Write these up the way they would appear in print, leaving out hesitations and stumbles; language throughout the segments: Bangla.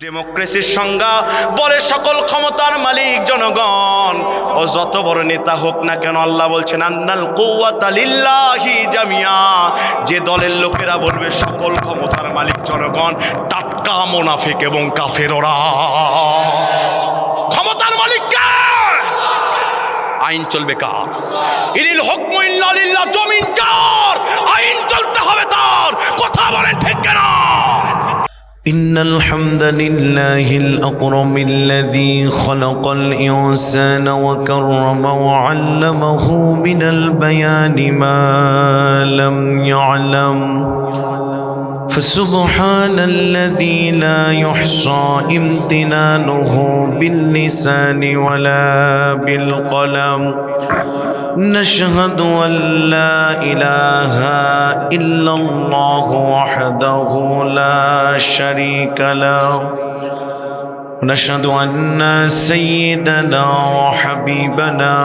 ডেমোক্রেসির সংজ্ঞা বলে সকল ক্ষমতার মালিক জনগণ। ও যত বড় নেতা হোক না কেন, আল্লাহ বলছেন আন্নাল কুওয়াতা লিল্লাহি জামিয়া। যে দলের লোকেরা বলবে সকল ক্ষমতার মালিক জনগণ, টাটকা মুনাফিক এবং কাফের ওরা। ক্ষমতার মালিক কে? আইন চলবে কার? ইনিল হুকমু ইল্লা লিল্লাহ। জমিন কার? আইন চলতে হবে তার। কথা বলেন ঠিক কেনা? إن الحمد لله الأكرم الذي خلق الإنسان وكرم وعلمه من البيان ما لم يعلم فسبحان الذي لا يحصى امتنانه باللسان ولا بالقلم نشهد أن لا إله إلا الله وحده لا شريك له ونشهد أن سيدنا وحبيبنا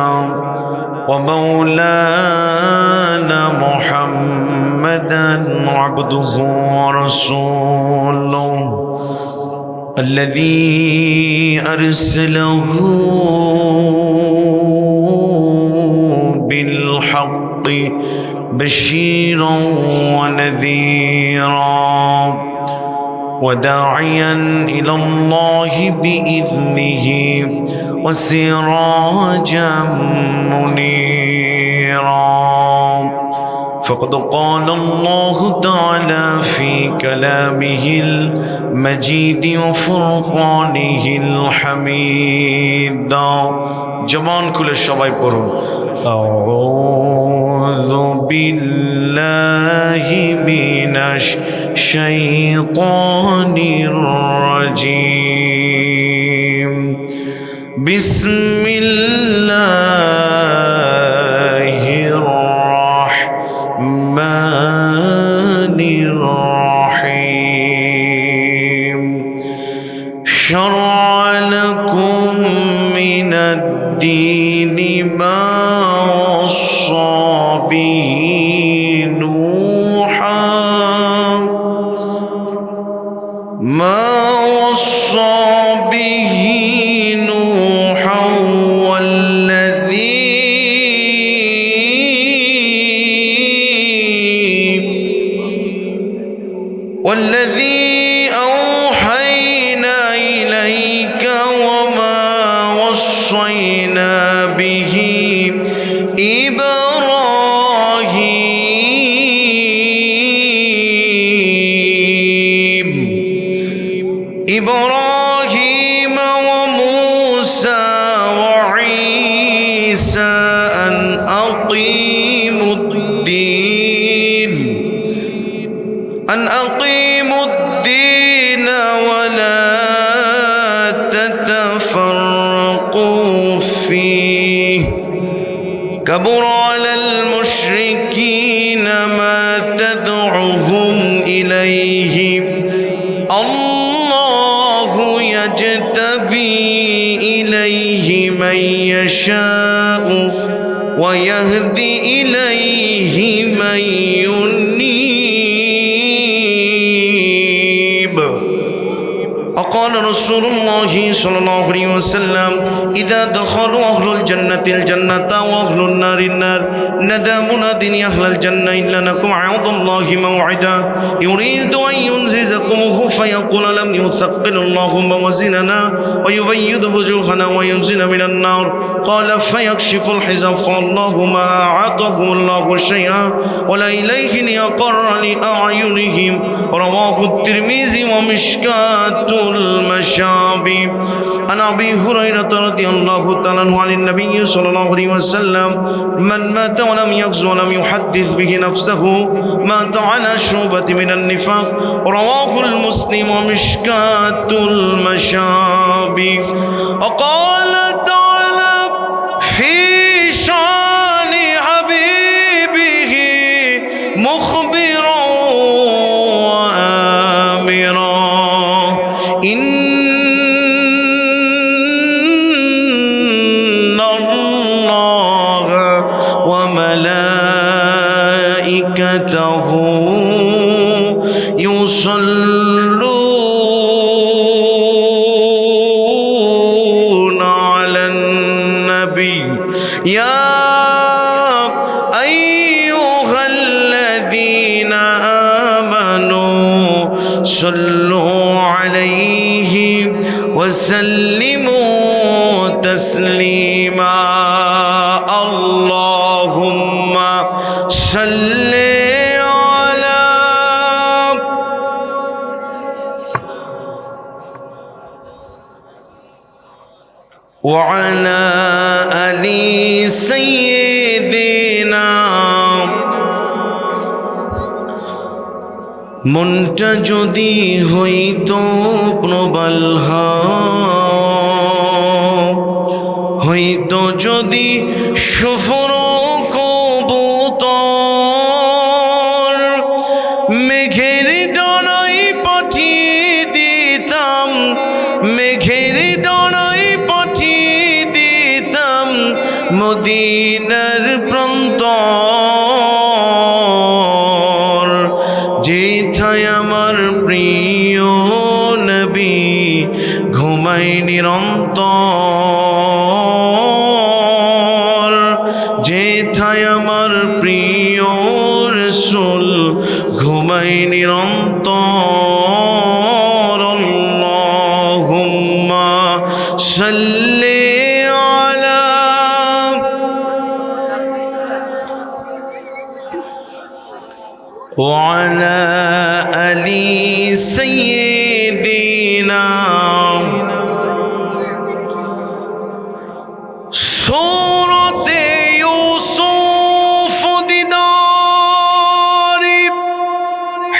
ومولانا محمدا عبده ورسوله الذي أرسله بالحق بشيرا ونذيرا وداعيا إلى الله بإذنه وسراجا منيرا فقد قال الله تعالى في كلامه المجيد وفرقانه الحميد جبان كل الشباب পড়ুন أعوذ بالله من الشيطان الرجيم بسم الله الرحمن الرحيم شرع لكم من الدين ما وصى به نوحا والذي أوحينا إليك وما وصينا به إبراهيم وموسى وعيسى أن أقيموا الدين ولا تتفرقوا فيه كبر على المشركين ما تدعوهم إليه الله يجتبي إليه من يشاء ويهدي إليه من ينيب وقال رسول الله صلى الله عليه وسلم إذا دخلوا أهل الجنة الجنة وأهل النار النار ندى مناد أهل الجنة إلا لكم عوض الله موعدا يريد أن ينززكمه فيقول لم يثقل الله موازيننا ويبيض وجوهنا وينزل من النار قال فيكشف الحجاب فالله ما أعطاه الله شيئا ولا إليه ليقر لأعينهم رواه الترمذي ومشكاة المشابه عن أبي هريرة رضي الله تعالى عنه عن النبي صلى الله عليه وسلم من مات ولم يغزو ولم يحدث به نفسه مات على شعبة من النفاق رواه المسلم ومشكاة المشابه وقال تعالى في شان حبيبه مخبرا وآمرا إن الله وملائكته يصلون ইয়া আইয়ুহাল্লাযীনা আমানু সাল্লু আলাইহি ওয়া সাল্লিমু তাসলিমা আল্লাহুম্মা সাল্লি وعلى آل سيدنا মনটা যদি হইতো প্রবল হইতো যদি সফর কবুতর মেঘের ডানায় পাঠিয়ে দিতাম মেঘের ডানায় মদিনার প্রান্তর যেথায় আমার প্রিয় নবী ঘুমাই নিরন্তর যেথায় আমার প্রিয় রাসূল ঘুমাই নিরন্তর আল্লাহুম্মা সাল্লি وعلى آل سيدنا سورة يوسف دیدار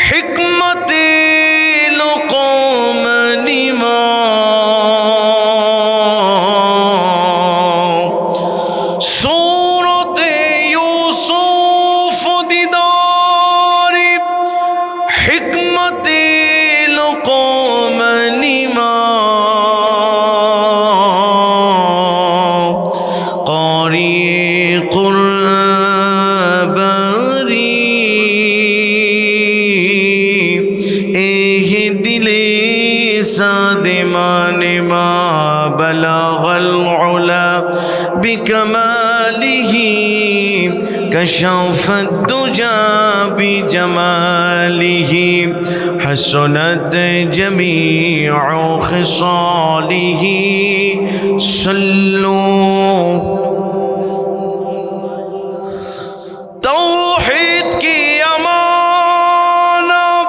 حکمت لقمان ما سورة يوسف دیدار حکمت لقمان ما قاری قرآن باری ایہ دل سادمان ما بلغ العلا بکمالہ كشف الدجى بجماله حسنت جميع خصاله صلوا توحید کی امانت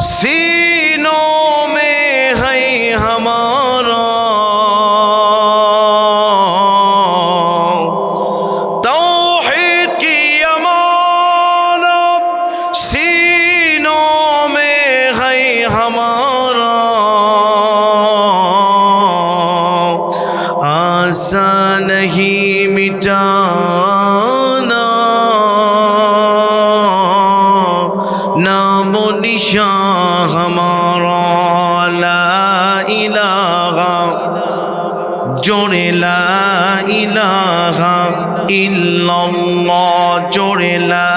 سینوں میں ہے ہمارا नहीं मिटाना नाम निशान हमारा ला इलाहा जोड़े ला इलाहा इल्लल्लाह जोड़े ला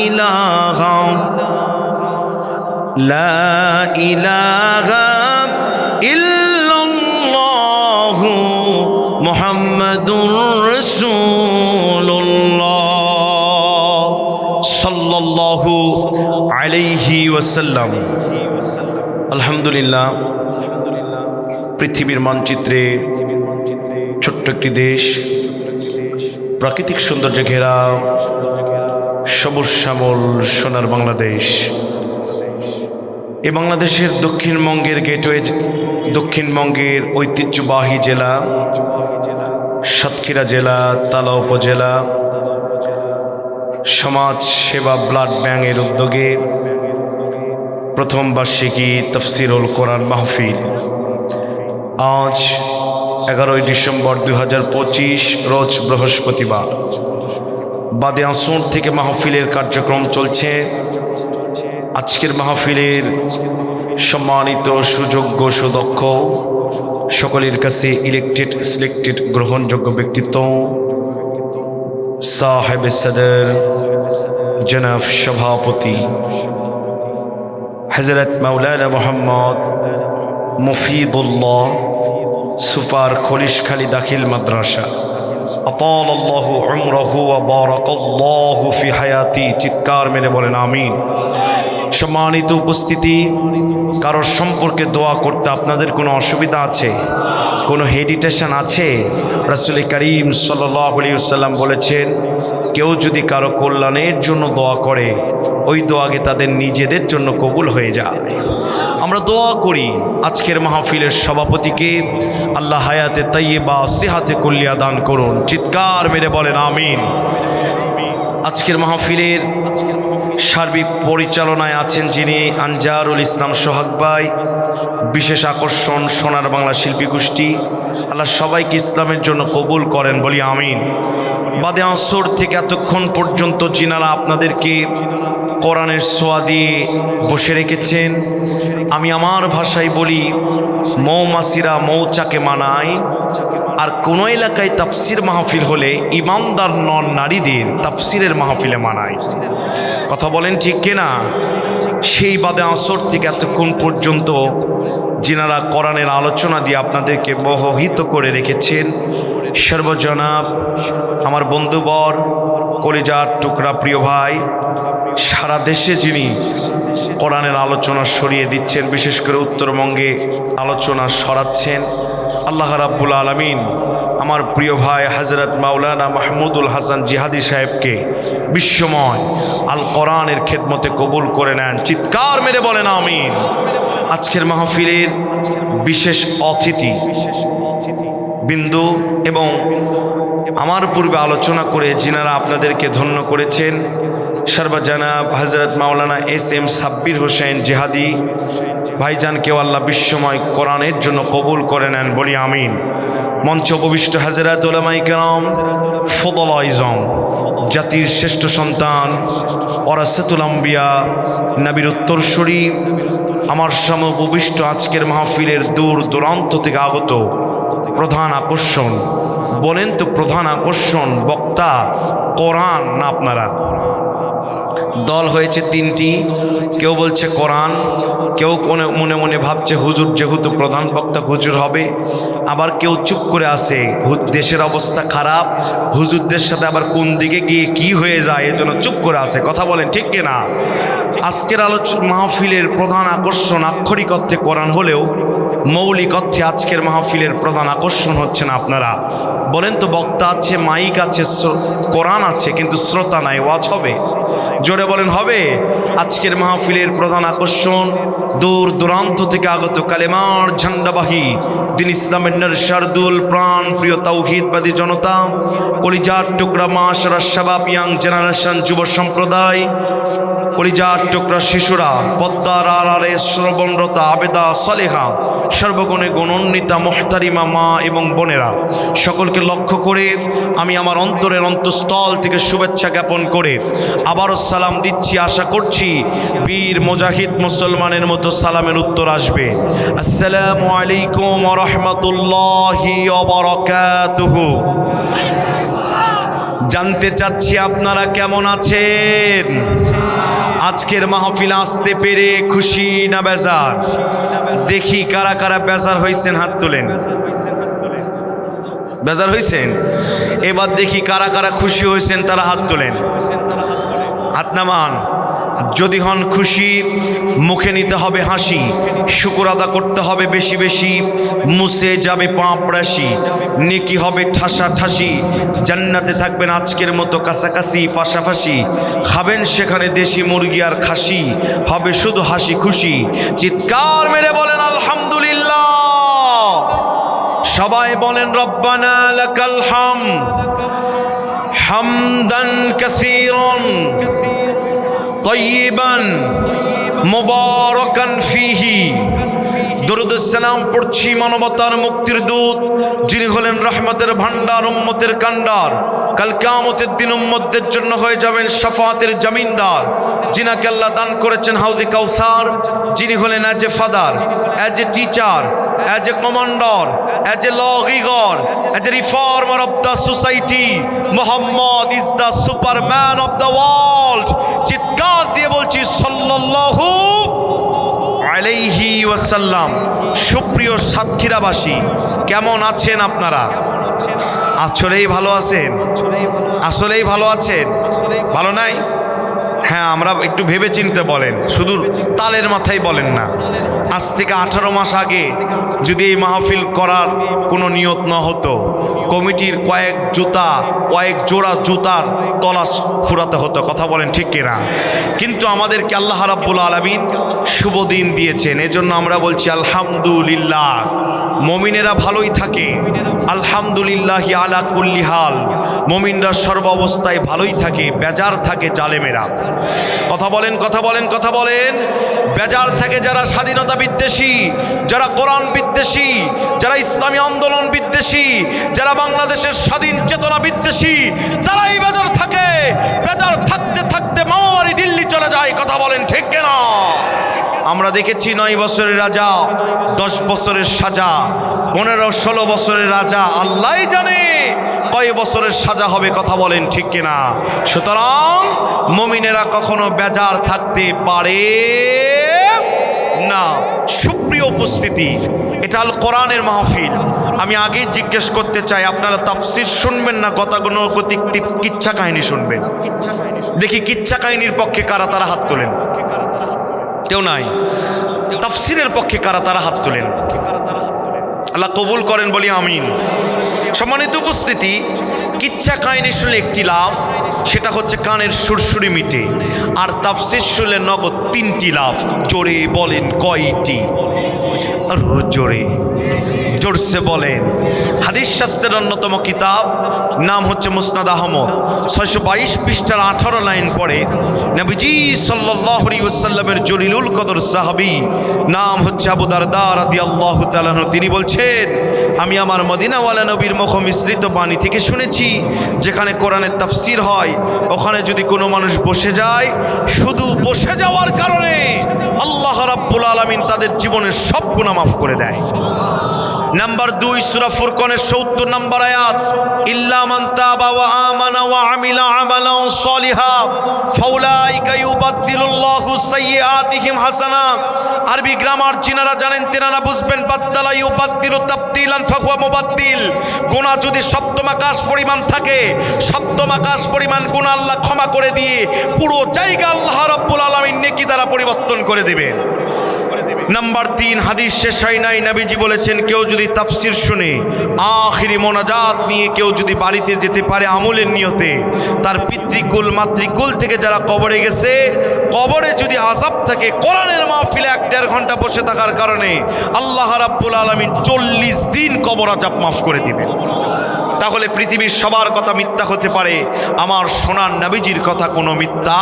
इलाहा इल्लल्लाह मुहम्मदुर रसूलुल्लाह सल्लल्लाहु अलैहि वसल्लम। আলহামদুলিল্লাহ, পৃথিবীর মানচিত্রে ছোট্ট একটি দেশ, প্রাকৃতিক সৌন্দর্যে ঘেরা সবুজ শ্যামল সোনার বাংলাদেশ। এই বাংলাদেশের দক্ষিণবঙ্গের গেটওয়ে, দক্ষিণবঙ্গের ঐতিহ্যবাহী জেলা সাতক্ষীরা জেলা তালা উপজেলা সমাজ সেবা ব্লাড ব্যাংকের উদ্যোগে প্রথম বার্ষিকী তাফসিরুল কোরআন মাহফিল আজ 11 ডিসেম্বর 2025 রোজ বৃহস্পতিবার বাদে আসর থেকে মাহফিলের কার্যক্রম চলছে। আজকের মাহফিলের সম্মানিত সুযোগ্য সুদক্ষ সকলের কাছে ইলেক্টেড সিলেক্টেড গ্রহণযোগ্য ব্যক্তিত্ব সাহেব সদর জনাব সভাপতি হযরত মাওলানা মোহাম্মদ মুফিদুল্লাহ সুপার খলিশখালী দাখিল মাদ্রাসা আতালাল্লাহু উমরাহু ওয়া বারাকাল্লাহু ফি হায়াতি। চিৎকার মেরে বলেন আমিন। সম্মানিত উপস্থিতি, কারোর সম্পর্কে দোয়া করতে আপনাদের কোনো অসুবিধা আছে? কোনো হেডিটেশন আছে? রাসূল করিম সাল্লাল্লাহু আলাইহি ওয়াসাল্লাম বলেছেন, কেউ যদি কারো কল্যাণের জন্য দোয়া করে, ওই দোয়াকে তাদের নিজেদের জন্য কবুল হয়ে যায়। আমরা দোয়া করি আজকের মাহফিলের সভাপতিকে আল্লাহ হায়াতে তাইয়্যিবা সিহাতে কুল্লিয়া দান করুন। চিৎকার মেরে বলেন আমিন। আজকের মাহফিলের সার্বিক পরিচালনায় আছেন যিনি আনজারুল ইসলাম সোহাগ ভাই। বিশেষ আকর্ষণ সোনার বাংলা শিল্পী গোষ্ঠী। আল্লাহ সবাইকে ইসলামের জন্য কবুল করেন, বলি আমিন। বাদে আসর থেকে এতক্ষণ পর্যন্ত যিনারা আপনাদেরকে কোরআনের ছোঁয়া দিয়ে বসে রেখেছেন, আমি আমার ভাষায় বলি, মৌমাছিরা মৌচাকে মানায়। আর কোনো এলাকায় তাফসির মাহফিল হলে ইমানদার নন নারীদের তাফসিরের মাহফিলে মানায়। কথা বলেন ঠিক কিনা? সেই বাদে আসর থেকে এতক্ষণ পর্যন্ত যিনারা কোরআনের আলোচনা দিয়ে আপনাদেরকে মোহিত করে রেখেছেন, সর্বজনাব আমার বন্ধুবর, কলিজার টুকরা প্রিয় ভাই, সারা দেশে যিনি কোরআনের আলোচনা সরিয়ে দিচ্ছেন, বিশেষ করে উত্তরবঙ্গে আলোচনা সরাচ্ছেন, আল্লাহ রাব্বুল আলামিন আমার প্রিয় ভাই হযরত মাওলানা মাহমুদুল হাসান জিহাদি সাহেবকে বিশ্বময় আল কোরআনের খেদমতে কবুল করে নেন। চিৎকার মেরে বলেন আমিন। আজকের মাহফিলের বিশেষ অতিথি বিন্দু এবং আমার পূর্বে আলোচনা করে যিনারা আপনাদেরকে ধন্য করেছেন, সর্বজনাব হযরত মাওলানা এস.এম. সাব্বির হোসেন জিহাদি ভাইজানকেও আল্লাহ বিশ্বময় কোরআনের জন্য কবুল করে নেন, বলি আমিন। মঞ্চ উপবিষ্ট হযরত উলামায়ে কেরাম, ফুদালা ইজম, জাতির শ্রেষ্ঠ সন্তান, ওয়ারাসাতুল আম্বিয়া, নবীর উত্তরসূরি, আমার সামনে উপবিষ্ট আজকের মাহফিলের দূর দূরান্ত থেকে আগত প্রধান আকর্ষণ। বলেন তো প্রধান আকর্ষণ বক্তা কোরআন না আপনারা? দল হয়েছে তিনটি, কেউ বলছে কোরআন, কেউ মনে মনে ভাবছে হুজুর যেহেতু প্রধান বক্তা হুজুর হবে, আবার কেউ চুপ করে আছে, দেশের অবস্থা খারাপ, হুজুরদের সাথে আবার কোন দিকে গিয়ে কি হয়ে যায় এজন্য চুপ করে আছে। কথা বলেন ঠিক কিনা? আজকের আলোচনা মাহফিলের প্রধান আকর্ষণ আক্ষরিক অর্থে কোরআন হলেও মৌলিক অর্থে আজকের মাহফিলের প্রধান আকর্ষণ হচ্ছেন আপনারা। বলেন তো বক্তা আছে, মাইক আছে, কোরআন আছে, কিন্তু শ্রোতা নাই, ওয়াজ হবে? জোরে বলেন হবে? আজকের মাহফিলের প্রধান আকর্ষণ দূর দূরান্ত থেকে আগত কালেমার ঝান্ডাবাহী দিন ইসলামের শারদুল প্রাণ প্রিয় তাওহীদবাদী জনতা, কলিজার টুকরা মাশারা শাবাব ইয়াং জেনারেশন যুব সম্প্রদায়, কলিজার টুকরা শিশুরা, পদ্মার আড়ালে শ্রবণরত আবেদা সালেহা, সর্বগুণে গুণান্বিতা মুহতারিমা মা এবং বোনেরা, সকলকে লক্ষ্য করে আমি আমার অন্তরের অন্তঃস্থল থেকে শুভেচ্ছা জ্ঞাপন করে আবারও সালাম দিচ্ছি। আশা করছি বীর মুজাহিদ মুসলমানের মতো সালামের উত্তর আসবে। আসসালামু আলাইকুম ওয়া রাহমাতুল্লাহি ওয়া বারাকাতুহু। জানতে চাচ্ছি আপনারা কেমন আছেন? আজকের মাহফিল আসতে পেরে খুশি না বেজার? দেখি কারা কারা বেজার হয়েছেন, হাত তোলেন। বেজার হয়েছেন? এবার দেখি কারা কারা খুশি হয়েছেন, তারা হাত তোলেন। হাত নামান। যদি হন খুশি, মুখে নিতে হবে হাসি, শুকর আদা করতে হবে বেশি বেশি, মুছে যাবে পাপ রাশি, নেকি হবে ঠাসা ঠাসি, জান্নাতে থাকবেন আজকের মতো কাছাকাছি পাশাপাশি, খাবেন সেখানে দেশি মুরগি আর খাসি, হবে শুধু হাসি খুশি। চিৎকার মেরে বলেন আলহামদুলিল্লাহ। সবাই বলেন রব্বানা লাকাল হামদ হামদান কাসীরান তয়্যিবান মুবারাকান ফীহি। দরুদ সালাম পড়ছি মানবতার মুক্তির দূত, যিনি হলেন রহমতের ভান্ডার, উম্মতের কান্ডার, কাল কিয়ামতের দিন উম্মতদের জন্য হয়ে যাবেন শাফাআতের জমিনদার, যিনাকে আল্লাহ দান করেছেন হাউজে কাউসার, যিনি হলেন as a father, as a teacher, as a commander, as a lawgiver, as a reformer of the society. Muhammad is the superman of the world. চিৎকার দিয়ে বলছি সাল্লাল্লাহু আলাইহি ওয়াসাল্লাম। সুপ্রিয় সাতক্ষীরাবাসী, কেমন আছেন আপনারা? আসলেই ভালো আছেন? আসলেই ভালো আছেন? ভালো নাই? হ্যাঁ, আমরা একটু ভেবে চিনতে বলেন, শুধু তালের মাথায় বলেন না। আজ থেকে 18 মাস আগে যদি এই মাহফিল করার কোনো নিয়ত না হতো, কমিটির কয়েক জোড়া জুতার তলা ফুরাতে হতো। কথা বলেন ঠিক কিনা? কিন্তু আমাদেরকে আল্লাহ রাব্বুল আলামিন শুভ দিন দিয়েছেন, এজন্য আমরা বলছি আলহামদুলিল্লাহ। মমিনেরা ভালোই থাকে, আলহামদুলিল্লাহ আলা কুল্লি হাল। মমিনরা সর্ব অবস্থায় ভালোই থাকে, বেজার থাকে জালেমেরা। কথা বলেন, কথা বলেন, কথা বলেন। বেজার থাকে যারা স্বাধীনতা বিদ্বেষী, যারা কোরআন বিদ্বেষী, যারা ইসলামী আন্দোলন বিদ্বেষী, যারা বাংলাদেশের স্বাধীন চেতনা বিদ্বেষী, তারাই বেজার থাকে। বেজার থাকতে থাকতে মামাবাড়ি দিল্লি চলে যায়। কথা বলেন ঠিক কিনা? আমরা দেখেছি 9 বছরের রাজা, 10 বছরের সাজা, 15-16 বছরের রাজা, আল্লাহ জানে কয় বছরের সাজা হবে। কথা বলেন ঠিক কিনা? সুতরাং মুমিনেরা কখনো বেজার থাকতে পারে না। সুপ্রিয় উপস্থিতি, এটা আল কোরআনের মাহফিল। আমি আগেই জিজ্ঞেস করতে চাই, আপনারা তাফসীর শুনবেন না গতানুগতিক কিচ্ছা কাহিনী শুনবেন? দেখি কিচ্ছা কাহিনীর পক্ষে কারা তারা হাত তোলেন। কেউ নাই। তাফসীরের পক্ষে কারা তারা হাত তোলেন। আল্লাহ কবুল করেন বলি আমিন। সম্মানিত উপস্থিতি, কিচ্ছা কাহিনী শুনলে একটি লাভ, সেটা হচ্ছে কানের সুরসুরি মিটে। আর তাফসীর শুনলে নগদ 3টি লাভ। জোরে বলেন কয়টি? আরো জোরে, জোরসে বলেন। হাদিস শাস্ত্রের অন্যতম কিতাব, নাম হচ্ছে মুসনাদ আহমদ। 622 পৃষ্ঠার 18 লাইন পড়ে নবীজি সাল্লাল্লাহু আলাইহি ওয়াসাল্লামের জলিলুল কদর সাহাবী, নাম হচ্ছে আবু দারদা রাদিয়াল্লাহু তাআলা আনহু, তিনি বলছেন, আমি আমার মদিনাওয়ালা নবীর মুখ মিশ্রিত বাণী থেকে শুনেছি, যেখানে কোরআনের তাফসীর হয়, ওখানে যদি কোনো মানুষ বসে যায়, শুধু বসে যাওয়ার কারণে আল্লাহ রাব্বুল আলামিন তাদের জীবনের সব গুনাহ মাফ করে দেয়। নাম্বার 2, সূরা ফুরকানের 70 নম্বর আয়াত, ইল্লা মান তাবা ওয়া আমানা ওয়া আমিলা আমালান সলিহা ফাউলাইকা ইউবাদদিলুল্লাহু সাইয়্যাতিহিম হাসানা। আরবি গ্রামার যিনারা জানেন তেনারা বুঝবেন, বাদদালা ইউবাদদিলু তাবদিলান ফাহুয়া মুবাদদিল। গুনাহ যদি সপ্তম আকাশ পরিমাণ থাকে, সপ্তম আকাশ পরিমাণ গুনাহ আল্লাহ ক্ষমা করে দিয়ে পুরো জায়গা আল্লাহ রাব্বুল আলামিন নেকি দ্বারা পরিবর্তন করে দিবেন। নাম্বার 3, হাদিস শেষ হয় নাই, নবীজি বলেছেন, কেউ যদি তাফসীর শুনে আখিরি মোনাজাত নিয়ে কেউ যদি বাড়িতে যেতে পারে আমলের নিয়তে, তার পিতৃকুল মাতৃকুল থেকে যারা কবরে গেছে, কবরে যদি আযাব থাকে, কোরআনের মাহফিলে 1-1.5 ঘন্টা বসে থাকার কারণে আল্লাহ রাব্বুল আলামিন 40 দিন কবর আযাব মাফ করে দিবেন। তাহলে পৃথিবীর সবার কথা মিথ্যা হতে পারে, আমার সোনার নবীজির কথা কোনো মিথ্যা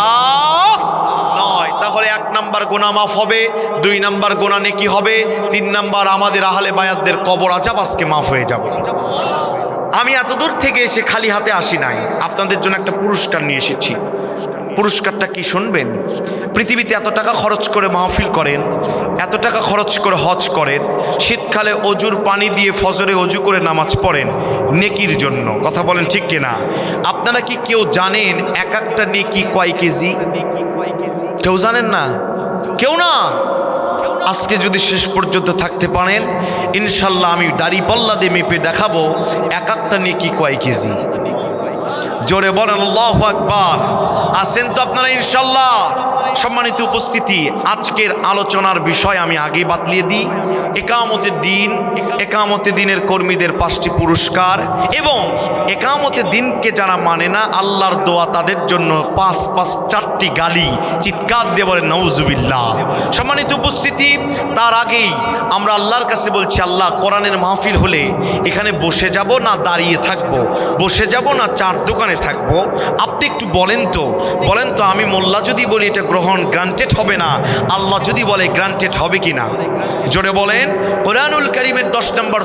নয়। তাহলে 1 নাম্বার গুনাহ মাফ হবে, 2 নাম্বার গুনাহ নেকি হবে, 3 নাম্বার আমাদের আহলে বায়াতদের কবর আযাব আজকে মাফ হয়ে যাবে। আমি এত দূর থেকে এসে খালি হাতে আসি নাই, আপনাদের জন্য একটা পুরস্কার নিয়ে এসেছি। পুরস্কারটা কি শুনবেন? পৃথিবীতে এত টাকা খরচ করে মাহফিল করেন, এত টাকা খরচ করে হজ করেন, শীতকালে অজুর পানি দিয়ে ফজরে অজু করে নামাজ পড়েন নেকির জন্য। কথা বলেন ঠিক কিনা? আপনারা কি কেউ জানেন এক একটা নেকি কয় কেজি? কেউ জানেন না? কেউ না? আজকে যদি শেষ পর্যন্ত থাকতে পারেন, ইনশাল্লাহ আমি দাড়ি পাল্লা দিয়ে মেপে দেখাবো এক একটা নেকি কয় কেজি। জোরে বলেন আল্লাহু আকবার। আছেন তো আপনারা ইনশাল্লাহ? সম্মানিত উপস্থিতি, আজকের আলোচনার বিষয় আমি আগেই বাতলিয়ে দিই। একামতে দিনের কর্মীদের 5টি পুরস্কার, এবং একামতে দিনকে যারা মানে না, আল্লাহর দোয়া তাদের জন্য 4টি গালি। চিৎকার দিয়ে বলেন নাউজুবিল্লাহ। সম্মানিত উপস্থিতি, তার আগেই আমরা আল্লাহর কাছে বলছি, আল্লাহ, কোরআনের মাহফিল হলে এখানে বসে যাব না দাঁড়িয়ে থাকবো, বসে যাব না চার দোকানে থাকবো, আপনি একটু বলেন তো আমি মোল্লা যদি বলি এটা গ্রান্টেড হবে না, আল্লাহ যদি বলে গ্রান্টেড হবে কিনা? জোরে বলেন। কোরআনুল কারীমের 10 নম্বর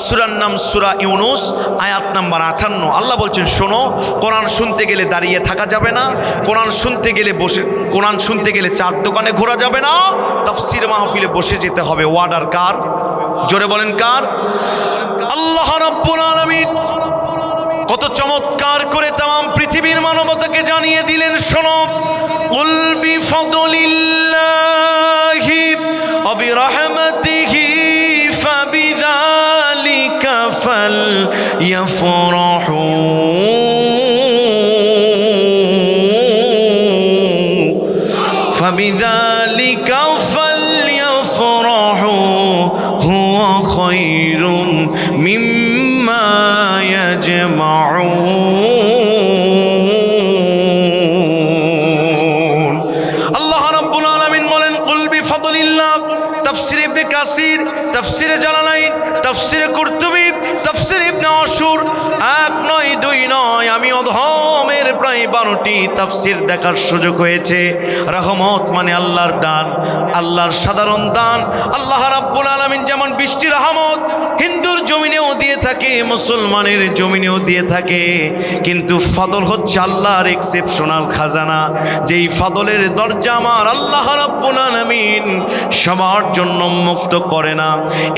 সূরার নাম সূরা ইউনুস, আয়াত নাম্বার 58। আল্লাহ বলছেন, শোনো, কোরআন শুনতে গেলে দাঁড়িয়ে থাকা যাবে না, কোরআন শুনতে গেলে চার দোকানে ঘোরা যাবে না, তাফসীর মাহফিলে বসে যেতে হবে। ওয়ার্ডার কার? জোরে বলেন কার? আল্লাহ রাব্বুল আলামিন কত চমৎকার করে তাম পৃথিবীর মানবতাকে জানিয়ে দিলেন, শোনো, কুল বিফদলিল্লাহি ওয়া বিরহমাতিহি ফাবিযালিকা فبذلك فليفرحوا هو خير مما يجمعون আল্লাহ রাব্বুল আলামিন বলেন কুল বিফাদলিল্লাহ তাফসীর ইবনে কাসির তাফসীরে জালালাইন তাফসীরে কুরতুবী তাফসীর ইবনে আশুর এক নয় দুই নয় আমি অধমের প্রায় 12টি তাফসীর দেখার সুযোগ হয়েছে। রহমত মানে আল্লাহর দান, আল্লাহর সাধারণ দান। আল্লাহ রাব্বুল আলামিন যেমন বৃষ্টির রহমত হিন্দুর জমিনেও দিয়ে থাকে, মুসলমানের জমিনেও দিয়ে থাকে, কিন্তু ফাদল হচ্ছে আল্লাহর এক্সেপশনাল খাজানা, যেই ফাদলের দরজা আমার আল্লাহ রাব্বুল আলামিন সবার জন্য মুক্ত করে না।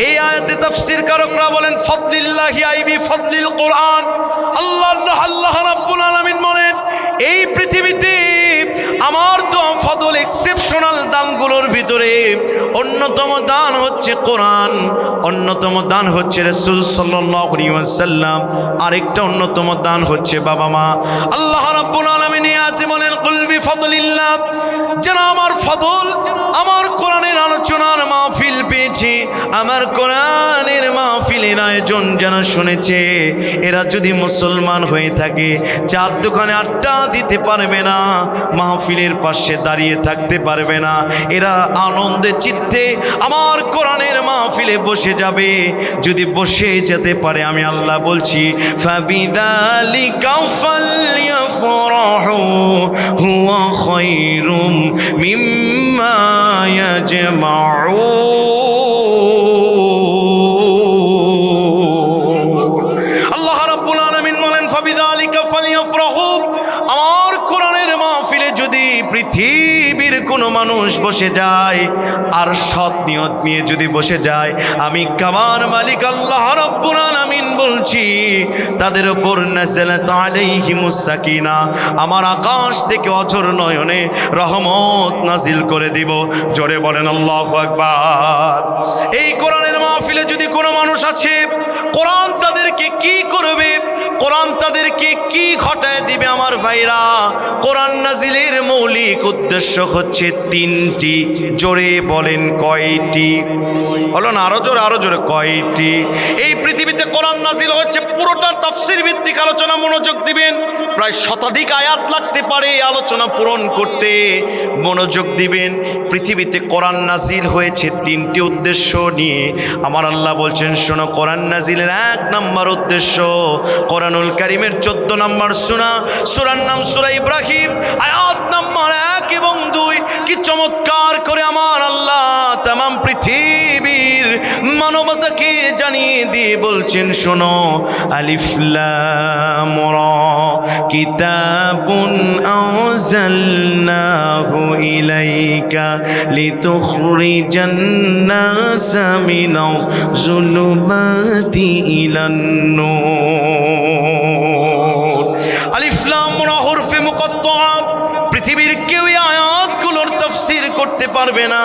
এই আয়াতে তাফসীর কারকরা বলেন ফাদলিল্লাহি আই বিফাদলিল কোরআন। আল্লাহ রাব্বুল আলামিন বলেন এই পৃথিবীতে আমার তো ফাদল এক্সেপশনাল দানগুলোর ভিতরে অন্যতম দান হচ্ছে কোরআন, অন্যতম দান হচ্ছে রাসূল সাল্লাল্লাহু আলাইহি ওয়াসাল্লাম, আরেকটা অন্যতম দান হচ্ছে বাবা মা। আল্লাহ রাব্বুল আলামিন এই আয়াতে বলেন কুল বিফাদলিল্লাহ, যারা আমার ফাদল আমার কোরআনের আলোচনার মাহফিল পেয়েছে, আমার কোরআনের মাহফিলের আয়োজন যারা শুনেছে, এরা যদি মুসলমান হয়ে থাকে চার দোকানে আড্ডা দিতে পারবে না, মাহফিলের পাশে দাঁড়িয়ে থাকতে পারবে না, এরা আনন্দে চিত্তে আমার কোরআনের মাহফিলে বসে যাবে। যদি বসে যেতে পারে আমি আল্লাহ বলছি ফাবিযালিকা ফালইফরাহু হুয়া খায়রুম মিম্মা ইয়াজমাউন। আল্লাহ রাব্বুল আলামিন বলেন ফাবিযালিকা ফালইফরাহু, আমার কোরআনের মাহফিলে যদি পৃথিবীর কোনো মানুষ বসে যায় আর সৎ নিয়ত নিয়ে যদি বসে যায়, আমি কাবার মালিক আল্লাহ রাব্বুল আলামিন বলছি তাদের উপর নাযালাত আলাইহিমুস সাকিনা, আমার আকাশ থেকে অঝোর নয়নে রহমত নাজিল করে দিব। জোরে বলেন আল্লাহু আকবার। এই কোরআনের মাহফিলে যদি কোনো মানুষ আছে, কোরআন তাদেরকে কি করবে, কোরআন তাদেরকে কি ঘটায় দিবে আমার ভাইরা? কোরআন নাজিলের মৌলিক উদ্দেশ্য হচ্ছে তিনটি। জোরে বলেন কয়টি? বলুন আরো জোরে কয়টি? এই পৃথিবীতে কোরআন নাজিল হচ্ছে পুরোটা তাফসীর ভিত্তিক আলোচনা, মনোযোগ দিবেন। প্রায় শতাধিক আয়াত লাগতে পারে এই আলোচনা পূরণ করতে, মনোযোগ দিবেন। পৃথিবীতে কোরআন নাজিল হয়েছে তিনটি উদ্দেশ্য নিয়ে। আমার আল্লাহ বলছেন শোনো, কোরআন নাজিলের 1 নম্বর উদ্দেশ্য, কোরআনুল কারীমের 14 নম্বর সূরার নাম সূরা ইব্রাহিম, আয়াত নম্বর 1 এবং 2। কি চমৎকার করে আমার আল্লাহ তামাম পৃথিবীর মানবতাকে জানিয়ে দিয়ে বলছেন শোনো, আলিফ লাম রা কিতাবুন আনজালনাহু ইলাইকা লিতুখরিজান নাসা মিনাজ যুলুমাতি ইলান নূর। আলিফ লাম রা হরফে মুকাত্তাআ, পৃথিবীর কেউ আয়াতগুলোর তাফসীর করতে পারবে না।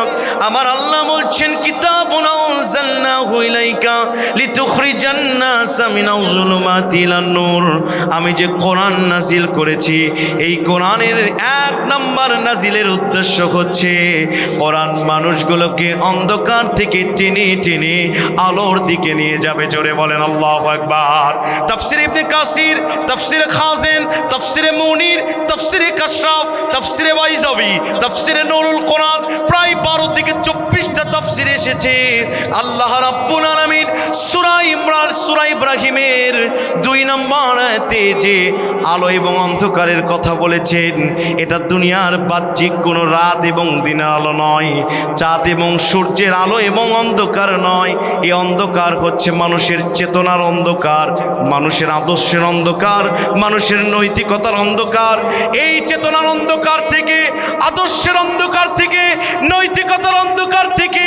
আমার আল্লাহ বলছেন কিতাবুন আনজালনাহু ইলাইকা লিতুখরিজান নাসা মিনাজ যুলুমাতি ইলান নূর, আমি যে কোরআন নাজিল করেছি, এই কোরআনের 1 নম্বর নাজিলের উদ্দেশ্য হচ্ছে কোরআন মানুষগুলোকে অন্ধকার থেকে টেনে টেনে আলোর দিকে নিয়ে যাবে। জোরে বলেন আল্লাহু আকবার। তাফসীর ইবনে কাসির, তাফসীরে খাজিন, তাফসীরে মুনির, তাফসীরে কাশফ, তাফসীরে বাইজাবি, তাফসীরে নুরুল কোরআন, প্রায় 12 থেকে 24টা তাফসীর এসেছে। আল্লাহ রাব্বুল আলামিন সূরা ইব্রাহিমের 2 নম্বর আয়াতে যে আলো এবং অন্ধকারের কথা বলেছেন, এটা দুনিয়ার বাহ্যিক কোনো রাত এবং দিনের আলো নয়, চাঁদ এবং সূর্যের আলো এবং অন্ধকার নয়। এই অন্ধকার হচ্ছে মানুষের চেতনার অন্ধকার, মানুষের আদর্শের অন্ধকার, মানুষের নৈতিকতার অন্ধকার। এই চেতনার অন্ধকার থেকে, আদর্শের অন্ধকার থেকে, নৈতিকতার অন্ধকার থেকে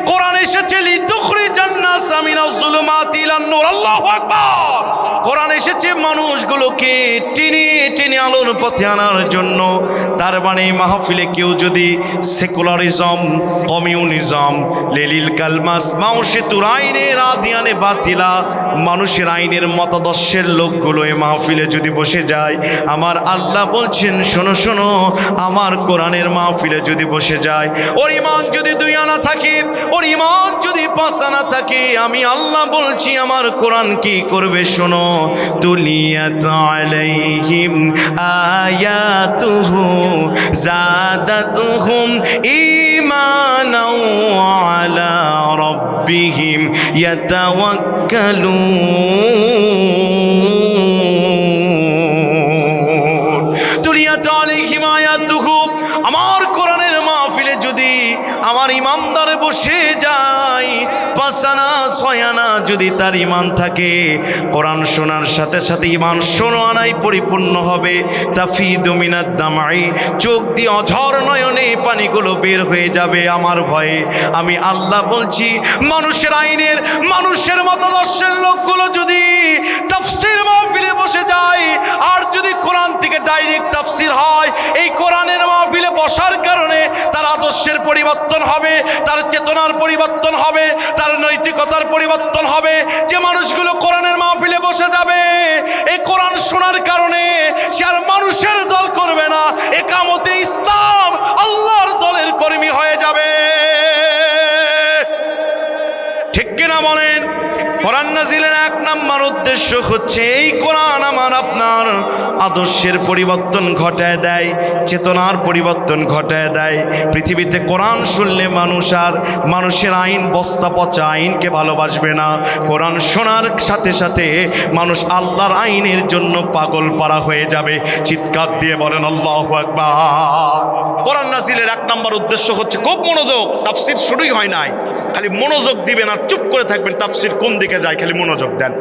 কোরআন এসেছে লিতুখরিজান নাসা মিনাজ যুলুমাতি ইলান নূর। আল্লাহু আকবার। কোরআন এসেছে মানুষগুলোকে টেনে টেনে আলোর পথে আনার জন্য। তার মানে মাহফিলে কেউ যদি সেকুলারিজম, কমিউনিজম, লেলিল কালমাস, মাউসেতুর আইনের আদিয়ানে বাতিলা, মানুষের আইনের মতাদর্শের লোকগুলো এই মাহফিলে যদি বসে যায়, আমার আল্লাহ বলছেন শোনো শোনো, আমার কোরআনের মাহফিলে যদি বসে যায়, ওর ইমান যদি 2 আনা থাকে, ওর ইমান যদি 5 আনা থাকে, আমি আল্লাহ বলছি আমার কোরআন কি করবে শোনো, তুলিয়াত আলাইহিম আয়াতুহু জাদাতুহুম ঈমানাও আলা রাব্বিহিম ইয়াতাওয়াক্কালুন। তুলিয়াত আলাইহিম আয়াতুহু, আমার কোরআনের মাহফিলে যদি আমার ইমানদার বসে যায়, 5 আনা 6 আনা যদি তার ইমান থাকে, কোরআন শোনার সাথে সাথে ইমান 16 আনায় পরিপূর্ণ হবে। তাফিদু মিনাদ দামাই, চোখ দিয়ে অঝর নয়নে পানিগুলো বের হয়ে যাবে আমার ভয়ে। আমি আল্লাহ বলছি মানুষের আইনের, মানুষের মতাদর্শের লোকগুলো যদি তাফসীর মাহফিলে বসে যায়, আর যদি কোরআন থেকে ডাইরেক্ট তাফসীর হয়, এই কোরআনের মাহফিলে বসার কারণে তার আদর্শের পরিবর্তন হবে, তার চেতনার পরিবর্তন হবে, তার নৈতিকতার পরিবর্তন হবে। যে মানুষগুলো কোরআনের মাহফিলে বসে যাবে, এই কোরআন শোনার কারণে সে আর মানুষের দল করবে না, একামতে ইসলাম আল্লাহর দলের কর্মী হয়ে যাবে। ঠিক কিনা বলেন? কোরআন নাজিলের 1 নম্বর উদ্দেশ্য হচ্ছে এই কোরআন আমার আপনার আদর্শের পরিবর্তন ঘটায় দেয়, চেতনার পরিবর্তন ঘটায় দেয়। পৃথিবীতে কোরআন শুনলে মানুষ আর মানুষের আইন, বস্তা পচা আইনকে ভালোবাসবে না। কোরআন শোনার সাথে সাথে মানুষ আল্লাহর আইনের জন্য পাগল পারা হয়ে যাবে। চিৎকার দিয়ে বলেন আল্লাহু আকবার। কোরআন নাজিলের 1 নম্বর উদ্দেশ্য হচ্ছে খুব মনোযোগ। তাফসীর শুরুই হয় নাই, খালি মনোযোগ দিবেন আর চুপ করে থাকবেন, তাফসীর কোন দিকে যায় খালি মনোযোগ দেন।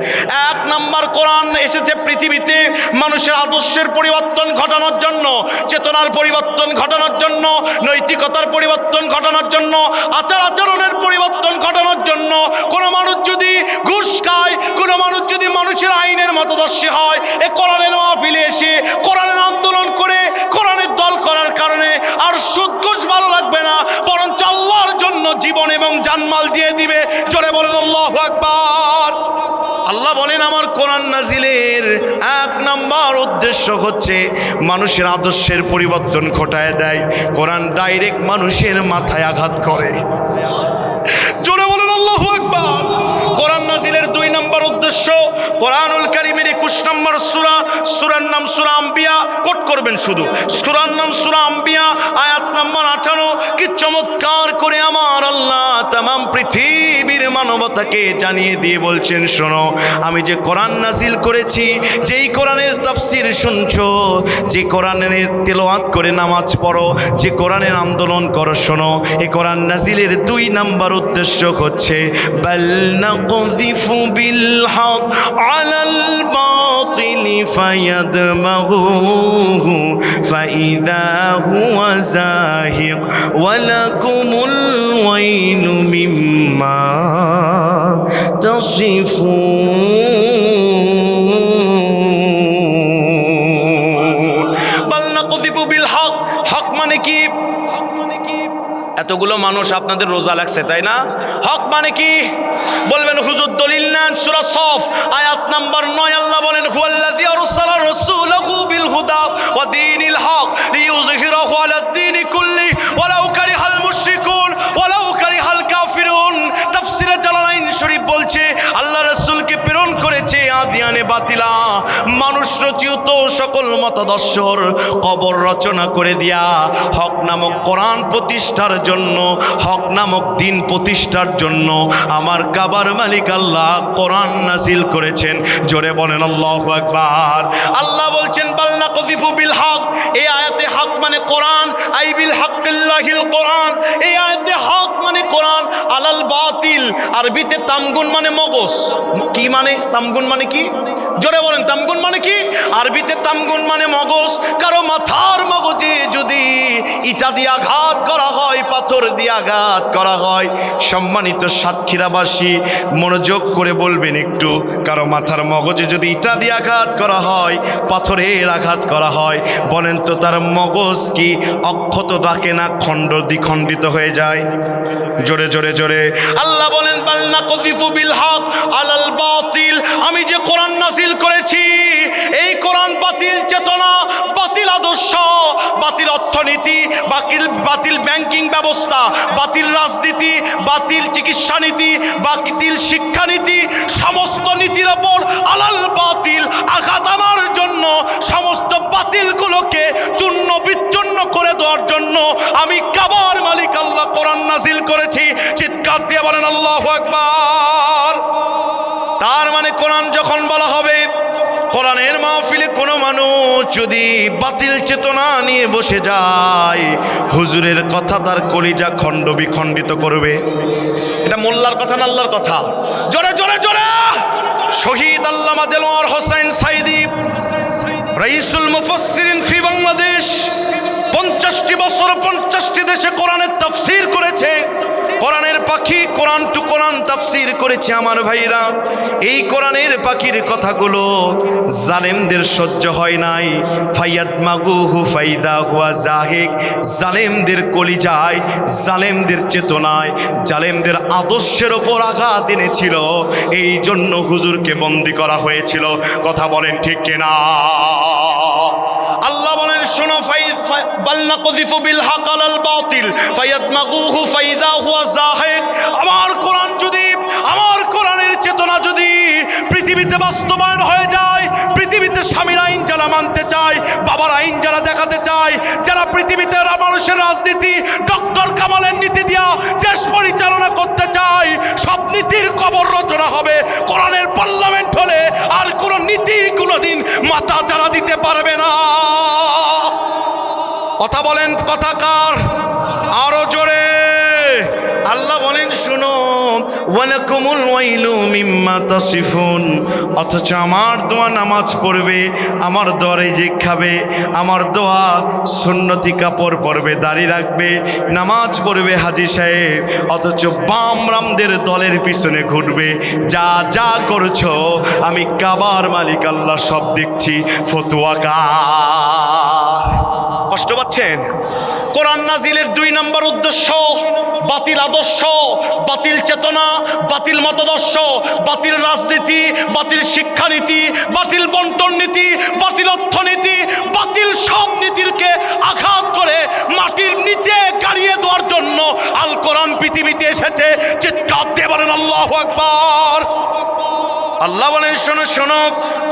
1 নম্বর, কোরআন এসেছে পৃথিবীতে মানুষের আদর্শের পরিবর্তন ঘটানোর জন্য, চেতনার পরিবর্তন ঘটানোর জন্য, নৈতিকতার পরিবর্তন ঘটানোর জন্য, আচার আচরণের পরিবর্তন ঘটানোর জন্য। কোনো মানুষ যদি ঘুষ খায়, কোনো মানুষ যদি মানুষের আইনের মতাদর্শী হয়, এ কোরআনের মাহফিলে এসে কোরআনের আন্দোলন করে কোরআনের দল করার কারণে আর সুদ ঘুষ ভালো লাগবে না, বরঞ্চ আল্লাহর জন্য জীবন এবং জানমাল দিয়ে দিবে। জোরে বলেন আল্লাহু আকবার। আল্লাহ বলেন আমার কোরআন নাজিলের 1 নম্বর উদ্দেশ্য হচ্ছে মানুষের আদর্শের পরিবর্তন ঘটায় দেয়। কোরআন ডাইরেক্ট মানুষের মাথায় আঘাত করে। জোরে বলেন আল্লাহু আকবার। কোরআন নাজিলের 2 নম্বর উদ্দেশ্য, কোরআনুল কারীমের 21 নম্বর সূরা, সূরার নাম সূরা আম্বিয়া, কোট করবেন শুধু, সূরার নাম সূরা আম্বিয়া, আয়াত নম্বর 58। কি চমৎকার করে আমার আল্লাহ তামাম পৃথিবীর মানবতাকে জানিয়ে দিয়ে বলছেন শোনো, আমি যে কোরআন নাজিল করেছি, যেই কোরআনের তাফসীর শুনছো, যে কোরআনের তেলাওয়াত করে নামাজ পড়ো, যে কোরআনের আন্দোলন করো, শোনো, এই কোরআন নাজিলের 2 নম্বর উদ্দেশ্য হচ্ছে বাল নাকযিফু বিল হক আলাল বাতিলি ফায়াদমাগুহু ফাইযা হুয়া যাহিক ওয়া লাকুমুল ওয়াইলু মিম্মা তাসিফুন। বাল নাকযিফু বিল হক, হক মানে কি? এতগুলো মানুষ আপনাদের রোজা লাগছে তাই না? হক মানে কি বলবেন হুজুর? দলিল নেন, সূরা সফ আয়াত নাম্বার 9। আল্লাহ বলেন হুয়াল্লাযী আরসালা রাসূলাহু বিল হুদা ওয়া দীনিল হক লিইয়ুযহিরাহু আলাদ দীনি কুল্লি ওয়ালাউ কারিহাল মুশরিকুন ওয়ালাউ কারিহাল কাফিরুন। তাফসীরে জালালাইন শরীফ বলছে আল্লাহ রাসূলকে প্রেরণ করেছে আদিয়ানে বাতিলা, মানুষ রচিত সকল মতাদর্শর কবর রচনা করে দিয়া হক নামক কোরআন প্রতিষ্ঠার জন্য, হক নামক দিন প্রতিষ্ঠার জন্য আমার কাবার মালিক আল্লাহ কোরআন নাজিল করেছেন। জোরে বলেন আল্লাহু আকবার। আল্লাহ বলছেন বাল নাকযিফু বিল হক, এই আয়াতে হক মানে কোরআন, আই বিল হাক্কিল্লাহিল কোরআন, এই আয়াতে হক মানে কোরআন, আলাল বাতিল আরবিতে তামগুন মানে মগজ। কি মানে তামগুন মানে? মানে কি? জোরে বলেন, তামগুন মানে কি? আরবিতে তামগুন মানে মগজ। কারো মাথার মগজে যদি ইটা দিয়ে আঘাত করা হয়, পাথর দিয়ে আঘাত করা হয়, সম্মানিত সাতক্ষীরাবাসী মনোযোগ করে বলবেন একটু, কারো মাথার মগজে যদি ইটা দিয়ে আঘাত করা হয়, পাথরের আঘাত করা হয়, বলেন তো তার মগজ কি অক্ষত থাকে না দ্বিখণ্ডিত হয়ে যায়? জোরে জোরে জোরে আল্লাহ বলেন, বাল নাকযিফু বিল হক আলাল বাতিল, আমি যে কোরআন নাযিল করেছি, এই কোরআন বাতিল চেতনা, বাতিল আদর্শ, বাতিল অর্থনীতি, বাতিল ব্যাংকিং ব্যবস্থা, বাতিল রাজনীতি, বাতিল চিকিৎসা নীতি, বাতিল শিক্ষানীতি, সমস্ত নীতির ওপর আলাল বাতিল আঘাত আনার জন্য, সমস্ত বাতিলগুলোকে চূর্ণ বিচ্ছিন্ন করে দেওয়ার জন্য আমি কাবার মালিক আল্লাহ কোরআন নাযিল করেছি। চিৎকার দিয়ে বলেন আল্লাহু আকবার। তার মানে কোরআন যখন বলা হবে, কোরআনের মাহফিলে কোনো মানুষ যদি বাতিল চেতনা নিয়ে বসে যায়, হুজুরের কথা তার কলিজা খণ্ড বিখণ্ডিত করবে। এটা মোল্লার কথা না আল্লাহর কথা? জোরে জোরে জোরে। শহীদ আল্লামা দেলোয়ার হোসেন সাইদি, রাইসুল মুফাসসিরিন ফি বাংলাদেশ, 50টি বছর 50টি দেশে কোরআনের তাফসীর করেছে। কোরআনের পাখি কোরআন টু কোরআন তাফসীর করেছে আমার ভাইরা। এই কোরআনের পাখির কথাগুলো জালেমদের সহ্য হয় নাই। ফায়াদমাগুহু ফাইদা হুয়া জাহিক, জালেমদের কলিজায়, জালেমদের চেতনায়, জালেমদের আদর্শের ওপর আঘাত এনেছিল। এই জন্য হুজুরকে বন্দী করা হয়েছিল। কথা বলেন ঠিক কিনা? আল্লাহ বলেন, শোনো, বাল নাকযিফু বিল হক আলাল বাতিল ফায়াদমাগুহু ফাইদা হুয়া জাহিক। আমার কোরআন যদি, আমার কোরআনের চেতনা যদি পৃথিবীতে বাস্তবায়ন হয়ে যায়, পৃথিবীতে স্বামীর আইন যারা মানতে চায়, বাবার আইন যারা দেখাতে চায়, যারা পৃথিবীতে মানুষের রাজনীতি ডক্টর কামালের নীতি দিয়া দেশ পরিচালনা করতে চায়, সব নীতির কবর রচনা হবে কোরআনের পার্লামেন্ট হলে। আর কোন নীতি কোনদিন মাথা চারা দিতে পারবে না। কথা বলেন, কথা কার? আরো জোরে। আল্লাহ বলেন, শুনো, ওয়ালাকুমুল ওয়াইলু মিম্মা তাসিফুন। অথচ আমার দোয়া নামাজ পড়বে, আমার দোয়া রিজিক খাবে, আমার দোয়া সুন্নতি কাপড় পরবে, দাড়ি রাখবে, নামাজ পড়বে হাজী সাহেব, অথচ বামরামদের দলের পিছনে ঘুরবে। যা যা করছো আমি কাবার মালিক আল্লাহ সব দেখছি। ফতোয়া কার? কষ্ট পাচ্ছেন? কোরআন নাজিলের 2 নম্বর উদ্দেশ্য বাতিল আদর্শ, বাতিল চেতনা, বাতিল মতাদর্শ, বাতিল রাজনীতি, বাতিল শিক্ষানীতি, বাতিল বন্টন নীতি, বাতিল অর্থনীতি, বাতিল সব নীতিকে আঘাত করে মাটির নিচে গাড়িয়ে দেওয়ার জন্য আল কোরআন পৃথিবীতে এসেছে। চিৎকার দিয়ে বলেন আল্লাহু আকবার। আল্লাহ বলেন, শোনো শোনো,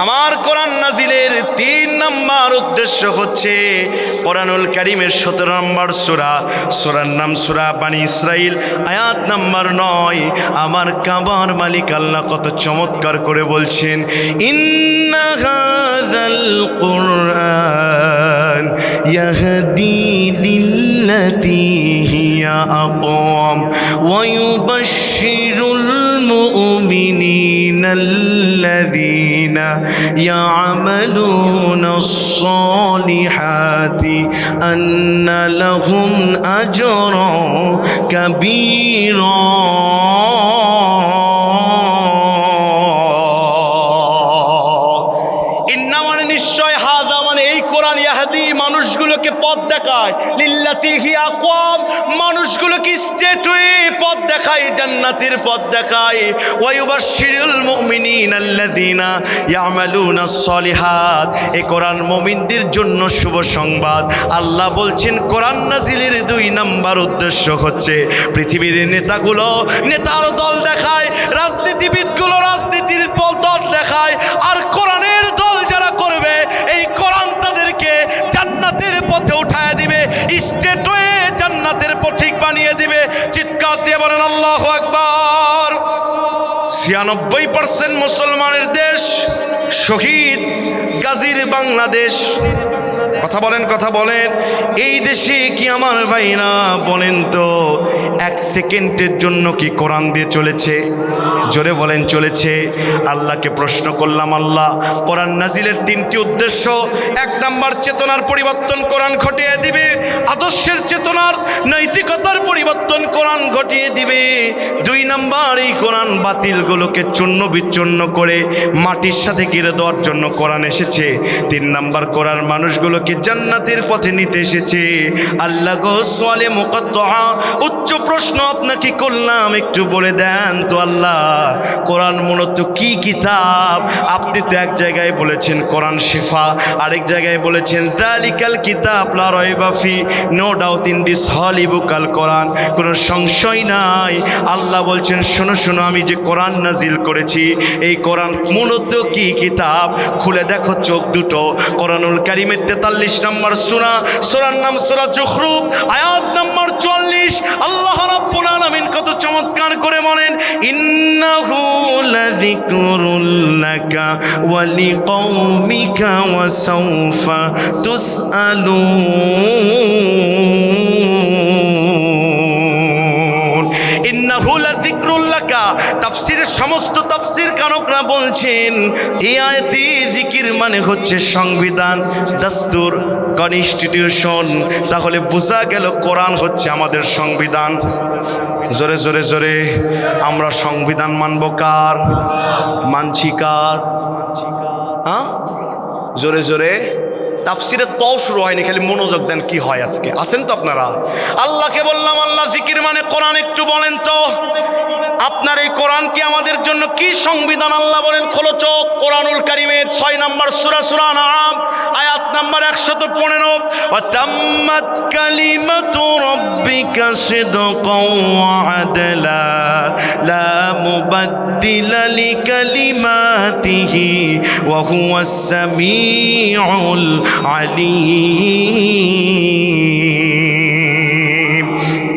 আমার কোরআন নাজিলের 3 নম্বর উদ্দেশ্য হচ্ছে কোরআনুল কারীমের 17 নম্বর সূরা, সূরার নাম সূরা বানী ইসরাইল, আয়াত নম্বর 9। আমার কাবার মালিক আল্লাহ কত চমৎকার করে বলছেন, ইন্না হাযাল কুরআন ইয়াহদি লিল্লাতী হিয়া আকওয়াম ওয়া ইউবাশশিরুল মুমিনিনা الذين يعملون الصالحات أن لهم أجرا كبيرا। নিশ্চয় হাদা মানে এই কোরআন ইয়াহদি মানুষগুলোকে পথ দেখায়, লিল্লাতি হিয়া আকওয়াম মানুষগুলোকে স্ট্রেট ওয়ে পথ দেখায়, জান্নাতের পথ দেখায়। ওয়া ইউবাশশিরুল মুমিনিনা আল্লাযিনা ইয়ামালুনাস সলিহাত, এই কোরআন মুমিনদের জন্য শুভ সংবাদ। আল্লাহ বলছেন কোরআন নাজিলের 2 নম্বর উদ্দেশ্য হচ্ছে পৃথিবীর নেতাগুলো নেতার দল দেখায়, রাজনীতিবিদগুলো রাজনীতির দল দেখায়, আর কোরআনের দল যারা করবে এই কোরআন তাদেরকে জান্নাতের পথে উঠায় দিবে, স্ট্রেট ওয়ে জান্নাতের পথিক বানিয়ে দিবে। চিৎকার দিয়ে বলেন আল্লাহু আকবার। 96% মুসলমানের দেশ, শহীদ গাজীর বাংলাদেশ। কথা বলেন, কথা বলেন। এই দেশে কি আমার ভাইরা বলেন তো এক সেকেন্ডের জন্য কি কোরআন দিয়ে চলেছে? জোরে বলেন, চলেছে? আল্লাহকে প্রশ্ন করলাম, আল্লাহ কোরআন নাজিলের তিনটি উদ্দেশ্য। এক নাম্বার, চেতনার পরিবর্তন কোরআন ঘটিয়ে দিবে, আদর্শের চেতনার নৈতিকতার পরিবর্তন কোরআন ঘটিয়ে দিবে। দুই নাম্বার, এই কোরআন বাতিলগুলোকে চূর্ণ বিচূর্ণ করে মাটির সাথে গিরে দেওয়ার জন্য কোরআন এসেছে। তিন নাম্বার, কোরআন মানুষগুলোকে জান্নাতের পথে নিতে এসেছে। আল্লাহ গো সোয়ালে মুকাত্তা, উচ্চ প্রশ্ন আপনাকে করলাম, একটু বলে দেন তো আল্লাহ, কোরআন মূলত কি কিতাব? আপনি তো এক জায়গায় বলেছেন কোরআন শিফা, আরেক জায়গায় বলেছেন যালিকাল কিতাব লা রাইবা ফি, নো ডাউট ইন দিস হলি বুক আল কোরআন, কোনো সংশয় নাই। আল্লাহ বলছেন শোনো শোনো, আমি যে কোরআন নাজিল করেছি এই কোরআন মূলত কি কিতাব? খুলে দেখো চোখ দুটো, কোরআনুল কারীমের 43 নম্বর সূরা, সূরার নাম সূরা যুখরুফ, আয়াত নম্বর 44। আল্লাহ রাব্বুল আলামিন কত চমৎকার করে বলেন, ইন্নাহু লাযিকরুল লাকা ওয়া লিকাওমিকা ওয়া সাওফা তুসআলুন। ইন্নাহু লাযিকরুল লাকা, তাফসীরের সমস্ত তাফসীর কারকরা বলছেন এই আয়াতে জিকির মানে হচ্ছে সংবিধান, দাস্তুর, কনস্টিটিউশন। তাহলে বোঝা গেল কোরআন হচ্ছে আমাদের সংবিধান। জোরে জোরে জোরে, আমরা সংবিধান মানব কার? মানছি কার? হ্যাঁ, জোরে জোরে। তাফসিরের তও শুরু হয়নি, খালি মনোযোগ দেন কি হয় আজকে। আছেন তো আপনারা? আল্লাহকে বললাম, আল্লাহ জিকির মানে কোরআন, একটু বলেন তো আপনার এই কোরআন কি আমাদের জন্য কি সংবিধান? আল্লাহ বলেন খোলো চোখ, কোরআনুল কারীমের 6 নম্বর সূরা, সূরা আনআম, আয়াত নম্বর 115, ওয়া তাম্মাত কালিমাতু রাব্বিকা সিদকাও ওয়া আদলা লা মুবাদ্দিলা লিকালিমাতিহি ওয়া হুয়াস সামিউল আলিম।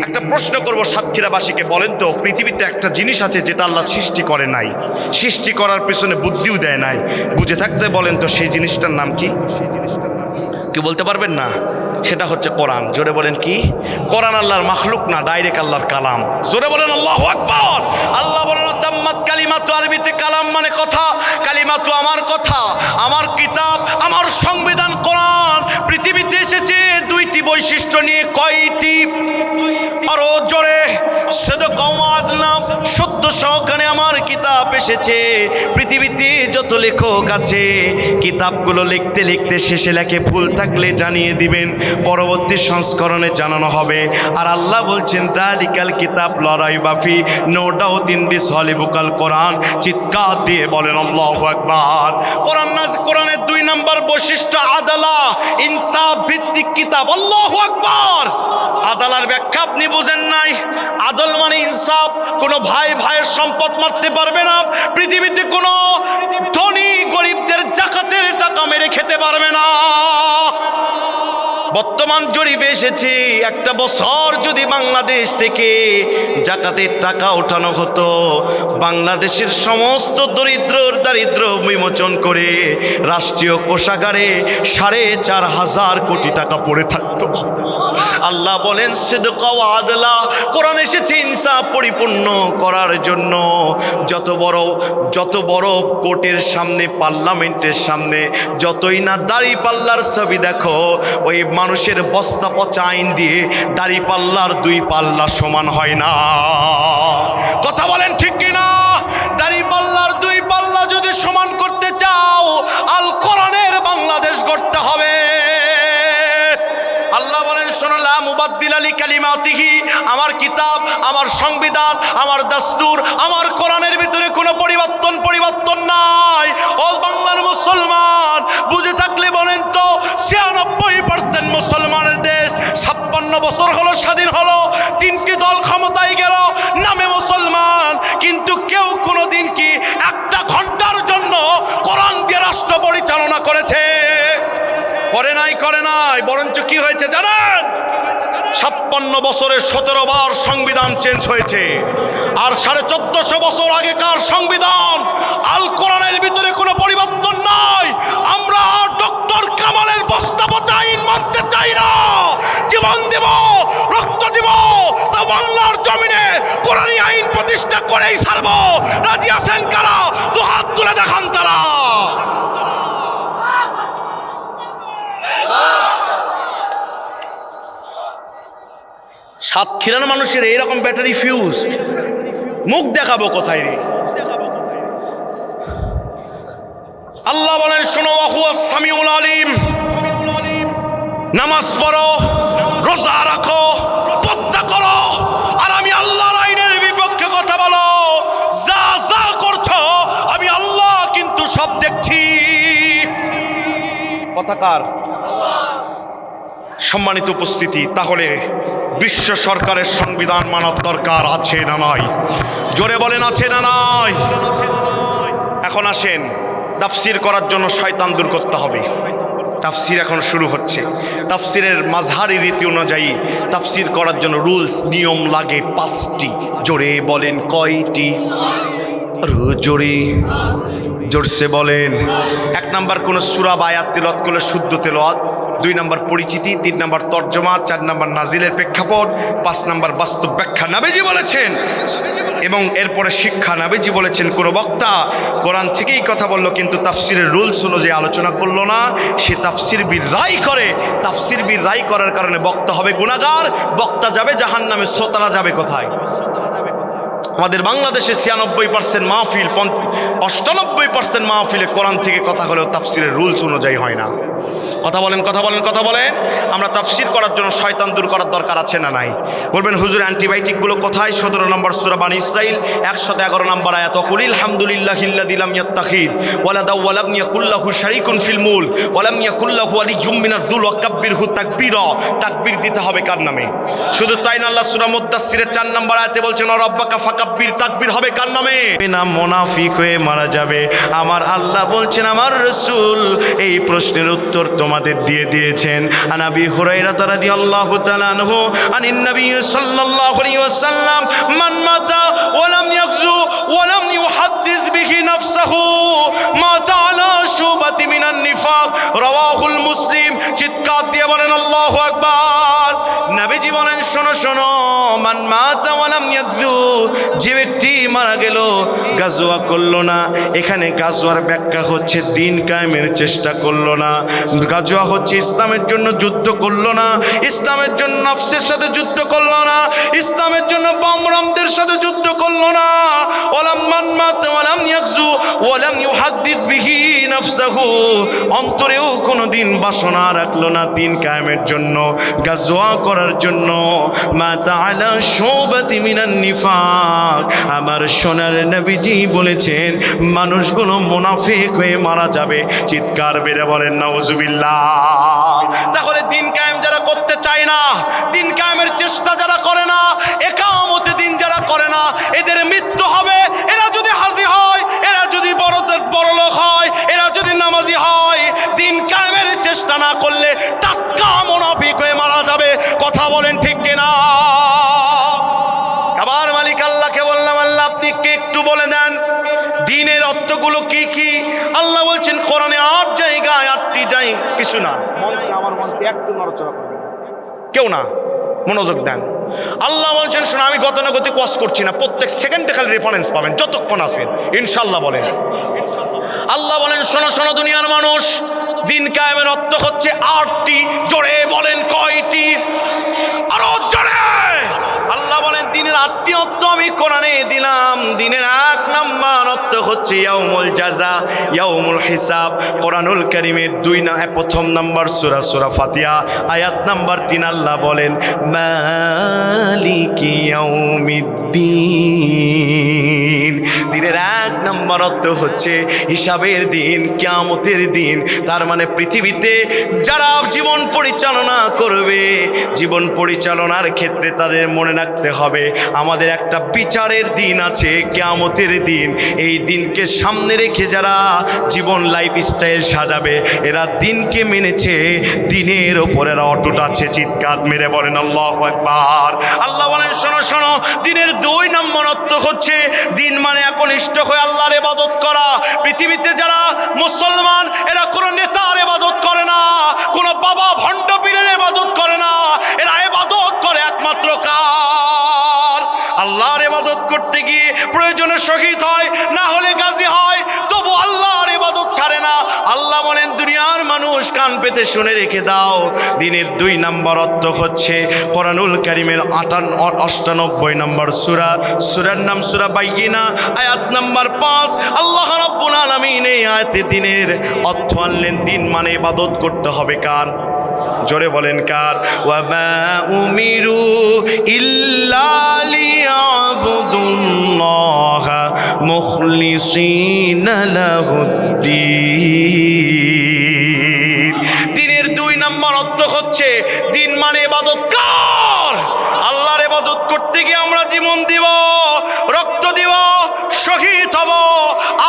একটা প্রশ্ন করব সাতক্ষীরাবাসীকে, বলেন তো পৃথিবীতে একটা জিনিস আছে যেটা আল্লাহ সৃষ্টি করে নাই, সৃষ্টি করার পিছনে বুদ্ধিও দেয় নাই, বুঝে থাকতে বলেন তো সেই জিনিসটার নাম কি? কি বলতে পারবেন না? সেটা হচ্ছে কোরআন। জোরে বলেন কি? কোরআন আল্লাহর মাখলুক না, ডাইরেক্ট আল্লাহর কালাম। জোরে বলেন আল্লাহু আকবার। আল্লাহ বলেন তাম্মাত কালিমাতু, আরবিতে কালাম মানে কথা, কালিমাতু আমার কথা, আমার কিতাব, আমার সংবিধান কোরআন পৃথিবীতে এসেছে দুইটি বৈশিষ্ট্য নিয়ে। কয়টি? আরো জোরে, সিদকাও ওয়া আদলা, সত্য সহকারে আমার কিতাব এসেছে। পৃথিবীতে যত লেখক আছে কিতাবগুলো লিখতে লিখতে শেষে লেখে ভুল থাকলে জানিয়ে দিবেন, পরবর্তী সংস্করণে জানানো হবে। আর আল্লাহ বলছেন যালিকাল কিতাব লা রাইবা ফি, নো ডাউট ইন দিস হলি বুক আল কোরআন। চিৎকার দিয়ে বলেন আল্লাহু আকবার। কোরআনের 2 নম্বর বৈশিষ্ট্য আদালা, ইনসাফ ভিত্তিক কিতাব। আল্লাহু আকবার। আদালার ব্যাখ্যা আপনি বুঝেন নাই? আদল মানে ইনসাফ, কোনো ভাই ভাইয়ের সম্পদ মারতে পারবে না, পৃথিবীতে কোনো ধনী গরিবদের জাকাতের টাকা মেরে খেতে পারবে না। বর্তমান জরিপে এসেছে একটা বছর যদি বাংলাদেশ থেকে জাকাতের টাকা ওঠানো হতো, বাংলাদেশের সমস্ত দারিদ্র বিমোচন করে রাষ্ট্রীয় কোষাগারে 4,500 কোটি টাকা পড়ে থাকতো। আল্লাহ বলেন সিদকা ওয়া আদলা, কোরআন এসেছে ইনসাফ পরিপূর্ণ করার জন্য। যত বড় কোর্টের সামনে, পার্লামেন্টের সামনে যতই না দাড়ি পাল্লার ছবি দেখো, ওই মানুষের বস্তা পচা আইন দিয়ে দাড়ি পাল্লার 2 পাল্লা সমান হয় না। কথা বলেন ঠিক কিনা? দাড়ি পাল্লার 2 পাল্লা যদি সমান করতে চাও, আল কোরআনের বাংলাদেশ গড়তে হবে। আল্লাহ বলেন শোনো, লা মুবাদ্দিলা লিকালিমাতিহি, আমার কিতাব, আমার সংবিধান, আমার দাস্তুর, আমার কোরআনের ভিতরে কোনো পরিবর্তন নাই। ও বাংলার মুসলমান, বুঝে থাকলে বলেন তো 96% মুসলমানের দেশ, 56 বছর হলো স্বাধীন হলো, 3টি দল ক্ষমতায় গেল, নামে মুসলমান, কিন্তু কেউ কোনোদিন কি একটা ঘন্টার জন্য কোরআন দিয়ে রাষ্ট্র পরিচালনা করেছে? করে নাই। বরঞ্চ কি হয়েছে জানেন? 56 বছরে 17 বার সংবিধান চেঞ্জ হয়েছে। আর 1450 বছর আগেকার সংবিধান, আল কোরআনের ভিতরে কোনো পরিবর্তন নাই। আমরা ডক্টর কামালের বস্তা পচা আইন মানতে চাই না, জীবন দেব, রক্ত দেব, তা বাংলার জমিনে কোরআনী আইন প্রতিষ্ঠা করেই ছাড়বো। রাজি আছেন কারা? দুহাত তুলে দেখান তারা। সাতক্ষীরার মানুষের এইরকম ব্যাটারি ফিউজ, মুখ দেখাবো কোথায় রে? আল্লাহ বলেন শোনো, ওয়াহুয়াস সামিউল আলিম। নামাজ পড়ো, রোজা রাখো, পর্দা করো, আর আমি আল্লাহর আইনের বিপক্ষে কথা বলো, যা যা করছো আমি আল্লাহ কিন্তু সব দেখছি। কথাকার সম্মানিত উপস্থিতি, তাহলে বিশ্ব সরকারের সংবিধান মানার দরকার আছে না নাই? জোরে বলেন আছে না নাই? এখন আসেন, তাফসির করার জন্য শয়তান দূর করতে হবে। তাফসির এখন শুরু হচ্ছে। তাফসিরের মাযহারি রীতি অনুযায়ী তাফসির করার জন্য রুলস নিয়ম লাগে 5টি। জোরে বলেন কয়টি? জোরে জোরসে বলেন। 1 নাম্বার কোন সূরা বা আয়াত তেলাওয়াত করলে শুদ্ধ তেলাওয়াত, 2 নাম্বার পরিচিতি, 3 নাম্বার তরজমা, 4 নাম্বার নাজিলের প্রেক্ষাপট, 5 নাম্বার বাস্তব ব্যাখ্যা নবীজি বলেছেন, এবং এরপরে শিক্ষা নবীজি বলেছেন। কোনো বক্তা কোরআন থেকেই কথা বললো কিন্তু তাফসিরের রুলস অনুযায়ী আলোচনা করলো না, সে তাফসির বির রায় করে। তাফসির বির রায় করার কারণে বক্তা হবে গুনাহগার, বক্তা যাবে জাহান্নামে, শ্রোতারা যাবে কোথায়? আমাদের বাংলাদেশে 96% মাহফিল, 98% মাহফিলে কোরআন থেকে কথা হলেও তাফসিরের রুলস অনুযায়ী হয় না। কথা বলেন, কথা বলেন, কথা বলেন। আমরা তাফসির করার জন্য শয়তান দূর করার দরকার আছে না নাই? বলবেন হুজুর অ্যান্টিবায়োটিকগুলো কোথায়? 17 নম্বর সূরা বানী ইসরাইল 111 নম্বর আয়াত, কুলিল হামদুলিল্লাহিল্লাযী লাম ইয়াত্তাখিয ওয়ালাদা ওয়া লাম ইয়াকুল লাহু শারীকুন ফিল মুলক ওয়া লাম ইয়াকুল লাহু ওয়ালিয়্যুম মিনায-যুল ওয়া কাব্বিরহু তাকবীরা। তাকবীর দিতে হবে কার নামে? শুধু তাই না, আল্লাহ সূরা মুদ্দাসসিরের 4 নম্বর আয়াতে বলছেন রাব্বাকা ফাকাব্বির, তাকবীর হবে কার নামে? না মুনাফিক হয়ে মারা যাবে। আমার আল্লাহ বলছেন, আমার রাসূল এই প্রশ্নের উত্তর তোমাদের দিয়ে দিয়েছেন। আন আবি হুরায়রা রাদিয়াল্লাহু তাআলা আনহু আনিন নবী সাল্লাল্লাহু আলাইহি ওয়াসাল্লাম মান মাতা ওয়া লাম ইয়াগযু ওয়া লাম ইউহাদ্দিস বিহি নাফসাহু মাতা আলা শুবাতি মিনান নিফাক, রাওয়াহুল মুসলিম। চিৎকার দিয়ে বলেন আল্লাহু আকবার। নবীজি বলেন শোনো শোনো, মান মাতা ওয়া লাম ইয়াগযু, যে ব্যক্তি মারা গেল গাজওয়া করলো না, এখানে গাজওয়ার ব্যাখ্যা হচ্ছে দিন কায়েমের চেষ্টা করলো না। গাজওয়া হচ্ছে ইসলামের জন্য যুদ্ধ করলো না, ইসলামের জন্য নফসের সাথে যুদ্ধ করলো না, ইসলামের জন্য বামরামদের সাথে যুদ্ধ করলো না। ওয়ালাম মান মাতা ওয়া লাম ইয়াগযু ওয়া লাম ইউহাদ্দিস বিহি নাফসাহু, অন্তরেও কোনোদিন বাসনা রাখলো না দিন কায়েমের জন্য, গাজওয়া করার জন্য। মাতা আলা শুবাতি মিনান নিফাক, আমার সোনার নবীজি বলেছেন মানুষগুলো মুনাফিক হয়ে মারা যাবে। চিৎকার বেড়ে বলেন নাউজুবিল্লাহ। তাহলে দিন কায়েম যারা করতে চায় না, দিন কায়েমের চেষ্টা যারা করে না, একামতে দিন যারা করে না, এদের মৃত্যু হবে। এরা যদি হাজি হয়, এরা যদি বড় লোক হয়, এরা যদি নামাজি হয়, দিন কায়েমের চেষ্টা না করলে টাটকা মুনাফিক হয়ে মারা যাবে। কথা বলেন ঠিক কিনা? আবার মালিক আল্লাহকে বললাম, আল্লাহ আপনি কে একটু বলে দেন দিনের অর্থগুলো কি কি? আল্লাহ বলছেন কোরআনে 8 জায়গায় 8টি জায়গা, কিছু না মনসে, আমার মনসে একটু নড়াচড়া করবে কেউ না, মনোযোগ দেন। আল্লাহ বলছেন শোনো, আমি গতানুগতিক ওয়াজ করছি না, প্রত্যেক সেকেন্ডে খালি রেফারেন্স পাবেন যতক্ষণ আছেন ইনশাআল্লাহ। বলেন আল্লাহ বলেন শোনো শোনো দুনিয়ার মানুষ, দিন কায়েমের অর্থ হচ্ছে 8টি। জোরে বলেন কয়টি? আরো জোরে। আল্লাহ বলেন দিনের 8টি অর্থ আমি কোরআনে দিলাম। দিনের 1 নাম্বার অর্থ হচ্ছে ইয়াউমুল জাযা, ইয়াউমুল হিসাব। কোরআনুল কারীমের 1ম নাম্বার সূরা ফাতিহা আয়াত নাম্বার 3 আল্লাহ বলেন মালিকি ইয়াউমিদ্দিন। দিনের 1 নাম্বার অর্থ হচ্ছে হিসাবের দিন, কিয়ামতের দিন। তার মানে পৃথিবীতে যারা জীবন পরিচালনা করবে, জীবন পরিচালনার ক্ষেত্রে তাদের মনে রাখতে হবে আমাদের একটা বিচারের দিন আছে, কিয়ামতের দিন। এই দিনকে সামনে রেখে যারা জীবন লাইফস্টাইল সাজাবে, এরা দিনকে মেনেছে, দিনের ওপর এরা অটুট আছে। চিৎকার মেরে বলেন আল্লাহু আকবার। আল্লাহ বলেন শোনো শোনো, দিনের 2 নম্বর অর্থ হচ্ছে দিন মানে একনিষ্ঠ হয়ে আল্লাহর ইবাদত করা। পৃথিবীতে যারা মুসলমান, এরা কোনো নেতার ইবাদত করে না, কোনো বাবা ভণ্ড একমাত্র কার? আল্লাহর ইবাদত করতে গিয়ে প্রয়োজনে শহীদ হয়, না হলে গাজী হয়, তবু আল্লাহর ইবাদত ছাড়ে না। আল্লাহ বলেন, দুনিয়ার মানুষ কান পেতে শুনে রেখে দাও, দিনের 2 নম্বর অর্থ হচ্ছে কোরআনুল কারীমের 98 নম্বর সূরা, সূরার নাম সূরা বাইয়িনা, আয়াত নাম্বার 5। আল্লাহ রাব্বুল আলামিন এই আয়াতে দিনের অর্থ আনলেন। দিন মানে ইবাদত করতে হবে কার? জোরে বলেন কার? ওয়া মা উমিরু ইল্লা লিয়াবুদুল্লাহা মুখলিসিনা লাহুদ্দীন। দিনের 2 নম্বর অর্থ হচ্ছে দিন মানে ইবাদত কার? আল্লাহর ইবাদত করতে গিয়ে আমরা জীবন দিব, রক্ত দিব, শহীদ হব,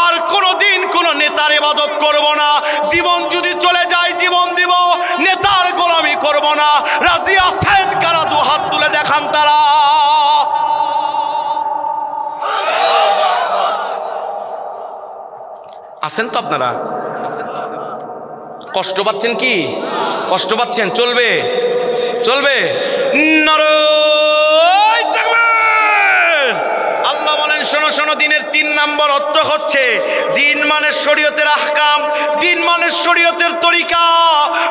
আর কোনোদিন কোনো নেতার ইবাদত করব না। জীবন যদি চলে যায় জীবন দিব, নেতার গোলামি করব না। রাজি আছেন কারা? 2 হাত তুলে দেখান তারা। আছেন তো আপনারা? কষ্ট পাচ্ছেন কি? কষ্ট পাচ্ছেন? চলবে, চলবে। নারায়ে তাকবীর। আল্লাহ বলেন, শোনো শোনো, দিনের 3 নম্বর অর্থ হচ্ছে দিন মানে শরীয়তের আহকাম, দিন মানে শরীয়তের তরিকা।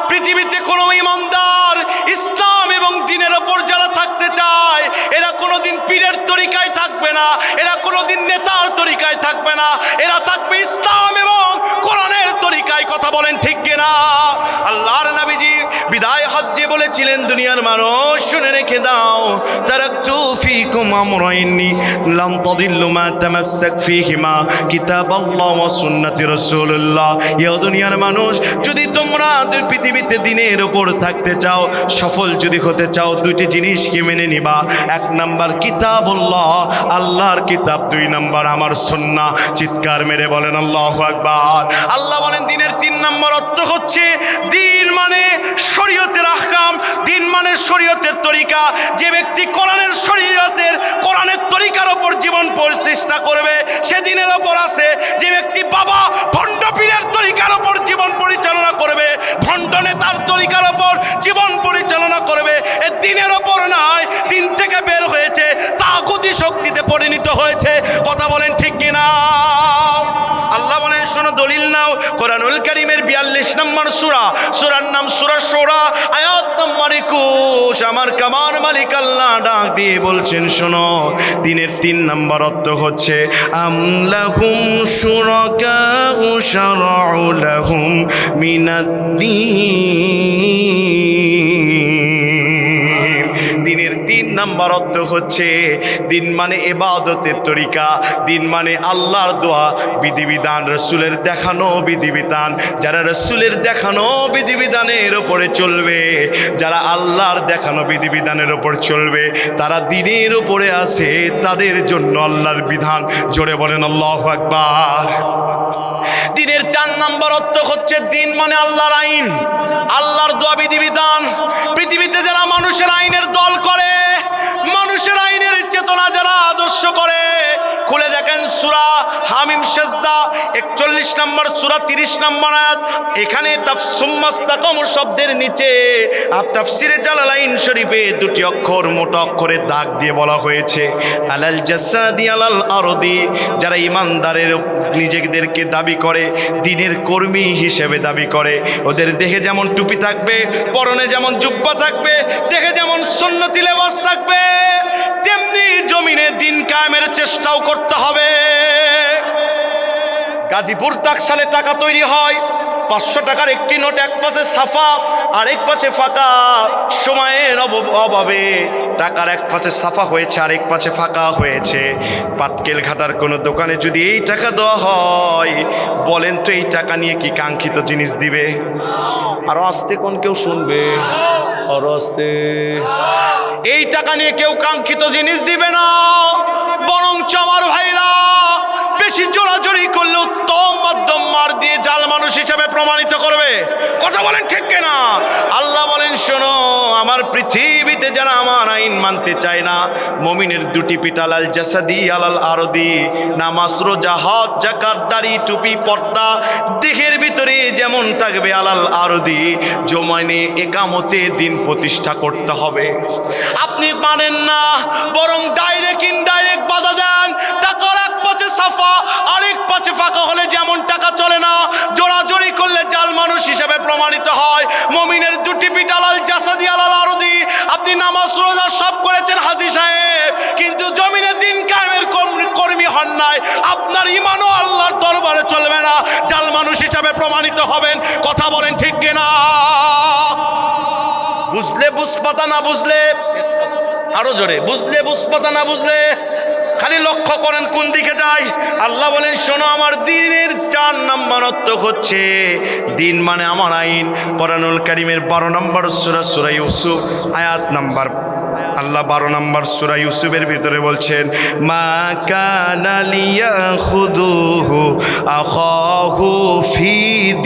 পৃথিবীতে কোনো ইমানদার ইসলাম এবং দিনের ওপর যারা থাকতে চায়, এরা কোনোদিন পীরের তরিকায় থাকবে না, এরা কোনোদিন নেতার তরিকায় থাকবে না, এরা থাকবে ইসলাম এবং কোরআনের তরিকায়। কথা বলেন ঠিক কিনা? আল্লাহর নবীজি বিদায় হজ্জে বলেছিলেন, দুনিয়ার মানুষ শুনে রেখে দাও, তারাকতু ফীকুম আমরাইনি লাম তাদিল্লু মা তামাসসাক ফীহিমা কিতাবাল্লাহ ওয়া সুন্নতি রাসূলুল্লাহ। ইয়া দুনিয়ার মানুষ, যদি তোমরা পৃথিবীতে দিনের উপর থাকতে চাও, সফল যদি হতে চাও, 2টি জিনিস কি মেনে নিবা? 1 নাম্বার কিতাবুল্লাহ, আল্লাহর কিতাব, 2 নাম্বার আমার সুন্নাহ। চিৎকার মেরে বলেন আল্লাহু আকবার। আল্লাহ বলেন, দিনের 3 নম্বর অর্থ হচ্ছে দিন মানে শরীয়তের আহকাম, দিন মানে শরীয়তের তরিকা। যে ব্যক্তি কোরআনের শরীয়তের কোরআনের তরিকার ওপর জীবন প্রতিষ্ঠা করবে, সে দিনের ওপর আছে। যে ব্যক্তি বাবা ভণ্ড পীরের তরিকার ওপর জীবন পরিচালনা করবে, ভণ্ড নেতার তরিকার ওপর জীবন পরিচালনা করবে, এ দিনের ওপর নয়, দিন থেকে বের হয়েছে, তাগুতি শক্তিতে পরিণত হয়েছে। কথা বলেন ঠিক কিনা? আল্লাহ বলেন, শোনো, দলিল নাও, কোরআনুল কারীমের 42 নম্বর সূরা, সূরার নাম সূরা শুরা, আয়াত নম্বর 21। আমার কামার মালিক আল্লাহ ডাক দিয়ে বলছেন, শোনো, দিনের 3 নম্বর অর্থ হচ্ছে আমলাহুম শুরাকাউ শারউ লাহুম মিনাদ্দীন। দিনের 3 নম্বর অর্থ হচ্ছে দিন মানে ইবাদতের তরিকা, দিন মানে আল্লাহর দোয়া, বিধিবিধান, রাসূলের দেখানো বিধিবিধান। যারা রাসূলের দেখানো বিধিবিধানের উপরে চলবে, যারা আল্লাহর দেখানো বিধিবিধানের উপর চলবে, তারা দিনের উপরে আছে, তাদের জন্য আল্লাহর বিধান। জোরে বলেন আল্লাহু আকবার। দিনের 4 নম্বর অর্থ হচ্ছে দিন মানে আল্লাহর আইন, আল্লাহর দোয়া বিধিবিধান। পৃথিবীতে যারা মানুষের আইনের দল করে, মানুষের আইনের চেতনা যারা আদর্শ করে, খুলে দেখেন সূরা হামিম সাজদা 41 নম্বর সূরা 30 নম্বর আয়াত। এখানে সুম্মাস্তাকাম শব্দের নিচে তাফসিরে জালালাইন শরীফে 2টি অক্ষর মোটা অক্ষরে দাগ দিয়ে বলা হয়েছে আলাল জাসাদি আলাল আরদি। যারা ইমানদারের নিজেদেরকে দাবি করে, দ্বীনের কর্মী হিসেবে দাবি করে, ওদের দেহে যেমন টুপি থাকবে, পরনে যেমন জুব্বা থাকবে, দেহে যেমন সুন্নতি লেবাস থাকবে, তেমনি জমিনে দিন কায়েমের চেষ্টাও করতে হবে। গাজীপুর টাকশালে টাকা তৈরি হয়, 500 টাকার একটি নোট এক পাশে সাফা আর এক পাশে ফাঁকা। সময়ের অভাবে টাকার এক পাশে সাফা হয়েছে আর এক পাশে ফাঁকা হয়েছে। পাটকেল ঘাটার কোনো দোকানে যদি এই টাকা দেওয়া হয়, বলেন তো এই টাকা নিয়ে কি কাঙ্ক্ষিত জিনিস দিবে? আরো আস্তে কোন কেউ শুনবে, আরো আস্তে। এই টাকা নিয়ে কেউ কাঙ্ক্ষিত জিনিস দিবে না, বরঞ্চ আমার ভাইরা বেশি জোরাজোরি করলে উত্তম মাধ্যম মার দিয়ে জাল মানুষ হিসেবে প্রমাণিত করবে। কথা বলেন ঠিক কিনা? আল্লাহ বলেন, বলেন শোনো, আমার পৃথিবীতে যারা আমার আইন মানতে চায় না, মুমিনের দুটি পিটাল আল জাসাদি আলাল আরদি, নামাজ রোজা হজ যাকাত দাড়ি টুপি পর্দা দেহের ভিতরে যেমন থাকবে আলাল আরদি, জমানে একামতে দিন প্রতিষ্ঠা করতে হবে। আপনি পারেন না, বরং ডাইরেক্ট ইনডাইরেক্ট বাধা দেন। টাকার এক পাশে সাফা, আরেক পাশে ফাঁকা হলে যেমন টাকা চলে না, জোড়াজোড়ি করলে জাল মানুষ হিসেবে প্রমাণিত হয়। মুমিনের দুটি পিঠ আলাল জাসাদি আলাল আরদি। আপনি নামাজ রোজা সব করেছেন হাজী সাহেব, কিন্তু জমিনে দিন কায়েমের কর্মী হন নাই। আপনার ইমানও আল্লাহর দরবারে চলবে না, জাল মানুষ হিসেবে প্রমাণিত হবেন। কথা বলেন ঠিক কিনা? বুঝলে বুঝপাতা, না বুঝলে আরো জোরে, বুঝলে বুঝপাতা, না বুঝলে খালি লক্ষ্য করেন কোন দিকে যায়। আল্লাহ বলেন শোনো, আমার দিনের 4 নম্বর অর্থ হচ্ছে দিন মানে আমার আইন। কোরআনুল কারীমের 12 নম্বর সূরা, সূরা ইউসুফ আয়াত নাম্বার, আল্লাহ 12 নম্বর সূরা ইউসুফের ভিতরে বলছেন, মা কানা লিয়াখুযুহু আখাহু ফি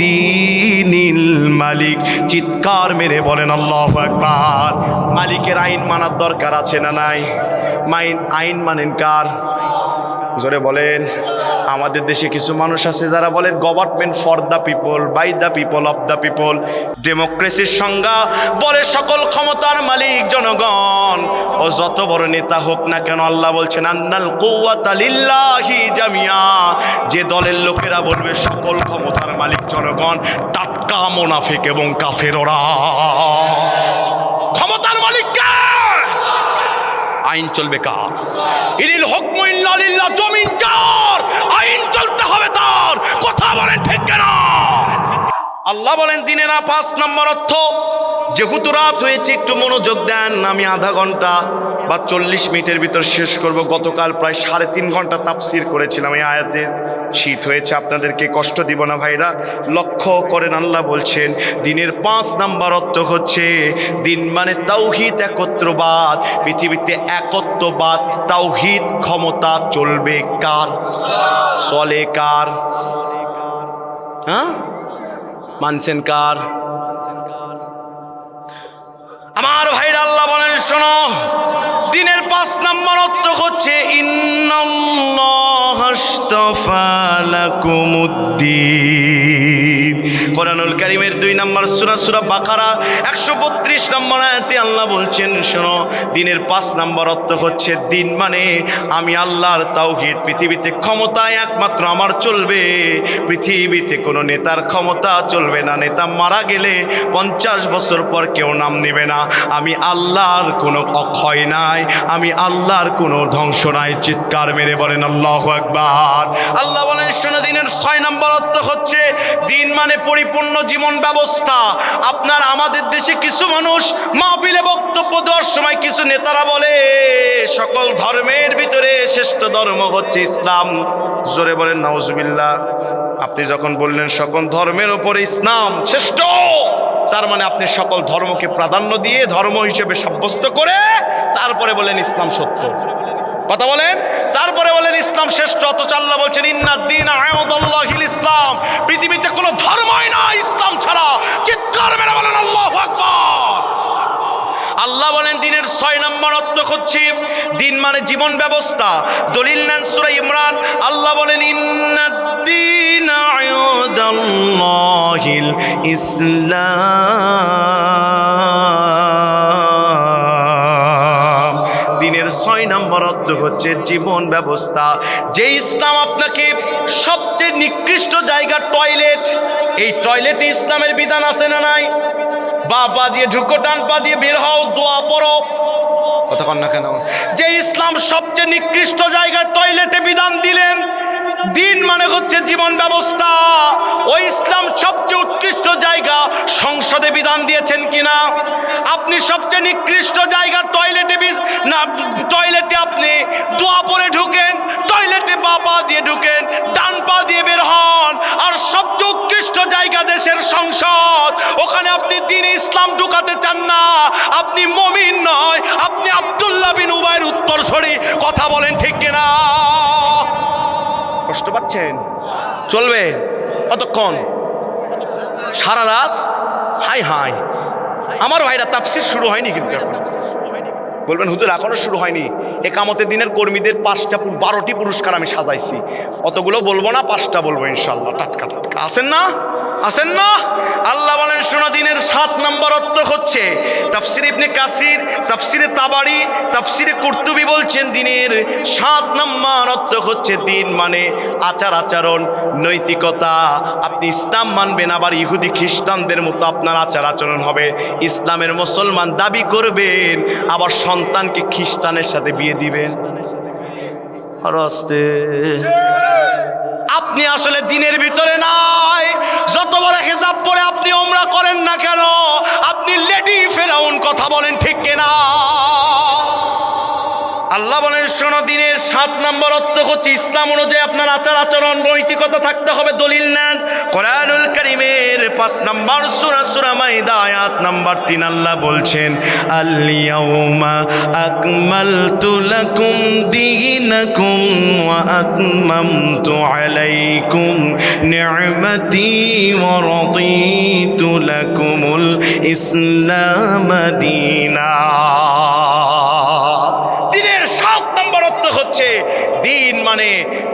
দীনিল মালিক। চিৎকার মেরে বলেন আল্লাহু আকবার। মালিকের আইন মানার দরকার আছে না নাই? আইন মানেন কার? জোরে বলেন। আমাদের দেশে কিছু মানুষ আছে যারা বলে government for the people, by the people, of the people. ডেমোক্রেসির সংজ্ঞা বলে সকল ক্ষমতার মালিক জনগণ। ও যত বড় নেতা হোক না কেন, আল্লাহ বলছেন আন্নাল কুওয়াতা লিল্লাহি জামিয়া। যে দলের লোকেরা বলবে সকল ক্ষমতার মালিক জনগণ, টাটকা মুনাফিক এবং কাফের ওরা। ক্ষমতার মালিক কে? আইন চলবে কার? ইনিল হুকমু ইল্লা লিল্লাহ। জমিন যার, আইন চলতে হবে তার। কথা বলেন ঠিক কিনা? আল্লাহ বলেন দিনে না 5 নম্বর অর্থ। যেহেতু রাত হয়েছে একটু মনোযোগ দেন। আমি আধা ঘন্টা বা 40 মিনিটের ভিতর শেষ করব। গতকাল প্রায় 3.5 ঘন্টা তাফসীর করেছিলাম এই আয়াতে। শীত হয়েছে, আপনাদেরকে কষ্ট দিব না ভাইরা। লক্ষ্য করেন, আল্লাহ বলছেন দিনের 5 নম্বর অর্থ হচ্ছে দিন মানে তাওহীদ, একত্ববাদ। পৃথিবীতে একত্ববাদ, তাওহীদ ক্ষমতা চলবে কার? চলে কার? হ্যাঁ, মানছেন কার? আমার ভাইরা, আল্লাহ বলেন শোনো, দিনের 5 নম্বর অর্থ হচ্ছে ইন্নাল্লাহা আশতাফা লাকুমুদ্দিন। কোরআনুল কারীমের 2 নম্বর সূরা, সূরা বাকারা 132 নম্বর আয়াতে আল্লাহ বলছেন শোনো, দিনের 5 নম্বর অর্থ হচ্ছে দিন মানে আমি আল্লাহর তাওহীদ। পৃথিবীতে ক্ষমতায় একমাত্র আমার চলবে। পৃথিবীতে কোনো নেতার ক্ষমতা চলবে না। নেতা মারা গেলে 50 বছর পর কেউ নাম নেবে না। আমি আল্লাহর কোনো অক্ষয় নাই, আমি আল্লাহর কোনো ধ্বংস নাই। চিৎকার মেরে বলেন আল্লাহু আকবার। আল্লাহ বলেন শোনো, দিনের 6 নম্বর অর্থ হচ্ছে দিন মানে পরিপূর্ণ জীবন ব্যবস্থা। আপনার আমাদের দেশে কিছু মানুষ মাহফিলে বক্তব্য দেওয়ার সময় কিছু নেতারা বলে সকল ধর্মের ভিতরে শ্রেষ্ঠ ধর্ম হচ্ছে ইসলাম। জোরে বলেন নাউজুবিল্লাহ। আপনি যখন বললেন সকল ধর্মের উপরে ইসলাম শ্রেষ্ঠ, তার মানে আপনি সকল ধর্মকে প্রাধান্য দিয়ে ধর্ম হিসেবে সাব্যস্ত করে তারপরে বলেন ইসলাম সত্য। কথা বলেন, তারপরে বলেন ইসলাম শ্রেষ্ঠ। অথচ আল্লাহ বলছেন ইন্নাদ-দীনা ইনদাল্লাহিল ইসলাম। পৃথিবীতে কোনো ধর্মই না ইসলাম ছাড়া। চিৎকার মেরে বলেন আল্লাহু আকবার। আল্লাহ বলেন দিনের 6 নম্বর অর্থ হচ্ছে দিন মানে জীবন ব্যবস্থা। দলিল নেন সূরা ইমরান। আল্লাহ বলেন ইন্নাদ-দীনা ইনদাল্লাহিল ইসলাম। দিনের 6 নম্বর অর্থ হচ্ছে জীবন ব্যবস্থা। যে ইসলাম আপনাকে সবচেয়ে নিকৃষ্ট জায়গা টয়লেট, এই টয়লেটে ইসলামের বিধান আছে না নাই? বা পা দিয়ে ঢুকো, ডান পা দিয়ে বের হও, দোয়া পড়ো। কথা কন না কেন? যে ইসলাম সবচেয়ে নিকৃষ্ট জায়গা টয়লেটে বিধান দিলেন, দিন মানে হচ্ছে জীবন ব্যবস্থা। ওই ইসলাম সবচেয়ে উৎকৃষ্ট জায়গা সংসদে বিধান দিয়েছেন কিনা? আপনি সবচেয়ে নিকৃষ্ট জায়গা টয়লেটে না, টয়লেটে আপনি দোয়া পড়ে ঢুকেন, টয়লেটে বা পা দিয়ে ঢুকেন, ডান পা দিয়ে বের হন। আর সবচেয়ে উৎকৃষ্ট জায়গা দেশের সংসদ, ওখানে আপনি দ্বীন ইসলাম ঢুকাতে চান না। আপনি মুমিন নয়, আপনি আব্দুল্লাহ বিন উবাইর উত্তরসূরি। কথা বলেন ঠিক কিনা? কষ্ট পাচ্ছেন? চলবে কতক্ষণ? সারা রাত? হাই হাই, আমার ভাইরা তাফসির শুরু হয়নি কিন্তু এখন। বলবেন হুজুর এখনো শুরু হয়নি। একামতের দিনের কর্মীদের 12টি পুরস্কার আমি সাজাইছি, অতগুলো বলবো না, 5টা বলবো ইনশাআল্লাহ। টাটকা টাটকা আছেন না? আছেন না? আল্লাহ বলেন শোনো, দিনের 7 নম্বর অর্থ হচ্ছে, তাফসির ইবনে কাসির, তাফসিরে তাবারি, তাফসিরে কুরতুবী বলছেন দিনের 7 নম্বর অর্থ হচ্ছে দিন মানে আচার আচরণ, নৈতিকতা। আপনি ইসলাম মানবেন, আবার ইহুদি খ্রিস্টানদের মতো আপনার আচার আচরণ হবে। ইসলামের মুসলমান দাবি করবেন, আবার সন্তানকে খ্রিস্টানের সাথে বিয়ে দিবেন। আর আস্তে আপনি আসলে দিনের ভিতরে নাই। যত বড় হিজাব পরে আপনি ওমরা করেন না কেন, আপনি লেডি ফেরাউন কথা বলেন, ঠিক কিনা? আল্লাহ বলেন শোনো, দিনের 7 নম্বর অর্থ হচ্ছে ইসলাম অনুযায়ী আপনার আচার আচরণ, নৈতিকতা থাকতে হবে। দলিল নেন কোরআনুল কারীমের 5 নম্বর সূরা মাইদা আয়াত নম্বর 3। আল্লাহ বলছেন আল ইয়াউমা আকমালতু লাকুম দীনাকুম ওয়া আতমামতু আলাইকুম নি'মাতি ওয়া রাদিতু লাকুমুল ইসলাম দীনা। হচ্ছে দিন মানে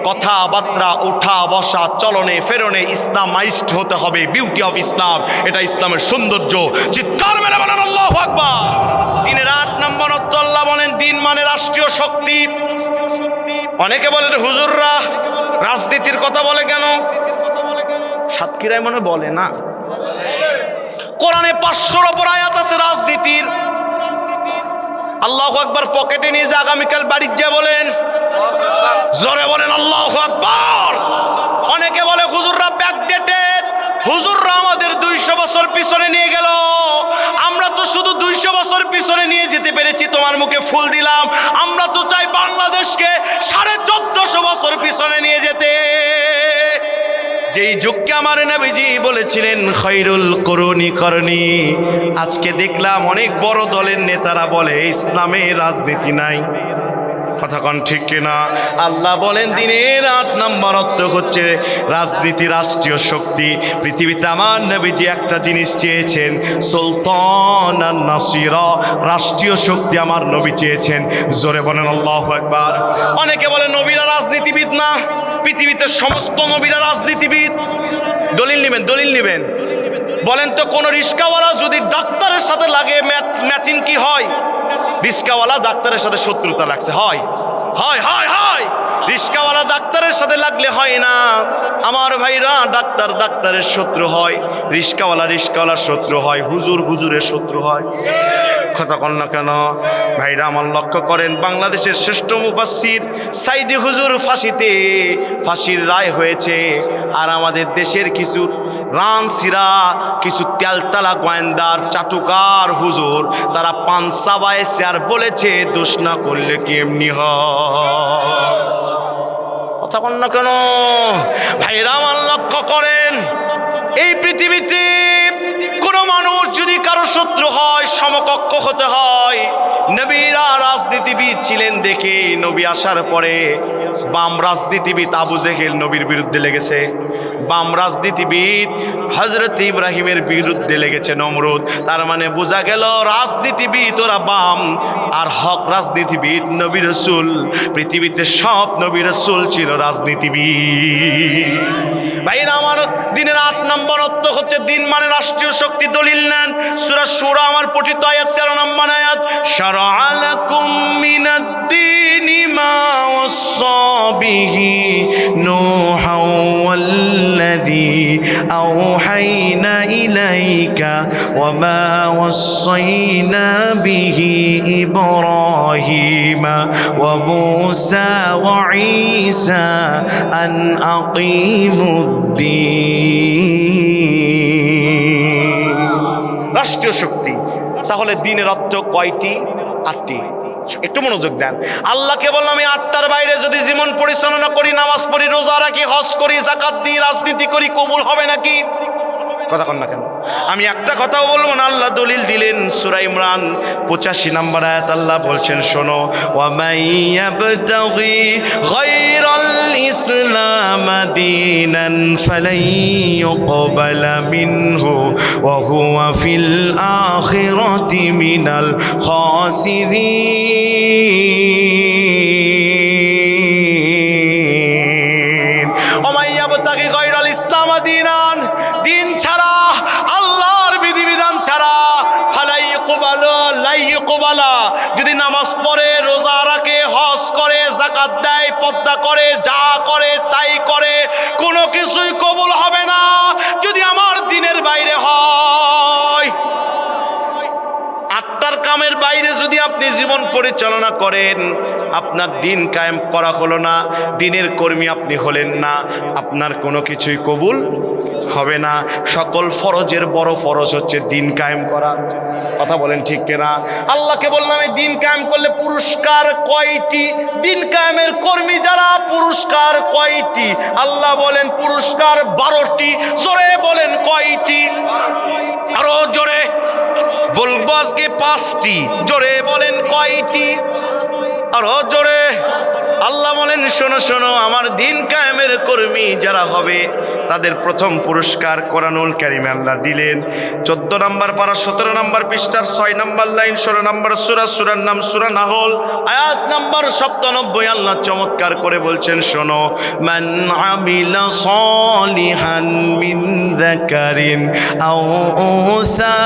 কথাবার্তা, ওঠা বসা, চলনে ফেরনে ইসলামাইজড হতে হবে। বিউটি অফ ইসলাম, এটা ইসলামের সৌন্দর্য। চিৎকার মেরে বলেন আল্লাহু আকবার। দিনের 8 নম্বর অর্থ আল্লাহ বলেন দিন মানে রাষ্ট্রীয় শক্তি। অনেকে বলেন হুজুররা রাজনীতির কথা বলে কেন? সাতক্ষীরায় মনে বলে না, কোরআনে 500-র উপর আয়াত আছে রাজনীতির। আল্লাহু আকবার পকেটে নিয়ে যে আগামীকাল বাড়ির যা বলেন, জোরে বলেন আল্লাহু আকবার। অনেকে বলে হুজুররা ব্যাকডেটেড, হুজুররা আমাদের 200 বছর পিছনে নিয়ে গেল। আমরা তো শুধু 200 বছর পিছনে নিয়ে যেতে পেরেছি, তোমার মুখে ফুল দিলাম। আমরা তো চাই বাংলাদেশকে 1450 বছর পিছনে নিয়ে যেতে। যেই যুগকে আমার নবীজি বলেছিলেন খায়রুল কুরুনি করনি, আজকে দেখলাম অনেক বড় দলের নেতারা বলে ইসলামে রাজনীতি নাই। কথা কোন ঠিক কিনা? আল্লাহ বলেন দিনের 8 নম্বর অর্থ হচ্ছে রাজনীতি রাষ্ট্রীয় শক্তি। পৃথিবীতে আমার নবীজি একটা জিনিস চেয়েছেন, সুলতান আর নাসিরা, রাষ্ট্রীয় শক্তি আমার নবী চেয়েছেন। জোরে বলেন আল্লাহু আকবার। অনেকে বলে নবীরা রাজনীতিবিদ না, পৃথিবীতে সমস্ত নবীরা রাজনীতিবিদ। দলিল নেবেন, দলিল নেবেন। বলেন তো কোন রিস্কাওয়ালা যদি ডাক্তারের সাথে লাগে ম্যাচিং কি হয়? রিস্কাওয়ালা ডাক্তারের সাথে শত্রুতা লাগছে, হয় হয় হয় হয়। রিস্কাওয়ালা ডাক্তারের সাথে লাগলে হয় না আমার ভাইরা, ডাক্তার ডাক্তারের শত্রু হয়, রিস্কাওয়ালা রিস্কাওয়ালার শত্রু হয়, হুজুর হুজুরের শত্রু হয়। কথা কন না কেন ভাইরা? আমার লক্ষ্য করেন, বাংলাদেশের শ্রেষ্ঠ মুফাসসির সাইদি হুজুর ফাঁসির রায় হয়েছে। আর আমাদের দেশের কিছু রানসিরা, কিছু তেলতালা গোয়েন্দার চাটুকার হুজুর, তারা পানসাবায় আর বলেছে দোষ না করলে কি এমনি হয়। কথা কন না কেন ভাইরা? আমার লক্ষ্য করেন, এই পৃথিবীতে কোনো মানুষ যদি কারো শত্রু হয়, সমকক্ষ হতে হয়। নবীরা রাজনীতিবিদ ছিলেন দেখে নবী আসার পরে বাম রাজনীতিবিদ আবু জেহেল নবীর বিরুদ্ধে লেগেছে, বাম রাজনীতিবিদ হযরত ইব্রাহিমের বিরুদ্ধে লেগেছে নমরুদ। তার মানে বোঝা গেল রাজনীতিবিদ ওরা বাম, আর হক রাজনীতিবিদ নবী রাসূল। পৃথিবীতে সব নবী রাসূল ছিল রাজনীতিবিদ। ভাইরা আমার, দিনের 8 নম্বর অর্থ হচ্ছে দিন মানে রাষ্ট্রীয় শক্তি। দলিল নেন সূরা শূরা আমার পঠিত আয়াত 13 নম্বর আয়াত, শারআ লাকুম মিনাদ-দীনি মা ওয়াসসা বিহি নূহা ওয়াল্লাযী আওহাইনা ইলাইকা ওয়া মা ওয়াসাইনা বিহি ইব্রাহিমা ওয়া মূসা ওয়া ঈসা আন আকিমুদ্দীন। রাষ্ট্রীয় শক্তি। তাহলে দিনের অর্থ কয়টি? 8টি। একটু মনোযোগ দেন। আল্লাহকে বললাম আমি 8টার বাইরে যদি জীবন পরিচালনা করি, নামাজ পড়ি, রোজা রাখি, হজ করি, যাকাত দিই, রাজনীতি করি, কবুল হবে নাকি? কথা কন না কেন? আমি একটা কথাও বলবো না, আল্লাহ দলিল দিলেন। সূরা ইমরান 85 নম্বর আয়াত আল্লাহ বলছেন, শোনো, ওয়া মাইয়াবতাগি গায়রাল ইসলাম দীনান ফালাই ইউকবালা মিনহু ওয়া হুয়া ফিল আখিরাতি মিনাল খাসিরিন। ওয়া মাইয়াবতাগি গায়রাল ইসলাম দীনান, দিন ছাড়া, আল্লাহর বিধিবিধান ছাড়া, ফালাই ইউকবালা লাই ইউকবালা, যদি নামাজ পড়ে, রোজা রাখে, হজ করে, যাকাত দেয়, পর্দা করে, যা করে তাই করে, কোনো কিছুই কবুল হবে না যদি আমার দিনের বাইরে হয়। আটটার কামের বাইরে যদি আপনি জীবন পরিচালনা করেন, আপনার দিন কায়েম করা হলো না, দিনের কর্মী আপনি হলেন না, আপনার কোনো কিছুই কবুল হবে না। সকল ফরজের বড় ফরজ হচ্ছে দিন কায়েম করা। কথা বলেন ঠিক কিনা? আল্লাহকে বললাম, এই দিন কায়েম করলে পুরস্কার কয়টি? দিন কায়েমের কর্মী যারা, পুরস্কার কয়টি? আল্লাহ বলেন পুরস্কার 12টি। জোরে বলেন কয়টি? আরো জোরে বলবো, আজকে 5টি। জোরে বলেন কয়টি? আরো জোরে। আল্লাহ বলেন, শোনো শোনো, আমার দিন কায়েমের কর্মী যারা হবে তাদের প্রথম পুরস্কার কোরআনুল কারীমে আল্লাহ দিলেন। 14 নম্বর পারা 17 নম্বর পৃষ্ঠার 6 নম্বর লাইন, 16 নম্বর সূরা, সূরার নাম সূরা নাহল, আয়াত নম্বর 97। আল্লাহ চমৎকার করে বলছেন, শোনো, মান আমিলা সালিহান মিন যাকারিন আও উনসা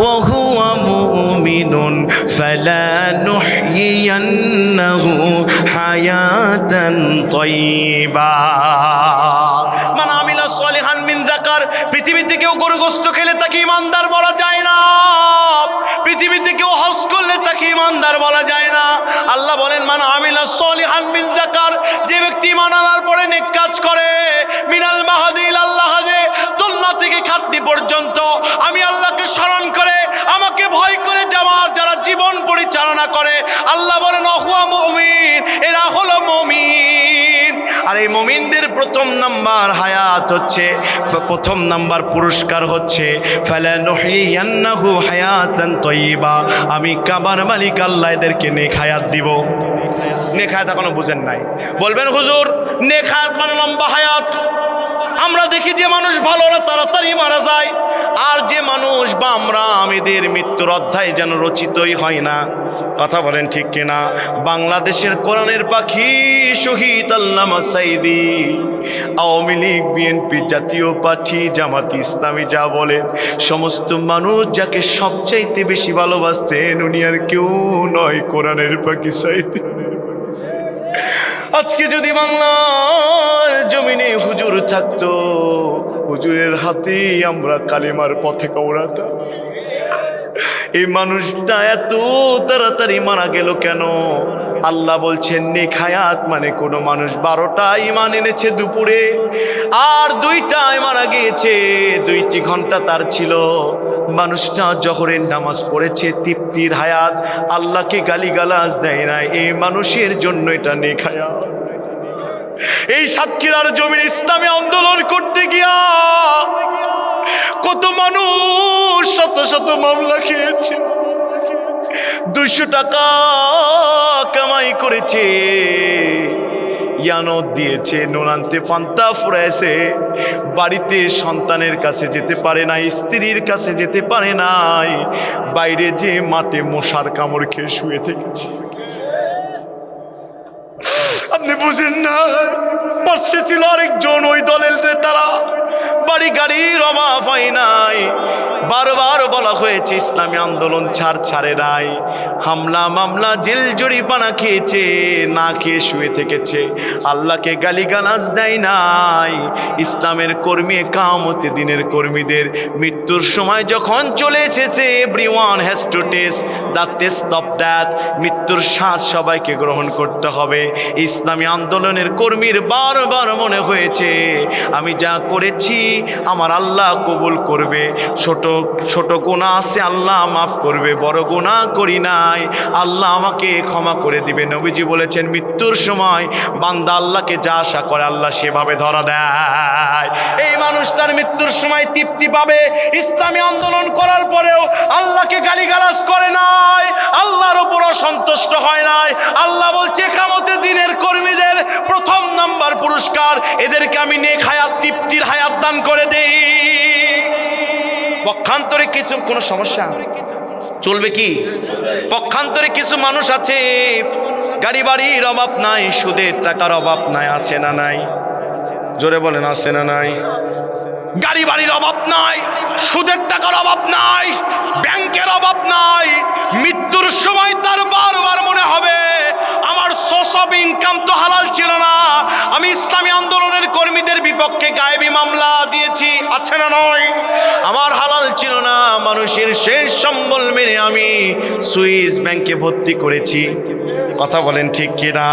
ওয়া হুয়া মুমিনুন ফালানুহইয়ান্নাহু হায়াতান তাইয়্যিবা। মান আমিলা সালিহান মিন যাকার, পৃথিবীতে কেউ গরু গোশত খেলে তাকে ইমানদার বলা যায় না, পৃথিবীতে কেউ হজ করলে তাকে ইমানদার বলা যায় না। আল্লাহ বলেন, মান আমিলা সালিহান মিন যাকার, যে ব্যক্তি ঈমান আনার পরে নেক কাজ করে, মিনাল মাহদি ইলাল লাহাদি, দোলনা থেকে খাটনি পর্যন্ত আমি আল্লাহকে স্মরণ করে, আমাকে ভয় করে যারা জীবন পরিচালনা করে, আল্লাহ বলেন ওহুয়া মুমিন, এরা হলো মুমিন। আর এই মুমিনদের প্রথম নাম্বার হায়াত হচ্ছে, প্রথম নাম্বার পুরস্কার হচ্ছে ফালানুহইয়ান্নাহু হায়াতান তাইয়্যিবা, আমি কাবার মালিক আল্লাহ এদেরকে নেক হায়াত দিব। নেক হায়াত এখনো বুঝেন নাই? বলবেন হুজুর, নেক হায়াত মানে লম্বা হায়াত। আমরা দেখি যে মানুষ ভালো না তাড়াতাড়ি মারা যায়, আর যে মানুষ বা আমাদের মৃত্যুর অধ্যায় যেন রচিতই হয় না। কথা বলেন ঠিক কিনা? বাংলাদেশের কোরআনের পাখি শহীদ আল্লামা সাঈদী, আওয়ামী লীগ, বিএনপি, জাতীয় পার্টি, জামাত ইসলামী যা বলেন, সমস্ত মানুষ যাকে সবচাইতে বেশি ভালোবাসতেন উনি আর কেউ নয়, কোরআনের পাখি সাঈদী। আজকে যদি বাংলার জমিনে হুজুর থাকতো, হুজুরের হাতেই আমরা কালেমার পথে কওড়াতাম। এই মানুষটা এত তাড়াতাড়ি মারা গেল কেন? আল্লাহ বলছেন নেক হায়াত মানে কোনো মানুষ 12টা ঈমান এনেছে দুপুরে, আর 2টায় মারা গিয়েছে, 2টি ঘন্টা তার ছিল, মানুষটা জোহরের নামাজ পড়েছে, তৃপ্তির হায়াত, আল্লাহকে গালিগালাজ দেয় না, এই মানুষের জন্য এটা নেক হায়াত। এই সাতক্ষীরার জমিন ইসলামী আন্দোলন করতে গিয়া কত মানুষ শত শত মামলা খেয়েছে, 200 টাকা কামাই করেছে, ইয়ানত দিয়েছে, নোনান্তে পান্তা ফুরাইছে, বাড়িতে সন্তানের কাছে যেতে পারে নাই, স্ত্রীর কাছে যেতে পারে নাই, বাইরে যে মাঠে মশার কামড় খেয়ে শুয়ে থেকেছে। আপনি বুঝেন না, পাশে ছিল আরেকজন ওই দলের নেতারা, বাড়ি গাড়ির অভাব হয় নাই, বারবার বলা হয়েছে ইসলামী আন্দোলন ছাড়ে নাই, হামলা মামলা জেল জরিমানা খেয়েছে, না খেয়ে শুয়ে থেকেছে, আল্লাহকে গালিগালাজ দেয় নাই। ইসলামের কর্মী, কামতে দিনের কর্মীদের মৃত্যুর সময় যখন চলে এসেছে, everyone has to test the test of that, মৃত্যুর স্বাদ সবাইকে গ্রহণ করতে হবে। ইসলামী আন্দোলনের কর্মীর বারবার মনে হয়েছে আমি যা করেছি আমার আল্লাহ কবুল করবে, ছোট গুনাহ আছে আল্লাহ মাফ করবে, বড় গুনাহ করি নাই আল্লাহ আমাকে ক্ষমা করে দিবে। নবীজি বলেছেন মৃত্যুর সময় বান্দা আল্লাহকে যা আশা করে আল্লাহ সেভাবে ধরা দেয়। এই মানুষ মানুষটার মৃত্যুর সময় তৃপ্তি পাবে। ইসলামী আন্দোলন করার পরেও আল্লাহকে গালিগালাজ করে নাই, আল্লাহর উপরও সন্তুষ্ট হয় নাই। আল্লাহ বলছে কিয়ামতের দিনের কর্মীদের প্রথম নাম্বার পুরস্কার, এদেরকে আমি নেক হায়াত, তৃপ্তির হায়াত দান করে দেই। পক্ষান্তরে কিছু কোনো সমস্যা চলবে কি? পক্ষান্তরে কিছু মানুষ আছে, গাড়ি বাড়ির অভাব নাই, সুদের টাকার অভাব নাই, আছে না নাই? জোরে বলেন, আছে না নাই? গাড়ি বাড়ির অভাব নাই, সুদের টাকার অভাব নাই, ব্যাংকের অভাব নাই। মৃত্যুর সময় তার বারবার মনে হবে আমার সোর্স অফ ইনকাম তো হালাল ছিল না, আমি ইসলামী আন্দোলনের কর্মীদের বিপক্ষে গায়েবী মামলা দিয়েছি, আছে না নয়? আমার হালাল ছিল না, মানুষের শেষ সম্বল মেনে আমি সুইস ব্যাংকে ভর্তি করেছি। কথা বলেন ঠিক কিনা?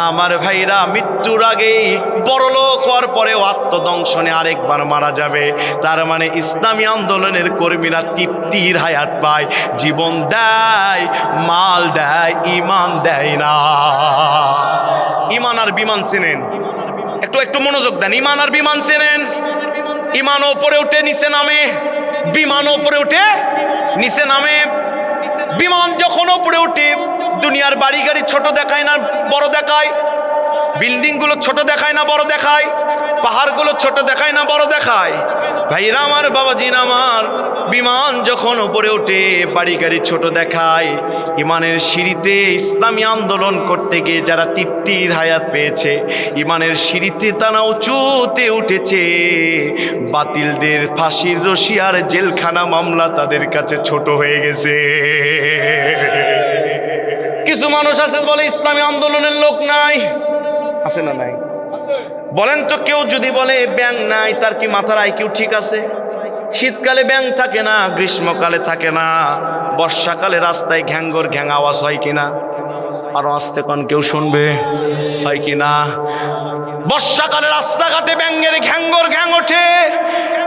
আমার ভাইরা মৃত্যুর আগেই পরলোক হওয়ার পরেও আত্মদংশনে আরেকবার মারা যাবে। তার মানে ইসলামী আন্দোলনের কর্মীরা তৃপ্তির হায়াত পায়, জীবন দেয়, মাল দেয়, ইমান দেয় না। ইমান আর বিমান চেনেন? একটু একটু মনোযোগ দেন। ইমান আর বিমান চেনেন? ইমান ওপরে উঠে নিচে নামে, বিমান ওপরে উঠে নিচে নামে। বিমান যখন ওপরে উঠে দুনিয়ার বাড়ি গাড়ি ছোট দেখায় না বড় দেখায়, বিল্ডিং গুলো ছোট দেখায় না বড় দেখায়, পাহাড়গুলো ছোট দেখায় না বড় দেখায়? ভাইরা আমার, বাবাজিরা আমার, বিমান যখন উপরে ওঠে বাড়ি গাড়ি ছোট দেখায়। ইমানের সিঁড়িতে ইসলামী আন্দোলন করতে গিয়ে যারা তৃপ্তির হায়াত পেয়েছে, ইমানের সিঁড়িতে তারা উঁচুতে উঠেছে, বাতিলদের ফাঁসির রশি আর জেলখানা মামলা তাদের কাছে ছোট হয়ে গেছে। কিছু মানুষ আছে বলে ইসলামী আন্দোলনের লোক নাই, আছে না নাই? বলেন তো, কেউ যদি বলে ব্যাংক নাই, তার কি মাথার আইকিউ ঠিক আছে? শীতকালে ব্যাংক থাকে না, গ্রীষ্মকালে থাকে না, বর্ষাকালে রাস্তায় ঘ্যাঙ্গর ঘ্যাং আওয়াজ হয় কিনা? আরো আসতে কোন কেউ শুনবে, হয় কিনা? বর্ষাকালে রাস্তাঘাটে ব্যাঙ্গের ঘ্যাঙ্গর ঘ্যাং ওঠে।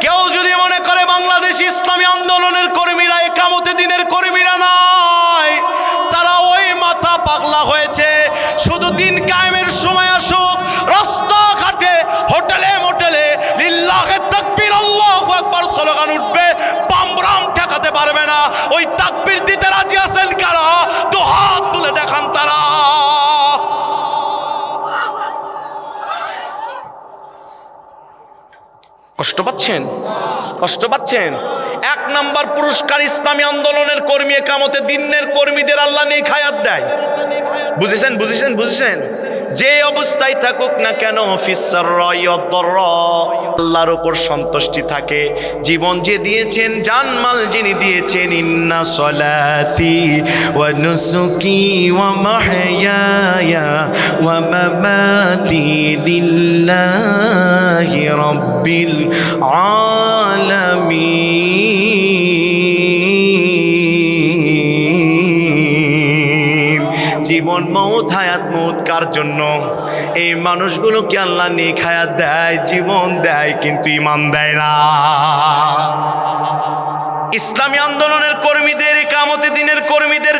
কেউ যদি মনে করে বাংলাদেশ ইসলামী আন্দোলনের কর্মীরা কিয়ামতের দিনের কর্মীরা নয়, তারা ওই মাথা পাগলা হয়েছে। শুধু দিন কায়েমের সময় আসুক, রাস্তাঘাটে হোটেলে মোটেলে লিল্লাহে তাকবীর আল্লাহু আকবার স্লোগান উঠবে, বামরাম ঠেকাতে পারবে না। ওই তাকবীর দিতে রাজি আছেন কারা? তো হাত তুলে দেখান তারা। কষ্ট পাচ্ছেন? কষ্ট পাচ্ছেন? এক নাম্বার পুরস্কার ইসলামী আন্দোলনের কর্মী, কিয়ামতের দিনের কর্মীদের আল্লাহ নেক হায়াত দেয়। বুঝেছেন? বুঝেছেন? বুঝেছেন? যে অবস্থায় থাকুক না কেন, আল্লাহর উপর সন্তুষ্টি থাকে। জীবন যে দিয়েছেন, জানমাল যিনি দিয়েছেন, ইন্না সলাতি ওয়া নুসুকি ওয়া মাহইয়ায়া ওয়া মামাতি লিল্লাহি রাব্বিল আলামিন। জীবন মৌত, হায়াত মৌত কার জন্য? এই মানুষগুলোকে আল্লাহ নেক হায়াত দেয়, জীবন দেয়, কিন্তু ঈমান দেয় না। ইসলামী আন্দোলনের কর্মীদের, কিয়ামতের দিনের কর্মীদের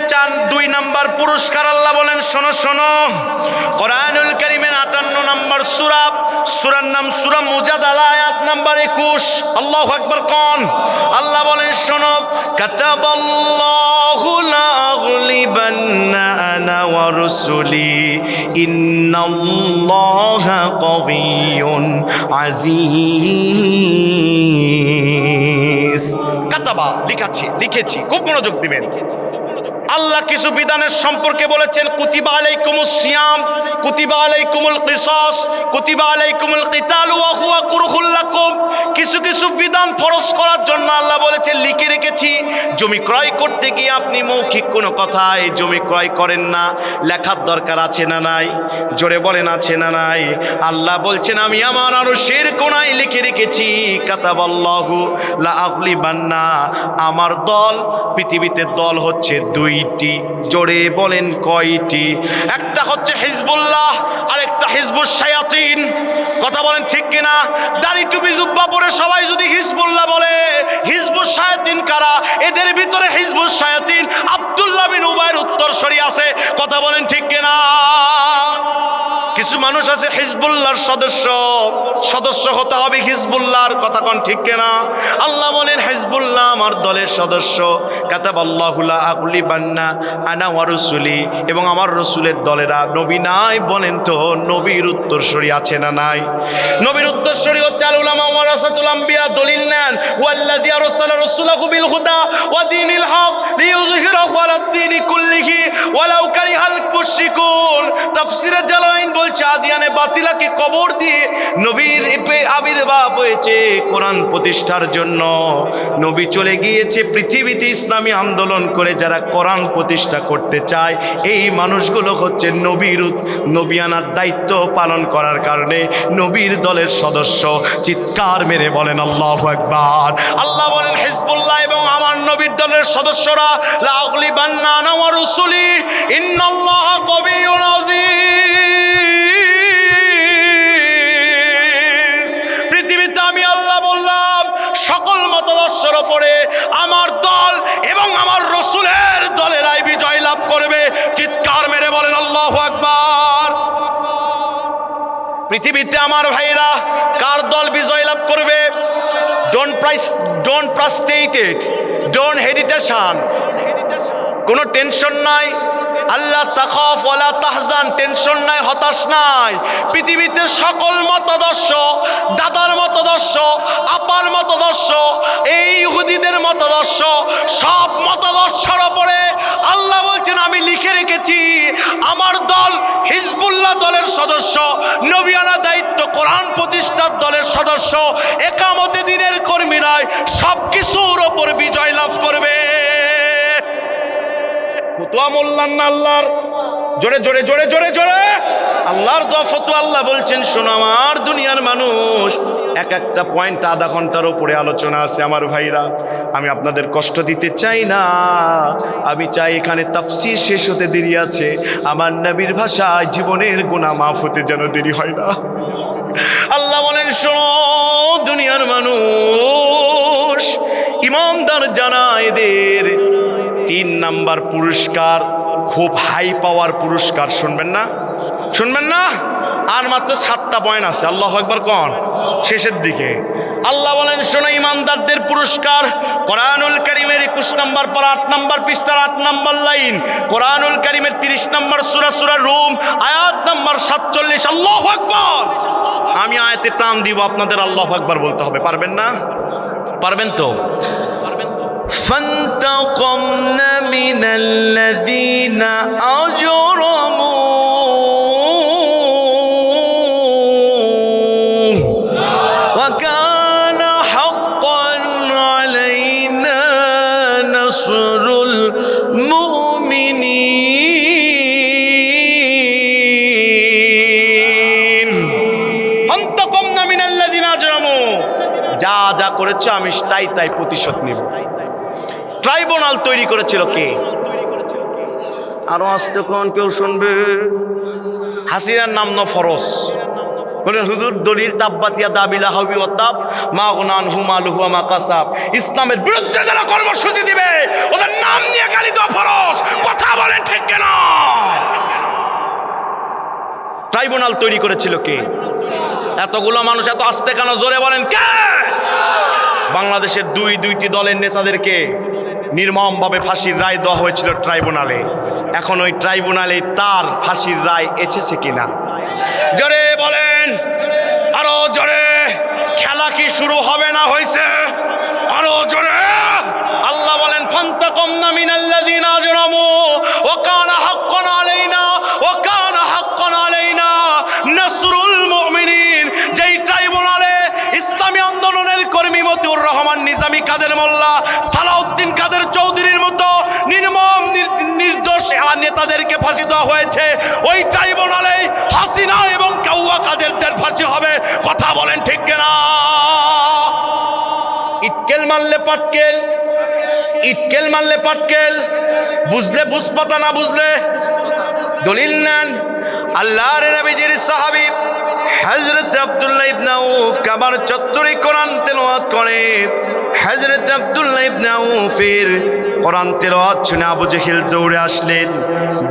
2 নাম্বার পুরস্কার আল্লাহ বলেন, শোনো শোনো। কোরআনুল কারীমের 58 নাম্বার সূরা, সূরার নাম সূরা মুজাদালা, আয়াত নাম্বার 21। আল্লাহু আকবার কোন? আল্লাহ বলেন, শোনো, কাতাবাল্লাহু লা আগলিবান্না আনা ওয়া রুসুলি ইন্নাল্লাহা কাবিয়্যুন আজিজ। কাতাবা, লিখেছি, খুব মনোযোগ দিবেন। আল্লাহ কিছু বিধানের সম্পর্কে বলেছেন, কুতিবা আলাইকুমুস সিয়াম, কুতিবা আলাইকুমুল কিসাস, কুতিবা আলাইকুমুল কিতাল ওয়া হুয়া কুরহুল লাকুম। কিছু কিছু বিধান ফরজ করার জন্য আল্লাহ বলেছেন, লিখে রেখেছি। জমি ক্রয় করতে গিয়ে আপনি মৌখিক কোনো কথায় জমি ক্রয় করেন না, লেখার দরকার আছে না নাই? জোরে বলেন, আছে না নাই? আল্লাহ বলছেন, আমি আমার আরশের কোণায় লিখে রেখেছি, কাতাবাল্লাহু লা আগলিবান্না। আমার দল, পৃথিবীতে দল হচ্ছে 2টি। জোরে বলেন, কয়টি? একটা হচ্ছে হিজবুল্লাহ, আর একটা হিজবুশ শায়াতিন। কথা বলেন ঠিক কিনা? দাড়ি টুপি জুব্বা পরে সবাই যদি হিজবুল্লাহ বলে, হিজবুশ শায়াতিন কারা? এদের ভিতরে হিজবুশ শায়াতিন আব্দুল্লাহ বিন উবাইর উত্তরসূরি আছে। কথা বলেন ঠিক কিনা? কিছু মানুষ আছে হিজবুল্লাহর সদস্য হতে হবে হিজবুল্লাহর, কথা কোন ঠিক কিনা? আল্লাহ বলেন হিজবুল্লাহ আমার দলের সদস্য। কাতাবাল্লাহু লা আগলিবান্না আনা ওয়া রাসূলি, এবং আমার রাসূলের দলেরা। নবী নাই বলেন তো নবীর উত্তরসূরি আছে না নাই? নবীর উত্তরসূরি হচ্ছে আল উলামা ওয়ারাসাতুল আম্বিয়া। দলিল নেন, ওয়াল্লাযী আরসালা রাসূলাহু বিল হুদা ওয়া দীনিল হক লিইয়ুযহিরাহু আলাদ দীনি কুল্লিহি ওয়ালাউ কারিহাল মুশরিকুন। তাফসীরে জালালাইন বলছে আদিয়ানে বাতিলাকে কবর দিয়ে নবীর আবির্ভাব হয়েছে কোরআন প্রতিষ্ঠার জন্য। নবী চলে গিয়েছে পৃথিবীতে ইসলামী আন্দোলন করে যারা কোরআন প্রতিষ্ঠা করতে চায়, এই মানুষগুলো হচ্ছে নবিয়ানার দায়িত্ব পালন করার কারণে নবীর দলের সদস্য। চিৎকার মেরে বলেন আল্লাহু আকবার। আল্লাহ বলেন হিজবুল্লাহ এবং আমার নবীর দলের সদস্যরা লা আগলিবান্না আনা ওয়া রাসূলি ইন্নাল্লাহা কাবিয়্যুন আযীজ। পৃথিবীতে আমি আল্লাহ বললাম সকল মতাদর্শের ওপরে আমার দল এবং আমার রাসূলের দলেরাই বিজয় লাভ করবে। চিৎকার মেরে বলেন আল্লাহু আকবার। পৃথিবীতে আমার ভাইরা কার দল বিজয় লাভ করবে? ডোন্ট ফ্রাস্ট্রেটেড, ডোন্ট হেজিটেশন, কোনো টেনশন নাই। আল্লাহ তাখাফ ওয়ালা তাহজান, টেনশন নাই, হতাশ নাই। পৃথিবীতে সকল মতাদর্শ, দাদার মতাদর্শ, আপার মতাদর্শ, এই ইহুদিদের মতাদর্শ, সব মতাদর্শের ওপরে আল্লাহ বলছেন আমি লিখে রেখেছি আমার দল হিজবুল্লাহ দলের সদস্য, নবিয়ানা দায়িত্ব কোরআন প্রতিষ্ঠার দলের সদস্য, একামতে দিনের কর্মীরাই সব কিছুর ওপর বিজয় লাভ করবে। ফতোয়া মোল্লান না আল্লাহর, জোরে জোরে জোরে জোরে জোরে আল্লাহর দোয়া ফতোয়া। আল্লাহ বলছেন শোনো আমার দুনিয়ার মানুষ, এক একটা পয়েন্ট আধা ঘন্টার উপরে আলোচনা আছে আমার ভাইরা। আমি আপনাদের কষ্ট দিতে চাই না, আমি চাই এখানে তাফসীর শেষ হতে দেরি আছে, আমার নবীর ভাষায় জীবনের গুনাহ মাফ হতে যেন দেরি হয় না। আল্লাহ বলেন শোনো দুনিয়ার মানুষ, ইমানদার জানা এদের 3 নাম্বার পুরস্কার, খুব হাই পাওয়ার পুরস্কার। শুনবেন না? শুনবেন না? আর মাত্র 7টা পয়েন্ট আছে। আল্লাহু আকবার কোন শেষের দিকে। আল্লাহ বলেন শোনো ইমানদারদের পুরস্কার। কোরআনুল কারীমের 21 নম্বর পর 8 নম্বর পৃষ্ঠার 8 নম্বর লাইন, কোরআনুল কারীমের 30 নম্বর সূরা রুম আয়াত নম্বর 47। আল্লাহু আকবার। আমি আয়াতে টান দিব, আপনাদের আল্লাহু আকবার বলতে হবে। পারবেন না? পারবেন তো? فانتقمنا من الذين أجرموا وكان حقا علينا نصر المؤمنين فانتقمنا من الذين أجرموا। যা যা করেছো আমি তাই প্রতিশোধ নেব। ট্রাইব্যুনাল তৈরি করেছিল কে? আরো আসতে কোন কেউ শুনবে? হাসিনার নাম ফরজ বলেন হুজুর দলিল তাব্বাতিয়া দাবিলা হাবি ওয়া তাব মা গুনান হুমালুহু মা কাসাব। ইসলামের বিরুদ্ধে যারা কর্মসূচি দিবে ওদের নাম নিয়ে গালি দেওয়া ফরজ। কথা বলেন ঠিক কিনা? ট্রাইব্যুনাল তৈরি করেছিল কে? এতগুলো মানুষ এত আস্তে কেন? জোরে বলেন কে? বাংলাদেশের দুইটি দলের নেতাদেরকে নির্মমভাবে ফাঁসির রায় দেওয়া হয়েছিল ট্রাইব্যুনালে। এখন ওই ট্রাইব্যুনালে তার ফাঁসির রায় এসেছে কিনা? জোরে বলেন, আরো জোরে। খেলা কি শুরু হবে না হয়েছে? আরো জোরে। আল্লাহ বলেন ফান্তাকামনা মিনাল্লাযিনা আজরামু ওয়া কানা হাক্কান আলাইনা নাসরুল মুমিনিন। যেই ট্রাইব্যুনালে ইসলামী আন্দোলনের কর্মী মতিউর রহমান নিজামী, কাদের মোল্লা, সালাউদ্দিন কাদের চৌধুরীর মতো নির্মম নির্দোষ নেতাদেরকে ফাঁসি দেওয়া হয়েছে, ওই ট্রাইব্যুনালে হাসিনা এবং কাউয়া কাদেরদের ফাঁসি হবে। কথা বলেন ঠিক কিনা? ইটকেল মারলে পাটকেল, ইটকেল মারলে পাটকেল, বুঝলে বুঝপাতা, না বুঝলে দলিল নেন। আল্লাহর নবীজির সাহাবী হযরত আব্দুল্লাহ ইবনে আউফ কাবার চত্বরে কোরআন তেলাওয়াত করে। হযরত আব্দুল্লাহ ইবনে আউফের কোরআন তেলাওয়াত শুনে আবু জেহেল দৌড়ে আসলেন,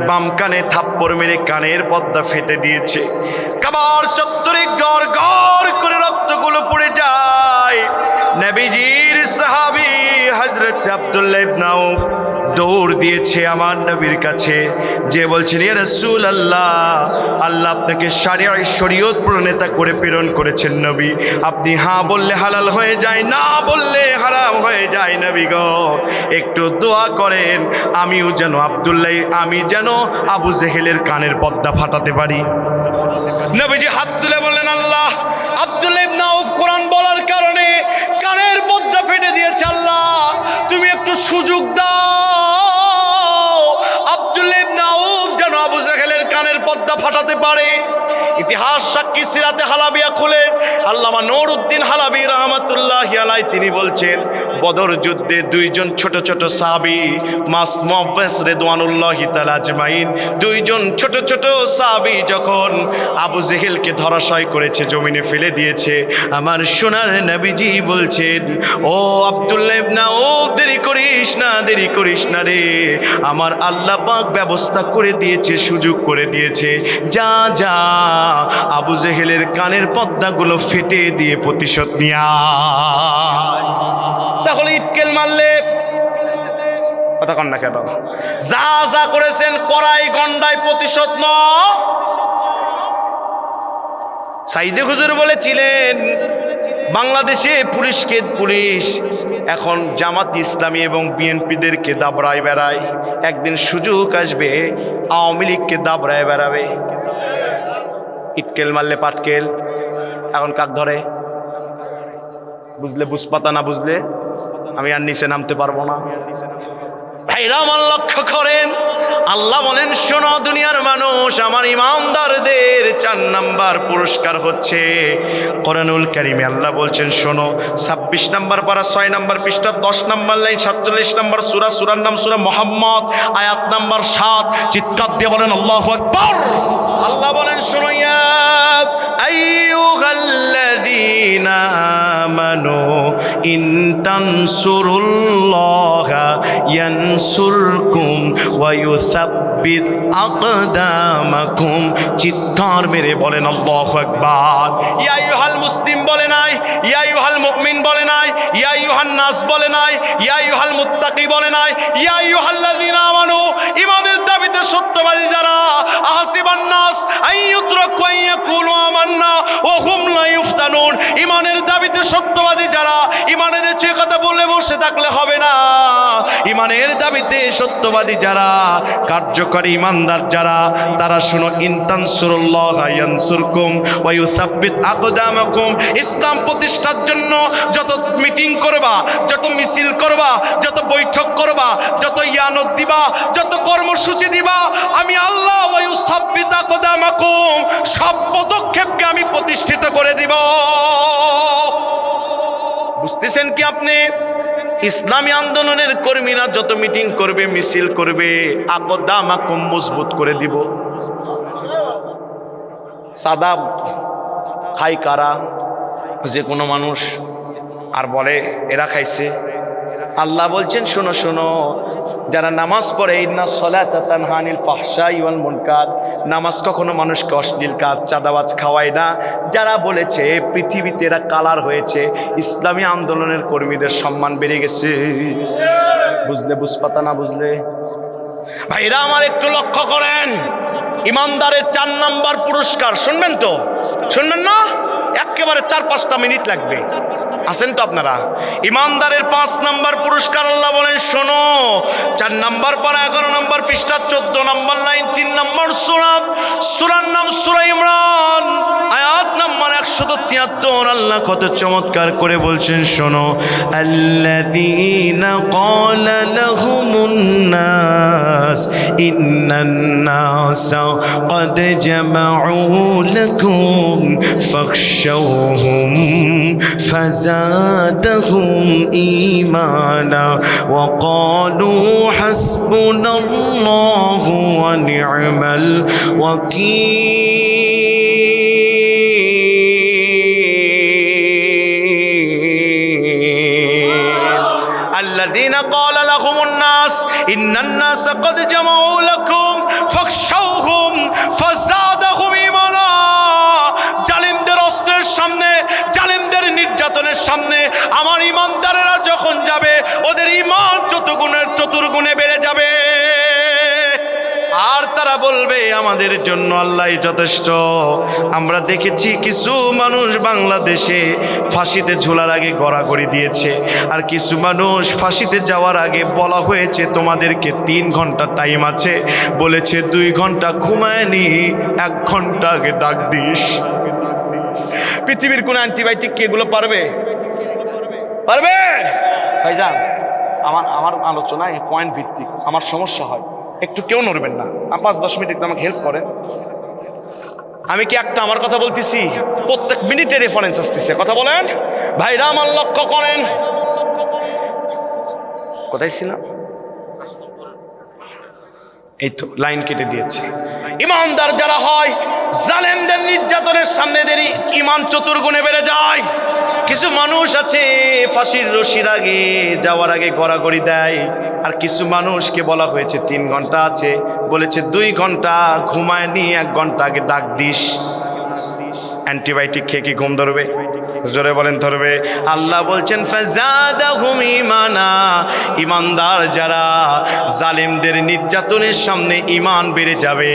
বাম কানে থাপ্পড় মেরে কানের পর্দা ফেটে দিয়েছে। কাবার চত্বরে গড় গড় করে রক্তগুলো পড়ে যায়। নবীজির সাহাবী হযরত আব্দুল্লাহ ইবনে আউফ দৌড় দিয়েছে আমার নবীর কাছে, যে বলছেন, ইয়া রাসূলুল্লাহ, আল্লাহ আপনাকে শরীয়ত প্রণেতা করে প্রেরণ করেছেন নবী, আপনি হ্যাঁ বললে হালাল হয়ে যায়, না বললে হারাম হয়ে যায়। নবী গো, একটু দোয়া করেন আমি যেন আবু জেহেলের কানের পর্দা ফাটাতে পারি। নবীজি হাত তুলে বললেন, আল্লাহ, আব্দুল্লাহ ইবনে আউফ কোরআন বলার কারণে কানের পর্দা ফেটে দিয়েছে, আল্লাহ তুমি একটু সুযোগ দাও, আব্দুল্লাহ ইবনে আউফ যেন আবু জেহেলের কানের পর্দা ফাটাতে পারে। ইতিহাস সাক্ষী সিরাতে হালাবিয়া খুলে আল্লামা নূরউদ্দিন হালাবি রাহমাতুল্লাহি আলাইহি তিনি বলছেন, বদর যুদ্ধে দুইজন ছোট ছোট সাহাবী মাসমুবাস রিদওয়ানুল্লাহি তাআলা আজমাইন, দুইজন ছোট ছোট সাহাবী যখন আবু জেহেলকে ধরাশয় করেছে, জমিনে ফেলে দিয়েছে, আমার সোনার নবীজি বলছেন, ও আব্দুল্লাহ ইবনে আউফ, দেরি করিস না রে, আমার আল্লাহ পাক ব্যবস্থা করে দিয়েছে, সুযোগ করে দিয়েছে, যা যা আবু জেহেলের কানের পর্দাগুলো ফেটে দিয়ে প্রতিশোধ নিয়া। তাহলে ইটকেল মারলে কথা কন না কেন? যা যা করেছেন করাই গন্ডায় প্রতিশোধ ন। সাইদে হুজুর বলেছিলেন, বাংলাদেশে পুলিশ এখন জামাত ইসলামী এবং বিএনপিদেরকে দাবড়ায় বেড়ায়, একদিন সুযোগ আসবে আওয়ামী লীগকে দাবড়ায় বেড়াবে। ইটকেল মারলে পাটকেল, এখন কাক ধরে? বুঝলে বুঝপাতা, না বুঝলে আমি আর নিচে নামতে পারবো না। ভাইরা আমার লক্ষ্য করেন, আল্লাহ বলেন, শোনো দুনিয়ার মানুষ, আমার ইমানদারদের 4 নাম্বার পুরস্কার হচ্ছে কোরআনুল কারীমে আল্লাহ বলছেন, শোনো 26 নাম্বার পারা 6 নাম্বার পৃষ্ঠা 10 নাম্বার লাইন 47 নাম্বার সূরার নাম সূরা মুহাম্মদ, আয়াত নাম্বার 7, চিৎকার দিয়ে বলেন আল্লাহু আকবার। আল্লাহ বলেন, শোনো, ইয়া আইয়ুহাল্লাযীনা আমানু ইন তানসুরুল্লাহা ইয়ানসুরকুম ওয়া ইউসাব্বিত আকদামাকুম। চিৎকার মেরে বলেন আল্লাহু আকবার। ইয়া আইয়ুহাল মুসলিম বলে নাই, ইয়া আইয়ুহাল মুমিন বলে নাই, ইয়া আইয়ুহান নাস বলে নাই, ইয়া আইয়ুহাল মুত্তাকি বলে নাই, ইয়া আইয়ুহাল্লাযীনা আমানু, ঈমানের দাবিতে সত্যবাদী যারা, আহসিবান নাস আইয়ুতরাকু আইয়াকুলু আমান্না ওয়া হুম লা ইফতানুন, ঈমানের দাবিতে সত্যবাদী যারা, ঈমানের যে কথা বলে বসে থাকলে হবে না, ঈমানের দাবিতে সত্যবাদী যারা, কার্যকরী ঈমানদার যারা, তারা শুনো, ইন তানসুরুল্লাহা ইয়ানসুরকুম ওয়া ইউসাব্বিত আকদামাকুম। ইসলাম প্রতিষ্ঠার জন্য যত মিটিং করবা, যত মিছিল করবা, যত বৈঠক করবা, যত ইয়ানত দিবা, যত কর্মসূচি দিবা, আমি আল্লাহ ওয়া ইউসাব্বিত আকদামাকুম, সব পদক্ষেপকে আমি প্রতিষ্ঠিত করে দিব। বুঝতেছেন কি আপনি? ইসলামী আন্দোলনের কর্মীরা যত মিটিং করবে, মিছিল করবে, আকদামাকুম মজবুত করে দিব। সাদা খাই কারা? যে কোনো মানুষ, আর বলে এরা খাইছে। আল্লাহ বলছেন, শোনো শোনো, যারা নামাজ পড়ে, ইন্না সলাতা তানহা আনিল ফাহশাই ওয়াল মুনকার, নামাজ কখনো মানুষকে অশ্লীল কাজ, চাঁদাবাজ খাওয়ায় না। যারা বলেছে পৃথিবীতে এরা কালার হয়েছে, ইসলামী আন্দোলনের কর্মীদের সম্মান বেড়ে গেছে। বুঝলে বুঝপাতা, না বুঝলে? ভাইরা আমার একটু লক্ষ্য করেন, ইমানদারের 4 নাম্বার পুরস্কার শুনবেন তো? শুনবেন না? একেবারে 4-5টা মিনিট লাগবে। আছেন তো আপনারা? ইমানদারের 5 নাম্বার পুরস্কার আল্লাহ বলেন, শোনো, 4 নাম্বার পারা 11 নাম্বার পৃষ্ঠা 14 নাম্বার লাইন 3 নাম্বার সূরার নাম সূরা ইমরান, আয়াত নাম্বার 173। আল্লাহ কত চমৎকার করে বলছেন, শোনো, আল্লাযীনা ক্বালা লাহুমুন নাস ইন্নান নাসা ক্বাদ জামাউ লাকুম ফাখশাউহুম فزادهم إيمانا وقالوا حسبنا الله ونعم الوكيل। আল্লাযীনা ক্বালা লাহুমুন নাস ইন্নান নাসা ক্বাদ জামাউ লাকুম ফাখশাউহুম ফাযাদাহুম ঈমানা। জালিমদের অস্ত্রের সামনে, জালিমদের নির্যাতনের সামনে আমার ঈমানদারেরা যখন যাবে, ওদের ঈমান চতুর্গুণে বেড়ে যাবে। আর তারা বলবে আমাদের জন্য আল্লাহই যথেষ্ট। আমরা দেখেছি কিছু মানুষ বাংলাদেশে ফাঁসিতে ঝোলার আগে গড়াগড়ি দিয়েছে, আর কিছু মানুষ ফাঁসিতে যাওয়ার আগে বলা হয়েছে তোমাদেরকে 3 ঘন্টা টাইম আছে, বলেছে 2 ঘন্টা ঘুমায় নি, 1 ঘন্টা আগে ডাক দিস। পৃথিবীর কোন অ্যান্টিবায়োটিক কি এগুলো পারবে? পারবে? ভাইজান, আমার আলোচনায় পয়েন্ট ভিত্তিক, আমার সমস্যা হয়, একটু কেউ নড়বেন না, 5-10 মিনিট একটু আমাকে হেল্প করেন। আমি কি একটা আমার কথা বলতেছি, প্রত্যেক মিনিটে রেফারেন্স আসতেছে, কথা বলেন ভাইরা, আমার লক্ষ্য করেন। কোথায় ছিলাম? এই তো লাইন কেটে দিয়েছে। ইমানদার যারা হয়, জালেমদের নির্যাতনের সামনে দেরি ইমান চতুর্গুণে বেড়ে যায়। কিছু মানুষ আছে ফাঁসির রশির আগে যাওয়ার আগে গড়াগড়ি দেয়, আর কিছু মানুষকে বলা হয়েছে 3 ঘন্টা আছে, বলেছে 2 ঘন্টা ঘুমায় নি, 1 ঘন্টা আগে ডাক দিস। অ্যান্টিবায়োটিক খেয়ে কি ঘুম ধরবে? জোরে বলেন ধরবে? আল্লাহ বলছেন ফাযাদাহুম ঈমানা। ঈমানদার যারা, জালিমদের নির্যাতনের সামনে ঈমান বেড়ে যাবে।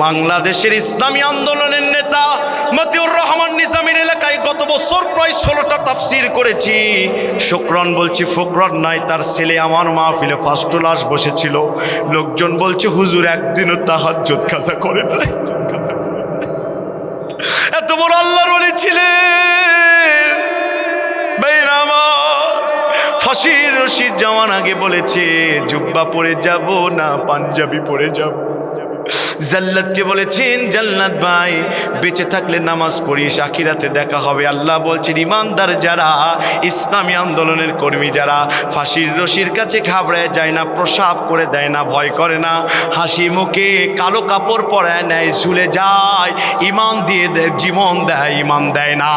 বাংলাদেশের ইসলামী আন্দোলনের নেতা মতিউর রহমান নিজামীর এলাকায় গত বছর প্রায় 16টা তাফসীর করেছি। শুকরান বলছি, ফুকরান নয়, তার ছেলে আমার মাহফিলে ফার্স্ট ক্লাস বসেছিল। লোকজন বলছে হুজুর একদিনও তাহাজ্জুদ কাজা করে না। এত বড় আল্লাহর ওলি ছিলেন। ভাইরা আমার, ফাঁসির রশির যাওয়ার আগে বলেছে জুব্বা পরে যাব না পাঞ্জাবি পরে যাব। জাল্লাতকে বলেছেন জান্নাত ভাই বেঁচে থাকলে নামাজ পড়িস, আখিরাতে দেখা হবে। আল্লাহ বলছেন ইমানদার যারা, ইসলামী আন্দোলনের কর্মী যারা, ফাঁসির রশির কাছে ঘাবড়ায় যায় না, প্রসাব করে দেয় না, ভয় করে না, হাসি মুখে কালো কাপড় পরায় নেয়, ঝুলে যায়, ইমান দিয়ে দেয়, জীবন দেয়, ইমান দেয় না।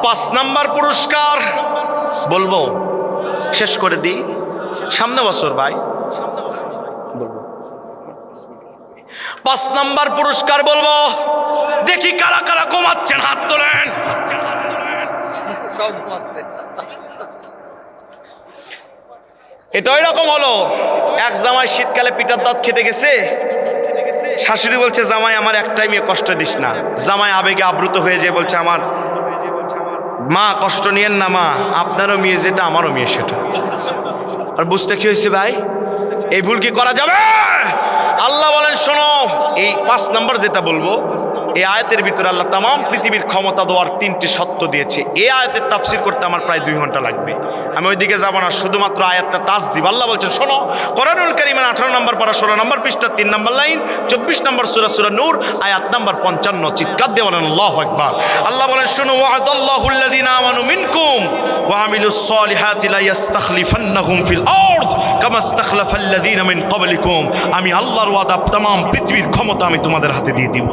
5 নাম্বার পুরস্কার বলবো, শেষ করে দিই, সামনে বছর ভাই বলবো। 5 নাম্বার পুরস্কার বলবো, দেখি কারা কারা ঘুমাচ্ছেন, হাত তোলেন। এটা ওই রকম হলো, এক জামাই শীতকালে পিঠার দাঁত খেতে গেছে, শাশুড়ি বলছে জামাই আমার একটাই মেয়ে, কষ্ট দিস না। জামাই আবেগে আবৃত হয়ে যায়, বলছে আমার মা কষ্ট নিয়েন না মা, আপনারও মেয়ে যেটা আমারও মেয়ে সেটা। আর বুঝতে কি হয়েছে ভাই, এই ভুল কি করা যাবে? আল্লাহ বলেন শোনো, এই 5 নাম্বার যেটা বলবো, এই আয়াতের ভিতরে আল্লাহ তাম পৃথিবীর ক্ষমতা দেওয়ার 3টি সত্য দিয়েছে। এই আয়াতের তাফসীর করতে আমার প্রায় 2 ঘন্টা লাগবে, আমি ওইদিকে যাব না, শুধুমাত্র আয়াতটা টাচ দিব। আল্লাহ বলছেন শোনো, কোরআনুল কারীমের 18 নম্বর পারা 16 নম্বর পৃষ্ঠা 3 নম্বর লাইন, 24 নম্বর সূরা নূর আয়াত নাম্বার 55। চিৎকার দিয়ে বলেন আল্লাহু আকবার। আল্লাহ বলেন শোনো, ওয়া'দাল্লাহুল্লাযীনা আমানু মিনকুম ওয়া আমিলুস সালিহাতি লা ইস্তাখলিফান্নাহুম ফিল আরদ কামা ইস্তাখলাফাল্লাযীনা মিন ক্বাবলিকুম। আমি আল্লাহর ওয়াদা, तमाम পৃথিবীর ক্ষমতা আমি তোমাদের হাতে দিয়ে দিব।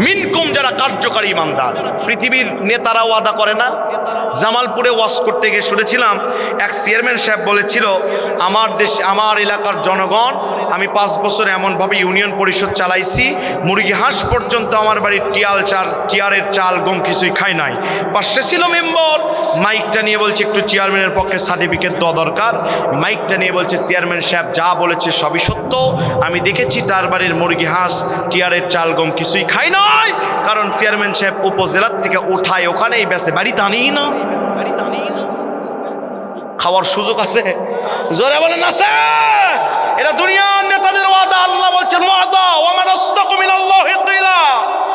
মিনকুম যারা কার্যকারী ইমানদার, পৃথিবীর নেতারা ওয়াদা করে না। জামালপুরে ওয়াজ করতে গিয়ে শুনেছিলাম এক চেয়ারম্যান সাহেব বলেছিল, আমার দেশ আমার এলাকার জনগণ, আমি 5 বছর এমনভাবে ইউনিয়ন পরিষদ চালাইছি, মুরগি হাঁস পর্যন্ত আমার বাড়ির চেয়ারের চাল গম কিছুই খাই নাই। পাশে ছিল মেম্বার, মাইকটা নিয়ে বলছে একটু চেয়ারম্যানের পক্ষে সার্টিফিকেট দেওয়া দরকার। মাইকটা নিয়ে বলছে চেয়ারম্যান সাহেব যা বলেছে সবই সত্য, আমি দেখেছি তার বাড়ির মুরগি হাঁস চেয়ারের চাল গম কিছুই খাই নাই, কারণ চেয়ারম্যান সাহেব উপজেলার থেকে উঠায় ওখানেই বেছে, বাড়িতে আনি না। খাওয়ার সুযোগ আছে, জোরে বলেন আছে। এটা দুনিয়ার নেতাদের ওয়াদা। আল্লাহ বলছেন ওয়াদা ওয়া মান আসদাকু মিনাল্লাহি কিলা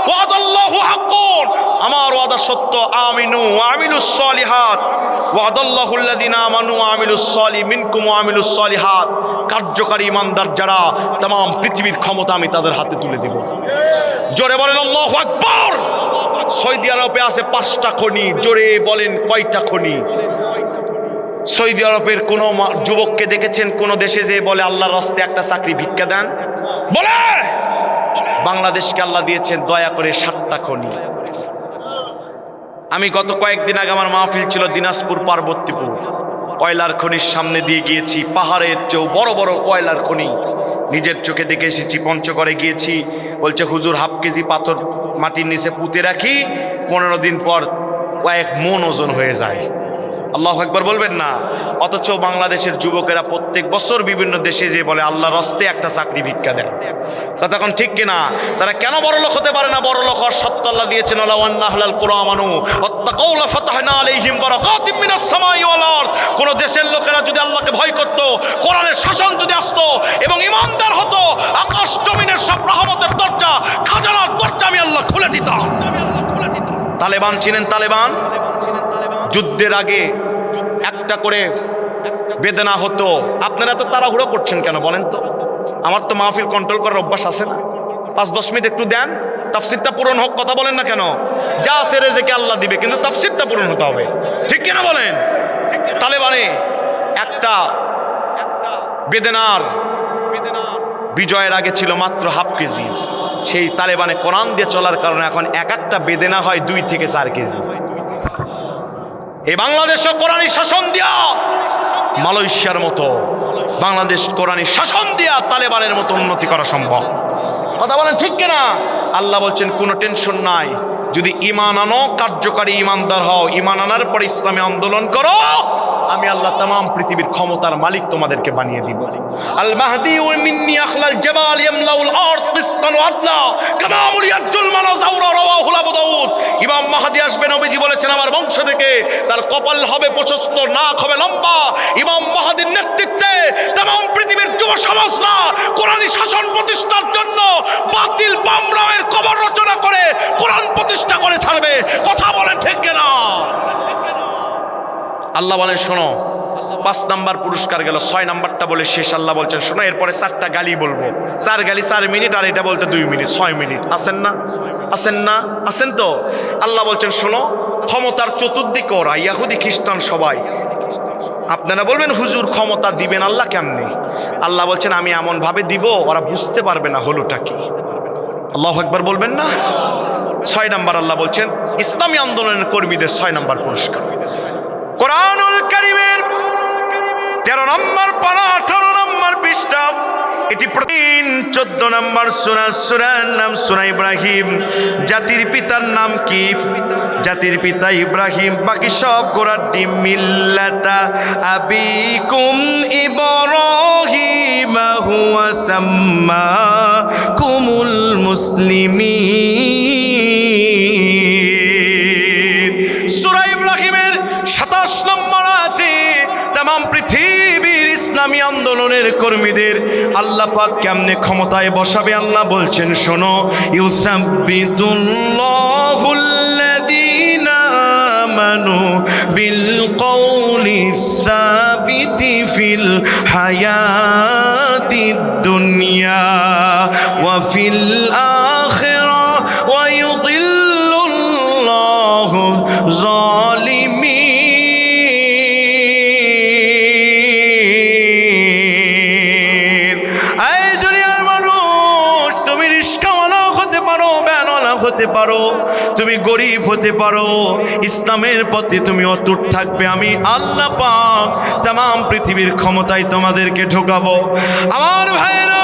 ওয়াদাল্লাহু হাক্কুন, আমার ওয়াদা সত্য। আমিনু ওয়া আমিলুস সালিহাত ওয়াদাল্লাহুল্লাযীনা আমানু ওয়া আমিলুস সালিহিন মিনকুম ওয়া আমিলুস সালিহাত। কার্যকারী ইমানদার যারা, तमाम পৃথিবীর ক্ষমতা আমি তাদের হাতে তুলে দেব। জোরে বলেন আল্লাহু আকবার। সৌদি আরবে আছে 5টা খনি, জোরে বলেন কয়টা খনি? সৌদি আরবের কোন যুবককে দেখেছেন কোন দেশে যে বলে আল্লাহর রাস্তায় একটা চাকরি ভিক্ষা দেন? বলে? বাংলাদেশকে আল্লাহ দিয়েছেন দয়া করে 7টা খনি। আমি গত কয়েকদিন আগে আমার মাহফিল ছিল দিনাজপুর পার্বতীপুর, কয়লার খনির সামনে দিয়ে গিয়েছি, পাহাড়ের চেয়েও বড় বড় কয়লার খনি নিজের চোখে দেখে এসেছি। পঞ্চগড়ে গিয়েছি, বলছে হুজুর 1/2 কেজি পাথর মাটির নিচে পুঁতে রাখি, 15 দিন পর 1 মণ ওজন হয়ে যায়। আল্লাহু আকবার বলবেন না? অথচ বাংলাদেশের যুবকেরা প্রত্যেক বছর বিভিন্ন দেশে যে বলে আল্লাহর হস্তে একটা চাকরি ভিক্ষা দেন। কথা এখন ঠিক কিনা? তারা কেন বড় লোক হতে পারে না? বড় লোক হওয়ার সত্য আল্লাহ দিয়েছেন, ওয়ালাউ আন্না আহলাল কুরআ আমানু ওয়াত্তাকাউ লাফাতাহনা আলাইহিম বারাকাতিম মিনাস সামাই ওয়াল আরদ। কোন দেশের লোকেরা যদি আল্লাহকে ভয় করত, কোরআনের শাসন যদি আসতো এবং ঈমানদার হতো, আকাশ জমিনের সব রহমতের দরজা, খাজানার দরজা আমি আল্লাহ খুলে দিতাম। তালেবান চিনেন? তালেবান যুদ্ধের আগে একটা করে বেদনা হতো। আপনারা তো তাড়াহুড়ো করছেন কেন বলেন তো? আমার তো মাহফিল কন্ট্রোল করার অভ্যাস আছে না? 5-10 মিনিট একটু দেন, তাফসিরটা পূরণ হোক। কথা বলেন না কেন? যা আছে রেজেকে আল্লাহ দিবে, কিন্তু তাফসিরটা পূরণ হতে হবে, ঠিক কিনা বলেন? তালেবানে একটা বেদনার বিজয়ের আগে ছিল মাত্র 1/2 কেজি। সেই তালেবানে কোরআন দিয়ে চলার কারণে এখন এক একটা বেদনা হয় 2 থেকে 4 কেজি। এই বাংলাদেশও কোরআনী শাসন দিয়া মালয়েশিয়ার মতো, বাংলাদেশ কোরআনী শাসন দিয়া তালেবানের মতো উন্নতি করা সম্ভব। কথা বলেন ঠিক কিনা? আল্লাহ বলছেন কোনো টেনশন নাই, যদি ঈমান আনো, কার্যকারী ঈমানদার হও, ঈমান আনার পর ইসলামে আন্দোলন করো, আমি আল্লাহ তামাম পৃথিবীর ক্ষমতার মালিক তোমাদেরকে বানিয়ে দিব। আল মাহদি ওয়া মিন্নি আখলাল জাবাল ইয়ামলাউল আরদ কিসতান ওয়া আদলা কামা মুরিয়াতুল মানাজাউরা রাওয়াহুল আবু দাউদ। ইমাম মাহদি আসবে, নবীজি বলেছেন আমার বংশ থেকে, তার কপাল হবে প্রশস্ত, নাক হবে লম্বা। ইমাম মাহদির নেতৃত্বে তামাম পৃথিবীর যুব সমাজরা কোরআনী শাসন প্রতিষ্ঠার জন্য বাতিল বামরাওয়ের কবর রচনা করে কোরআন প্রতিষ্ঠা করে ছাড়বে। কথা বলেন ঠিক কিনা? আল্লাহ বলেন শোনো, 5 নাম্বার পুরস্কার গেল, 6 নাম্বারটা বলে শেষ। আল্লাহ বলছেন শোনো, এরপরে 4টা গালি বলবো, 4 গালি 4 মিনিট, আর এটা বলতে 2 মিনিট, 6 মিনিট। আছেন না? আছেন না? আছেন তো? আল্লাহ বলছেন শোনো, ক্ষমতার চতুর্দিকে ওরা, ইহুদি খ্রিস্টান সবাই। আপনারা বলবেন হুজুর ক্ষমতা দিবেন আল্লাহ কেমনে? আল্লাহ বলছেন আমি এমন ভাবে দিব ওরা বুঝতে পারবে না হলোটা কি। আল্লাহু আকবার বলবেন না? 6 নাম্বার আল্লাহ বলছেন ইসলামী আন্দোলনের কর্মীদের 6 নাম্বার পুরস্কার। কোরআনুল কারীমের 13 নম্বর পারা 18 নম্বর পৃষ্ঠা, এটি 14 নম্বর সূরা, সূরার নাম সূরা ইব্রাহিম। জাতির পিতার নাম কি? জাতির পিতা ইব্রাহিম। বাকি সব গোড়ার ডিম। মিল্লাতা আবিকুম ইব্রাহিম হুয়া সাম্মাকুমুল মুসলিমিন। সূরা ইব্রাহিমের 27 নম্বর আয়াতে তামাম পৃথিবীর ইসলামী আন্দোলনের কর্মীদের আল্লাহ পাক কেমনে ক্ষমতায় বসাবে আল্লাহ বলছেন শোনো, ইউসাব্বিতুল্লাহুল্লাযীনা আমানু বিল কওলিস সাবিতি ফিল হায়াতিদ দুনিয়া ওয়া ফিল আখিরা ওয়া ইউদিল্লুল্লাহু যালিমিন। হতে পারো, তুমি গরিব হতে পারো, ইসলামের পথে তুমি অটুট থাকবে, আমি আল্লাহ পাক তামাম পৃথিবীর ক্ষমতায় তোমাদেরকে ঢোকাবো। আমার ভাইয়েরা,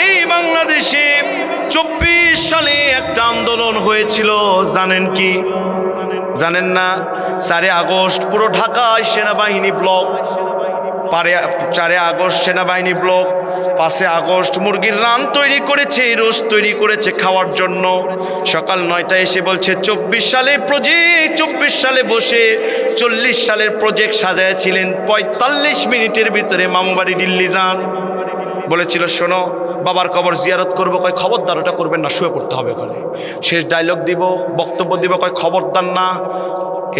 এই বাংলাদেশে 24 সালে একটা আন্দোলন হয়েছিল, জানেন কি? জানেন না? 4 আগস্ট পুরো ঢাকায় সেনাবাহিনী ব্লক, 4 আগস্ট সেনাবাহিনী ব্লক, 5 আগস্ট মুরগির রান তৈরি করেছে, রোজ তৈরি করেছে খাওয়ার জন্য। সকাল 9টায় এসে বলছে 24 সালে প্রজেক্ট, 24 সালে বসে 40 সালের প্রজেক্ট সাজাইছিলেন। 45 মিনিটের ভিতরে মামুবাড়ি দিল্লি যান। বলেছিল শোনো বাবার কবর জিয়ারত করবো, কয় খবরদার ওটা করবেন না, শুয়ে পড়তে হবে ওখানে। শেষ ডায়লগ দিব, বক্তব্য দিব, কয় খবরদার না।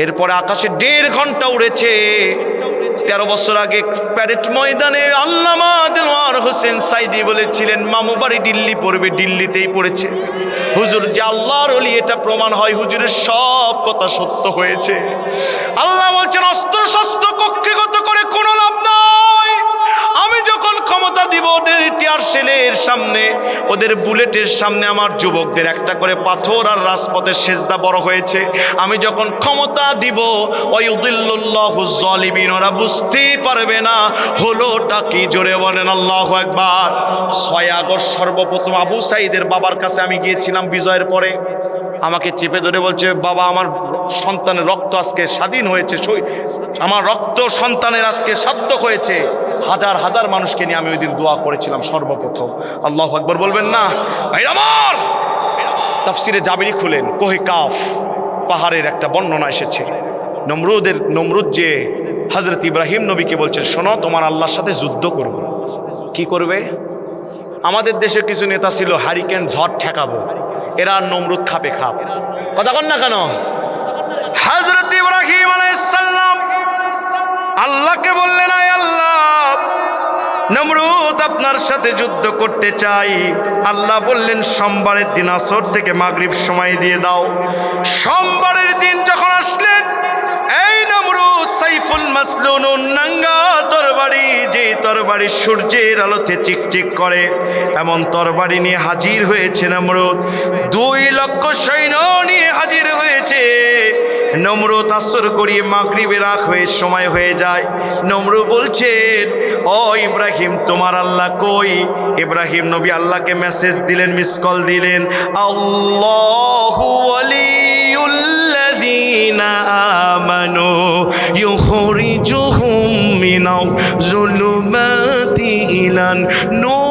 এরপরে আকাশে 1.5 ঘন্টা উড়েছে। 13 বছর আগে প্যারেড ময়দানে আল্লামা দেলোয়ার হোসেন সাইদি বলেছিলেন মামুবাড়ি দিল্লি পড়বে, দিল্লিতেই পড়েছে। হুজুর যে আল্লাহর ওলি, এটা প্রমাণ হয় হুজুরের সব কথা সত্য হয়েছে। আল্লাহ বলছেন অস্ত্র শস্ত্র কক্ষিগত করে কোনো লাভ নাই। আমি যখন ক্ষমতা দিব ওদের টিয়ার সেলের সামনে ওদের বুলেটের সামনে আমার যুবকদের একটা করে পাথর আর রাজপথের সেজদা বড় হয়েছে। আমি যখন ক্ষমতা দিব ওয়ায়ুদিল্লুল্লাহু যালিমিন, ওরা বুঝতেই পারবে না হলোটা কি। জোরে বলেন আল্লাহু আকবার। 6 আগস্ট সর্বপ্রথম আবু সাঈদের বাবার কাছে আমি গিয়েছিলাম বিজয়ের পরে। আমাকে চেপে ধরে বলছে, বাবা আমার সন্তানের রক্ত আজকে স্বাধীন হয়েছে, আমার রক্ত সন্তানের আজকে সার্থক হয়েছে। হাজার হাজার মানুষকে নিয়ে আমি ওই দিন দোয়া করেছিলাম সর্বপ্রথম। আল্লাহু আকবার বলবেন না ভাই আমার? তাফসিরে জাবেরি খুলেন, কোহে কাফ পাহাড়ের একটা বর্ণনা এসেছে। নমরুদ যে হযরত ইব্রাহিম নবীকে বলছে, শোনো তোমার আল্লাহর সাথে যুদ্ধ করবে। কি করবে? আমাদের দেশে কিছু নেতা ছিল, হারিকেন ঝড় ঠেকাবো, এরা নমরুদ খাপে খাপ। কথা কন না কেন? হযরত ইব্রাহিম আলাইহিস সালাম আল্লাহকে বললেন, আয় আল্লাহ, নমরুদ আপনার সাথে যুদ্ধ করতে চাই। আল্লাহ বললেন, সোমবারের দিন আসর থেকে মাগরিব সময় দিয়ে দাও। সোমবারের দিন যখন আসলেন, এই নমরুদ সাইফুল মাসলুনুন, নাঙ্গা তরবারি, যে তরবারি সূর্যের আলোতে চিকচিক করে এমন তরবারি নিয়ে হাজির হয়েছে নমরুদ। 2 লক্ষ সৈন্য নিয়ে হাজির হয়েছে। নমরুদ আসর করিয়ে মাগরিবের আগ হয়ে সময় হয়ে যায়। নমরুদ বলছেন, ও ইব্রাহিম তোমার আল্লাহ কই? ইব্রাহিম নবী আল্লাহকে মেসেজ দিলেন, মিস কল দিলেন, আল্লাহু ওয়ালিউল্লাযীনা আমানু ইউখরিজুহুম মিনাজ যুলুমাতি ইলান নূর।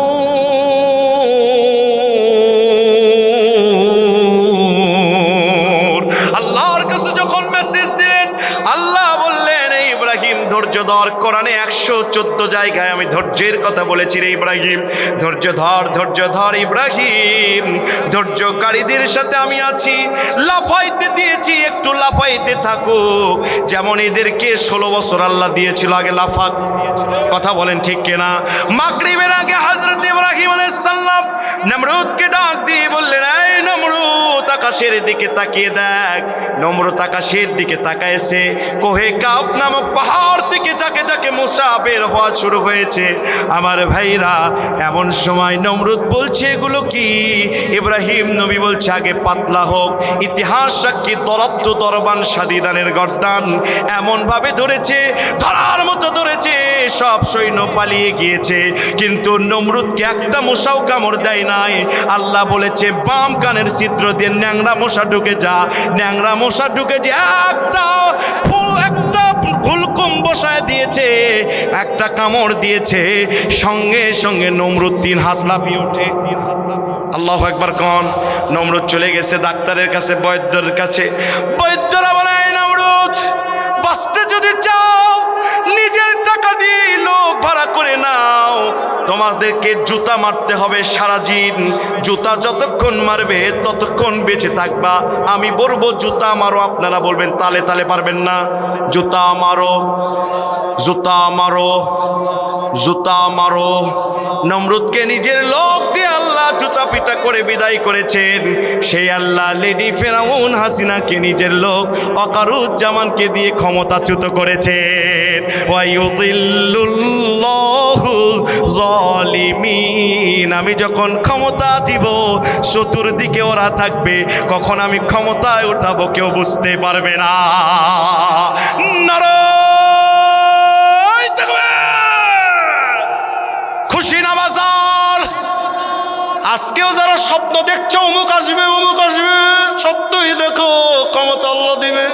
আল্লাহর কাছে যখন মেসেজ দিলেন, আল্লাহ বললেন, এই ইব্রাহিম ধৈর্য ধর। কোরআনে 114 জায়গায় আমি ধৈর্যের কথা বলেছি রে ইব্রাহিম, ধৈর্য ধর, ধৈর্য ধর ইব্রাহিম। ধৈর্যকারীদের সাথে আমি আছি। লাফাইতে দিয়েছি, একটু লাফাইতে থাকুক। যেমন এদেরকে 16 বছর আল্লাহ দিয়েছিল, আগে লাফাক। কথা বলেন ঠিক কিনা? মাগরিবের আগে হযরত ইব্রাহিম আলাইহিস সালাম নমরুদকে ডাক দিয়ে বললেন, এই নমরুদ আকাশের দিকে তাকিয়ে দেখ। নমরুদ আকাশের দিকে তাকাইছে। কোহে কাফ নামক পাহাড় থেকে যাকে যাকে মুসা বের হওয়া শুরু হয়েছে। আমার ভাইরা, এমন সময় নমরুদ বলছে, এগুলো কি? ইব্রাহিম নবী বলছে, আগে পাতলা হোক। ইতিহাস সাক্ষী, দরব্দ দরবান সাদিদানের গর্দান এমন ভাবে ধরেছে, ধরার মতো ধরেছে। সব সৈন্য পালিয়ে গিয়েছে, কিন্তু নমরুদকে একটা মশাও কামড় দেয় নাই। আল্লাহ বলেছে, বাম কানের ছিদ্র দিয়ে ন্যাংরা মশা ঢুকে যা। ন্যাংরা মশা ঢুকে যে একটা হুলকুম বসায় দিয়েছে, একটা কামড় দিয়েছে, সঙ্গে সঙ্গে নমরুদ 3 হাত লাফিয়ে ওঠে। আল্লাহু আকবার কোন? নমরুদ চলে গেছে ডাক্তারের কাছে, বৈদ্যের কাছে। বৈদ্যরা বলে, এই নমরুদ, বাঁচতে যদি চাও নিজের টাকা দিয়ে লোক ভাড়া করে নাও। তোমাদেরকে জুতা মারতে হবে সারা দিন। জুতা যতক্ষণ মারবে ততক্ষণ বেঁচে থাকবা। আমি বলবো জুতা মারো, আপনারা বলবেন তালে তালে পারবেন না। জুতা মারো, জুতা মারো, জুতা মারো। নমরুদকে নিজের লোক দিয়ে আল্লাহ জুতা পিটা করে বিদায় করেছেন। সেই আল্লাহ লেডি ফেরাউন হাসিনাকে নিজের লোক ওয়াকারুজ্জামানকে দিয়ে ক্ষমতাচ্যুত করেছেন। ওয়ায়ুদিল্লুল্লাহু যালিমিন। আমি যখন ক্ষমতা দিব, চতুর্দিকে ওরা থাকবে, কখন আমি ক্ষমতায় উঠাবো কেউ বুঝতে পারবে না। নারায়ে তাকবীর। খুশি না বাজার? আজকেও যারা স্বপ্ন দেখছো অমুক আসবে, অমুক আসবে, স্বপ্নই দেখো, ক্ষমতা আল্লাহ দিবে।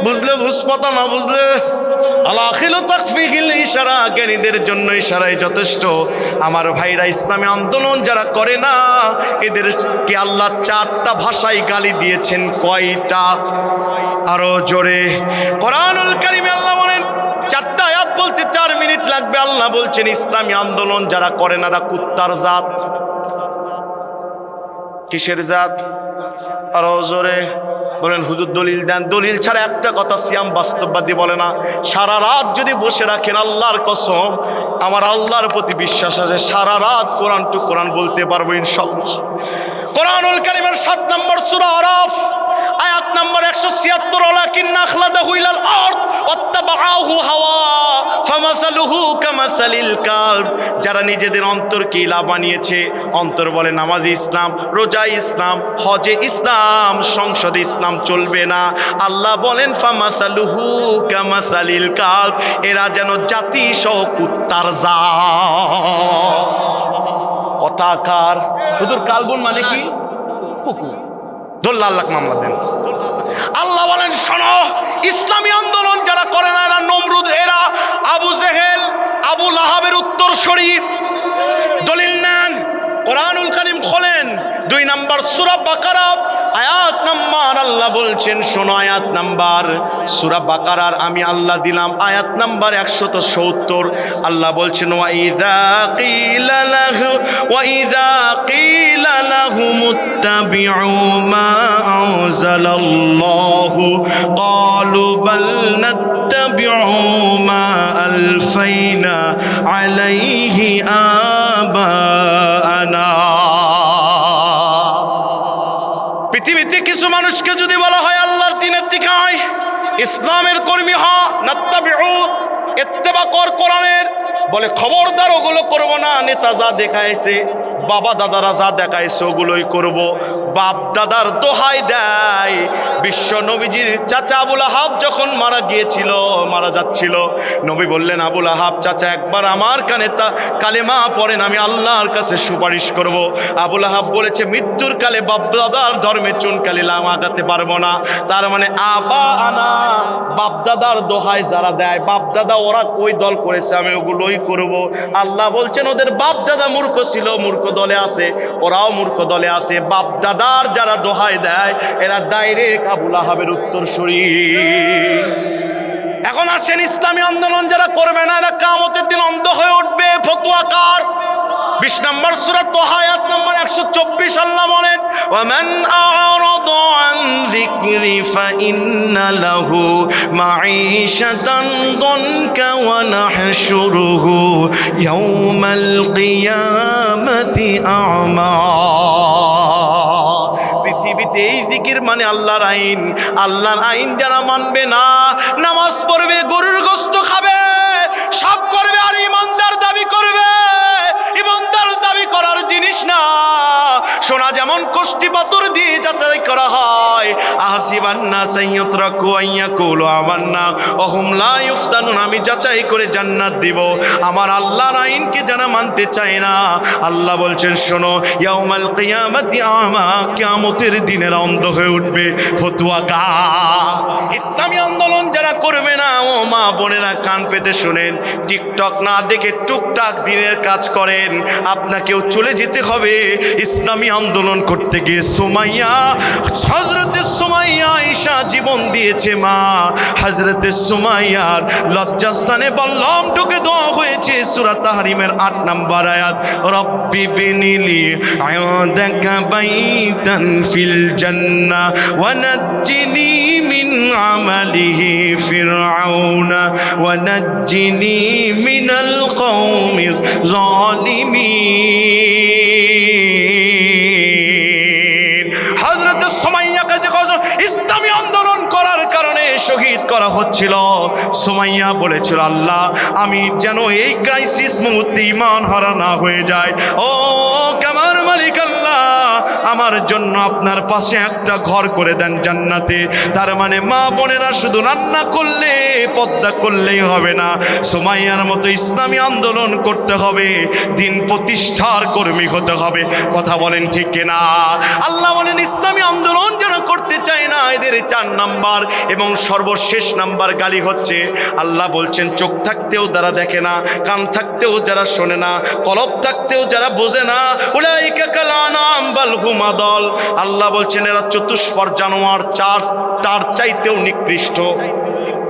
বুঝলে বুঝপাতা, না বুঝলে আলাখিল তাকফিহিল ইশারা। জ্ঞানীদের জন্য ইশারাই যথেষ্ট। আমার ভাইরা, ইসলামী আন্দোলন যারা করে না, এদেরকে আল্লাহ 4টা ভাষায় গালি দিয়েছেন। কয়টা? আরো জোরে। কোরআনুল কারীমে আল্লাহ বলেন, 4টা আয়াত বলতে 4 মিনিট লাগবে। আল্লাহ বলছেন, ইসলামী আন্দোলন যারা করে না, তারা কুত্তার জাত। কিসের জাত? আরো জোরে বলেন। হুজুর দলিল দেন। দলিল ছাড়া একটা কথা সিয়াম বাস্তববাদী বলে না। সারা রাত যদি বসে রাখেন, আল্লাহর কসম, আমার আল্লাহর প্রতি বিশ্বাস আছে, সারা রাত কোরআন টু কোরআন বলতে পারবো ইনশাআল্লাহ। কোরআনুল কারীমের 7 নম্বর সূরা আরাফ আয়াত নম্বর 176, ওয়ালাকিন আখলাদাহু ইলাল আরদ ওয়াত্তাবাআহু হাওয়া ফামাসালুহু ফামাসালুহু কামাসালিল কালব, যারা নিজেদের অন্তরকে ইলা বানিয়েছে, অন্তর বলে নামাজে ইসলাম, রোজায় ইসলাম, হজে ইসলাম, সংসদে ইসলাম চলবে না। আল্লাহ বলেন ফামাসালুহু কামাসালিল কালব, এরা যেন জাতি সহ কুত্তার জাত। কথাকার হুজুর কালবুন মানে কি? কুকুর। দোল্লা আল্লাহ মামলা দেন। আল্লাহ বলেন শোনো, ইসলামী আন্দোলন যারা করে না এরা নমরুদ, এরা আবু জেহেল, আবু লাহাবের উত্তরসূরি। দলিল নেন, কোরআনুল কারীম খোলেন 2 নম্বর সূরা বাকারা আয়াত নাম্বার, আল্লাহ বলছেন শোনো, আয়াত নাম্বার সূরা বাকারার আমি আল্লাহ দিলাম আয়াত নাম্বার 170। আল্লাহ বলছেন ওয়াইদা কিলা লাহুমুত্তাবিউ মা আনজালাল্লাহু ক্বালু বাল নাত্তাবিউ মা আলফাইনা আলাইহি আবানা। পৃথিবীতে কিছু মানুষকে যদি বলা হয় আল্লাহর দ্বীনের দিকে আয়, ইসলামের কর্মী হ, নাত্তাবিউ ইত্তেবা কর কোরআনের, বলে খবরদার ওগুলো করবো না, নেতা যা দেখাইছে, বাবা দাদারা যা দেখাইছে ওগুলোই করব। বাপ দাদার দোহাই দেয়। বিশ্ব নবীজির চাচা আবুল আহাব যখন মারা যাচ্ছিল, নবী বললেন আবুল আহাব চাচা একবার আমার কানে কালেমা পড়েন, আমি আল্লাহর কাছে সুপারিশ করব। আবুল আহাব বলেছে মৃত্যুর কালে বাপ দাদার ধর্মে চুনকালি লাগাতে পারবো না। তার মানে আবা আনা, বাপ দাদার দোহাই যারা দেয়, বাপ দাদা ওরা ওই দল করেছে আমি ওগুলোই করব। আল্লাহ বলছেন ওদের বাপ দাদা মূর্খ ছিল, মূর্খ দলে আছে, ওরাও মূর্খ দলে আছে। বাপ দাদার যারা দোহাই দেয় এরা ডাইরেক্ট আবুল আহাবের উত্তরসূরি। এখন আসেন ইসলামী আন্দোলন যারা করবে না এরা কিয়ামতের দিন অন্ধ হয়ে উঠবে। ফতোয়াকার 20 নম্বর সূরা তোহা আয়াত নম্বর 124 আল্লাহ বলেন ওয়ামান আ'রাদা আন যিকরি ফাইন্না লাহু মাঈশাতান দনকা ওয়া নাহশুরুহু ইয়াওমাল কিয়ামাতি আ'মা। পৃথিবীতে এই জিকির মানে আল্লাহর আইন। আল্লাহর আইন যারা মানবে না, নামাজ পড়বে, গরুর গোশত খাবে, সব করবে আর ইমানদার দাবি করবে, ইমানদার দাবি করার জিনিস না। সোনা যেমন কষ্টি পাথর দিয়ে যাচাই করা হয়, আহসিবান্না সাইয়ুতরাকু আইয়াকুলু আমান্না ওয়া হুম লা ইফতানুন, আমি যাচাই করে জান্নাত দিব। আমার আল্লাহর আইনকে যারা মানতে চায় না, আল্লাহ বলছেন শোনো ইয়াউমাল কিয়ামাতি আমা, কিয়ামতের দিনের অন্ধ হয়ে উঠবে। ফতোয়াকা ইসলামী আন্দোলন যারা করবে না, ও মা বোনেরা কান পেতে শোনেন, টিকটক না দেখে টুকটাক দিনের কাজ করেন, আপনাকেও চলে যেতে হবে ইসলামী আন্দোলন করতে গিয়ে। সুমাইয়া, হযরতে সুমাইয়া আয়েশা জীবন দিয়েছে মা। হযরতে সুমাইয়ার লজ্জাস্থানে বল্লম ঢুকে দেওয়া হয়েছে। সূরা তাহরিমের 8 নম্বর আয়াত, রব্বি বিনিলি ইনদাকা বাইতান ফিল জান্নাহ ওয়া নাজ্জিনি মিন আমালিহি ফিরআউনা ওয়া নাজ্জিনি মিনাল কওমিজ জালিমিন। হযরত সুমাইয়াকে যখন ইসলামী আন্দোলন করার কারণে শহীদ করা হচ্ছিল, সুমাইয়া বলেছিল আল্লাহ আমি যেন এই ক্রাইসিস মুহূর্তে ঈমান হারা না হয়ে যায়। ও কামার মালিক আল্লাহ, আমার জন্য আপনার পাশে একটা ঘর করে দেন জান্নাতে। তার মানে মা বোনেরা শুধু রান্না করলে পর্দা করলেই হবে না, সুমাইয়ার মতো ইসলামী আন্দোলন করতে হবে, দিন প্রতিষ্ঠার কর্মী হতে হবে। কথা বলেন ঠিক কিনা? আল্লাহ বলেন ইসলামী আন্দোলন যেন করতে চায় না, এদের 4 নাম্বার এবং সর্বশেষ নাম্বার গালি হচ্ছে, আল্লাহ বলছেন চোখ থাকতেও যারা দেখে না, কান থাকতেও যারা শোনে না, কলব থাকতেও যারা বোঝে না, উলাইকা কাল আনাম বাল হুম আদল। আল্লাহ বলছেন এরা চতুষ্পদ জানোয়ার, তার চাইতেও নিকৃষ্ট।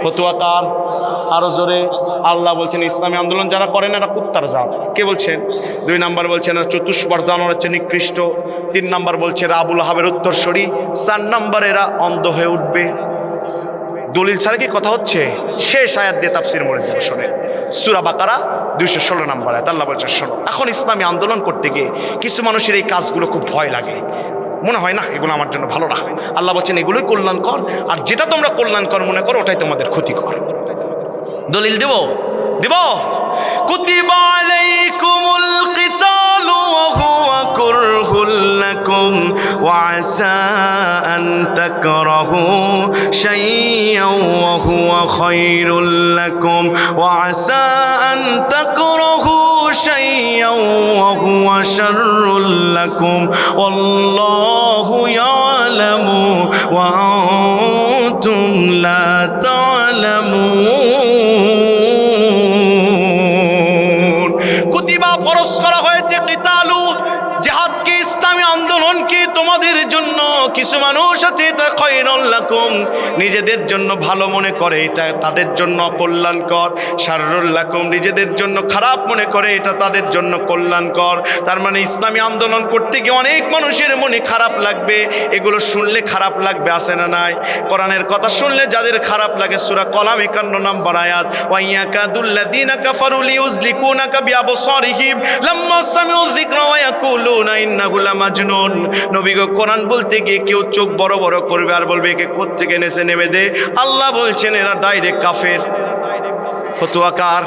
ফতোয়াকার আরো জোরে আল্লাহ বলছেন ইসলামী আন্দোলন যারা করেন এরা কুত্তার জাত। কে বলছেন? 2 নাম্বার বলছেন এরা চতুষ্পদ জানোয়ার হচ্ছে নিকৃষ্ট। 3 নাম্বার বলছে এরা আবুল আহাবের উত্তরসূরি। 4 নাম্বার এরা অন্ধ হয়ে উঠবে। দলিল ছাড়া কি কথা হচ্ছে? শেষ আয়াত দিয়ে তাফসীর মনে দিয়ে শোনেন, সূরা বাকারা 216 নম্বর আয়াত। আল্লাহ বলছেন শোনো, এখন ইসলামী আন্দোলন করতে গিয়ে কিছু মানুষের এই কাজগুলো খুব ভয় লাগে, মনে হয় না এগুলো আমার জন্য ভালো না। আল্লাহ বলছেন এগুলোই কল্যাণকর, আর যেটা তোমরা কল্যাণকর মনে করো ওটাই তোমাদের ক্ষতিকর। দলিল দেব দিব? কুতিবা আলাইকুমুল কিতালু ওয়া হুয়া কুরহুল লাকুম ওয়া আসা আন তাকরাহু শাইয়্যান ওয়া হুয়া খায়রুল লাকুম ওয়া আসা আন তাকরাহু শাইয়্যান ওয়া হুয়া শাররুল লাকুম ওয়াল্লাহু ইয়ালামু ওয়া আনতুম লা তা'লামুন। কুতিবা ফরজ করা হয়েছে কিতালু, জিহাদকে, ইসলামী আন্দোলনকে তোমাদের জন্য। কিছু মানুষ আছে এটা খায়রুল লাকুম, নিজেদের জন্য ভালো মনে করে এটা তাদের জন্য কল্যাণকর। শাররুল লাকুম, নিজেদের জন্য খারাপ মনে করে এটা তাদের জন্য কল্যাণকর। তার মানে ইসলামী আন্দোলন করতে গিয়ে অনেক মানুষের মনে খারাপ লাগবে, এগুলো শুনলে খারাপ লাগবে, আছে না নাই? কোরআনের কথা শুনলে যাদের খারাপ লাগে, সূরা কলাম 51 নম্বর আয়াত, ওয়াইয়াকাদুল্লাযীনা কাফারু লিউযলিকুনাকা বিআবসারিহিম লাম্মা সামিউ যিকরা ওয়া ইয়াকুলুনা ইন্নাহু লামাজনুন। নবী গো, কোরআন বলতে গিয়ে কেউ চোখ বড় বড় করবে আর বলবে একে কোত্থেকে নেছে নেমে দে। আল্লাহ বলছেন এরা ডাইরেক্ট কাফের। ফতোয়া কার?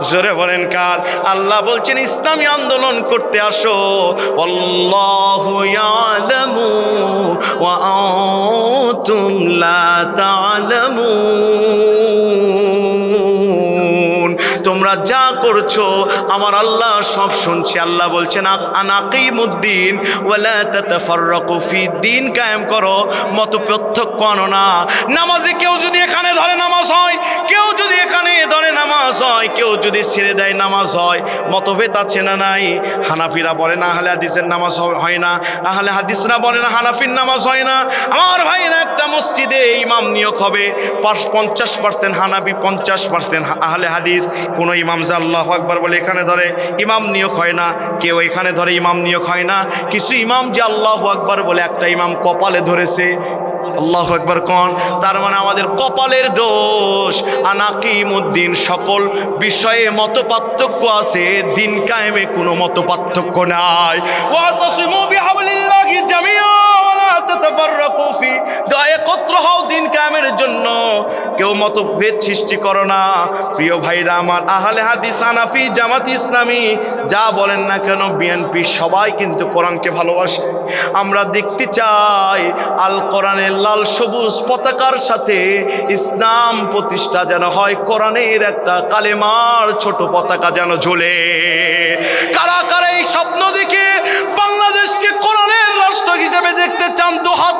জোরে বলেন কার? আল্লাহ বলছেন ইসলামী আন্দোলন করতে আসো, আল্লাহু ইয়ালামু ওয়া আনতুম লা তা'লামুন। তোমরা যা করছো আমার আল্লাহ সব শুনছে। আল্লাহ বলছেন আনাকিমুদ্দিন ওয়ালা তাতাফাররাকু ফি, দিন কায়েম করো, মত পার্থক্য আনো না। নামাজে কেউ যদি এখানে ধরে নামাজ হয়, কেউ যদি এখানে ধরে নামাজ হয়, কেউ যদি ছেড়ে দেয় নামাজ হয়। মতভেদ আছে না নাই? হানাফিরা বলে না আহলে হাদিসের নামাজ হয় না, আহলে হাদিসরা বলে না হানাফির নামাজ হয় না। আমার ভাইরা, একটা মসজিদে ইমাম নিয়োগ হবে 50% হানাফি, 50% আহলে হাদিস। কোনো ইমাম যে আল্লাহু আকবার বলে এখানে ধরে, ইমাম নিয়োগ হয় না। কেউ এখানে ধরে, ইমাম নিয়োগ হয় না। কিছু ইমাম যে আল্লাহু আকবার বলে, একটা ইমাম কপালে ধরেছে, আল্লাহু আকবার কোন। তার মানে আমাদের কপালের দোষ। আনাকিমুদ্দিন, সকল বিষয়ে মত পার্থক্য আছে, দিন কায়েমে কোনো মত পার্থক্য নাই। ওয়াতাসিমু বিহাবলিল্লাহি জামিআ ওয়া লা তাতাফাররাকু ফি, একত্র হও দিন কায়েমের জন্য, কেউ মতভেদ সৃষ্টি করো না। প্রিয় ভাইরা আমার, আহলে হাদিস, হানাফি, জামাত ইসলামী যা বলেন না কেন, বিএনপি, সবাই কিন্তু কোরআনকে ভালোবাসে। আমরা দেখতে চাই আল কোরআনের লাল সবুজ পতাকার সাথে ইসলাম প্রতিষ্ঠা যেন হয়, কোরআনের একটা কালেমার ছোট পতাকা যেন ঝোলে। কারা কারা এই স্বপ্ন দেখে বাংলাদেশকে কোরআনের রাষ্ট্র হিসেবে দেখতে চান? দুহাত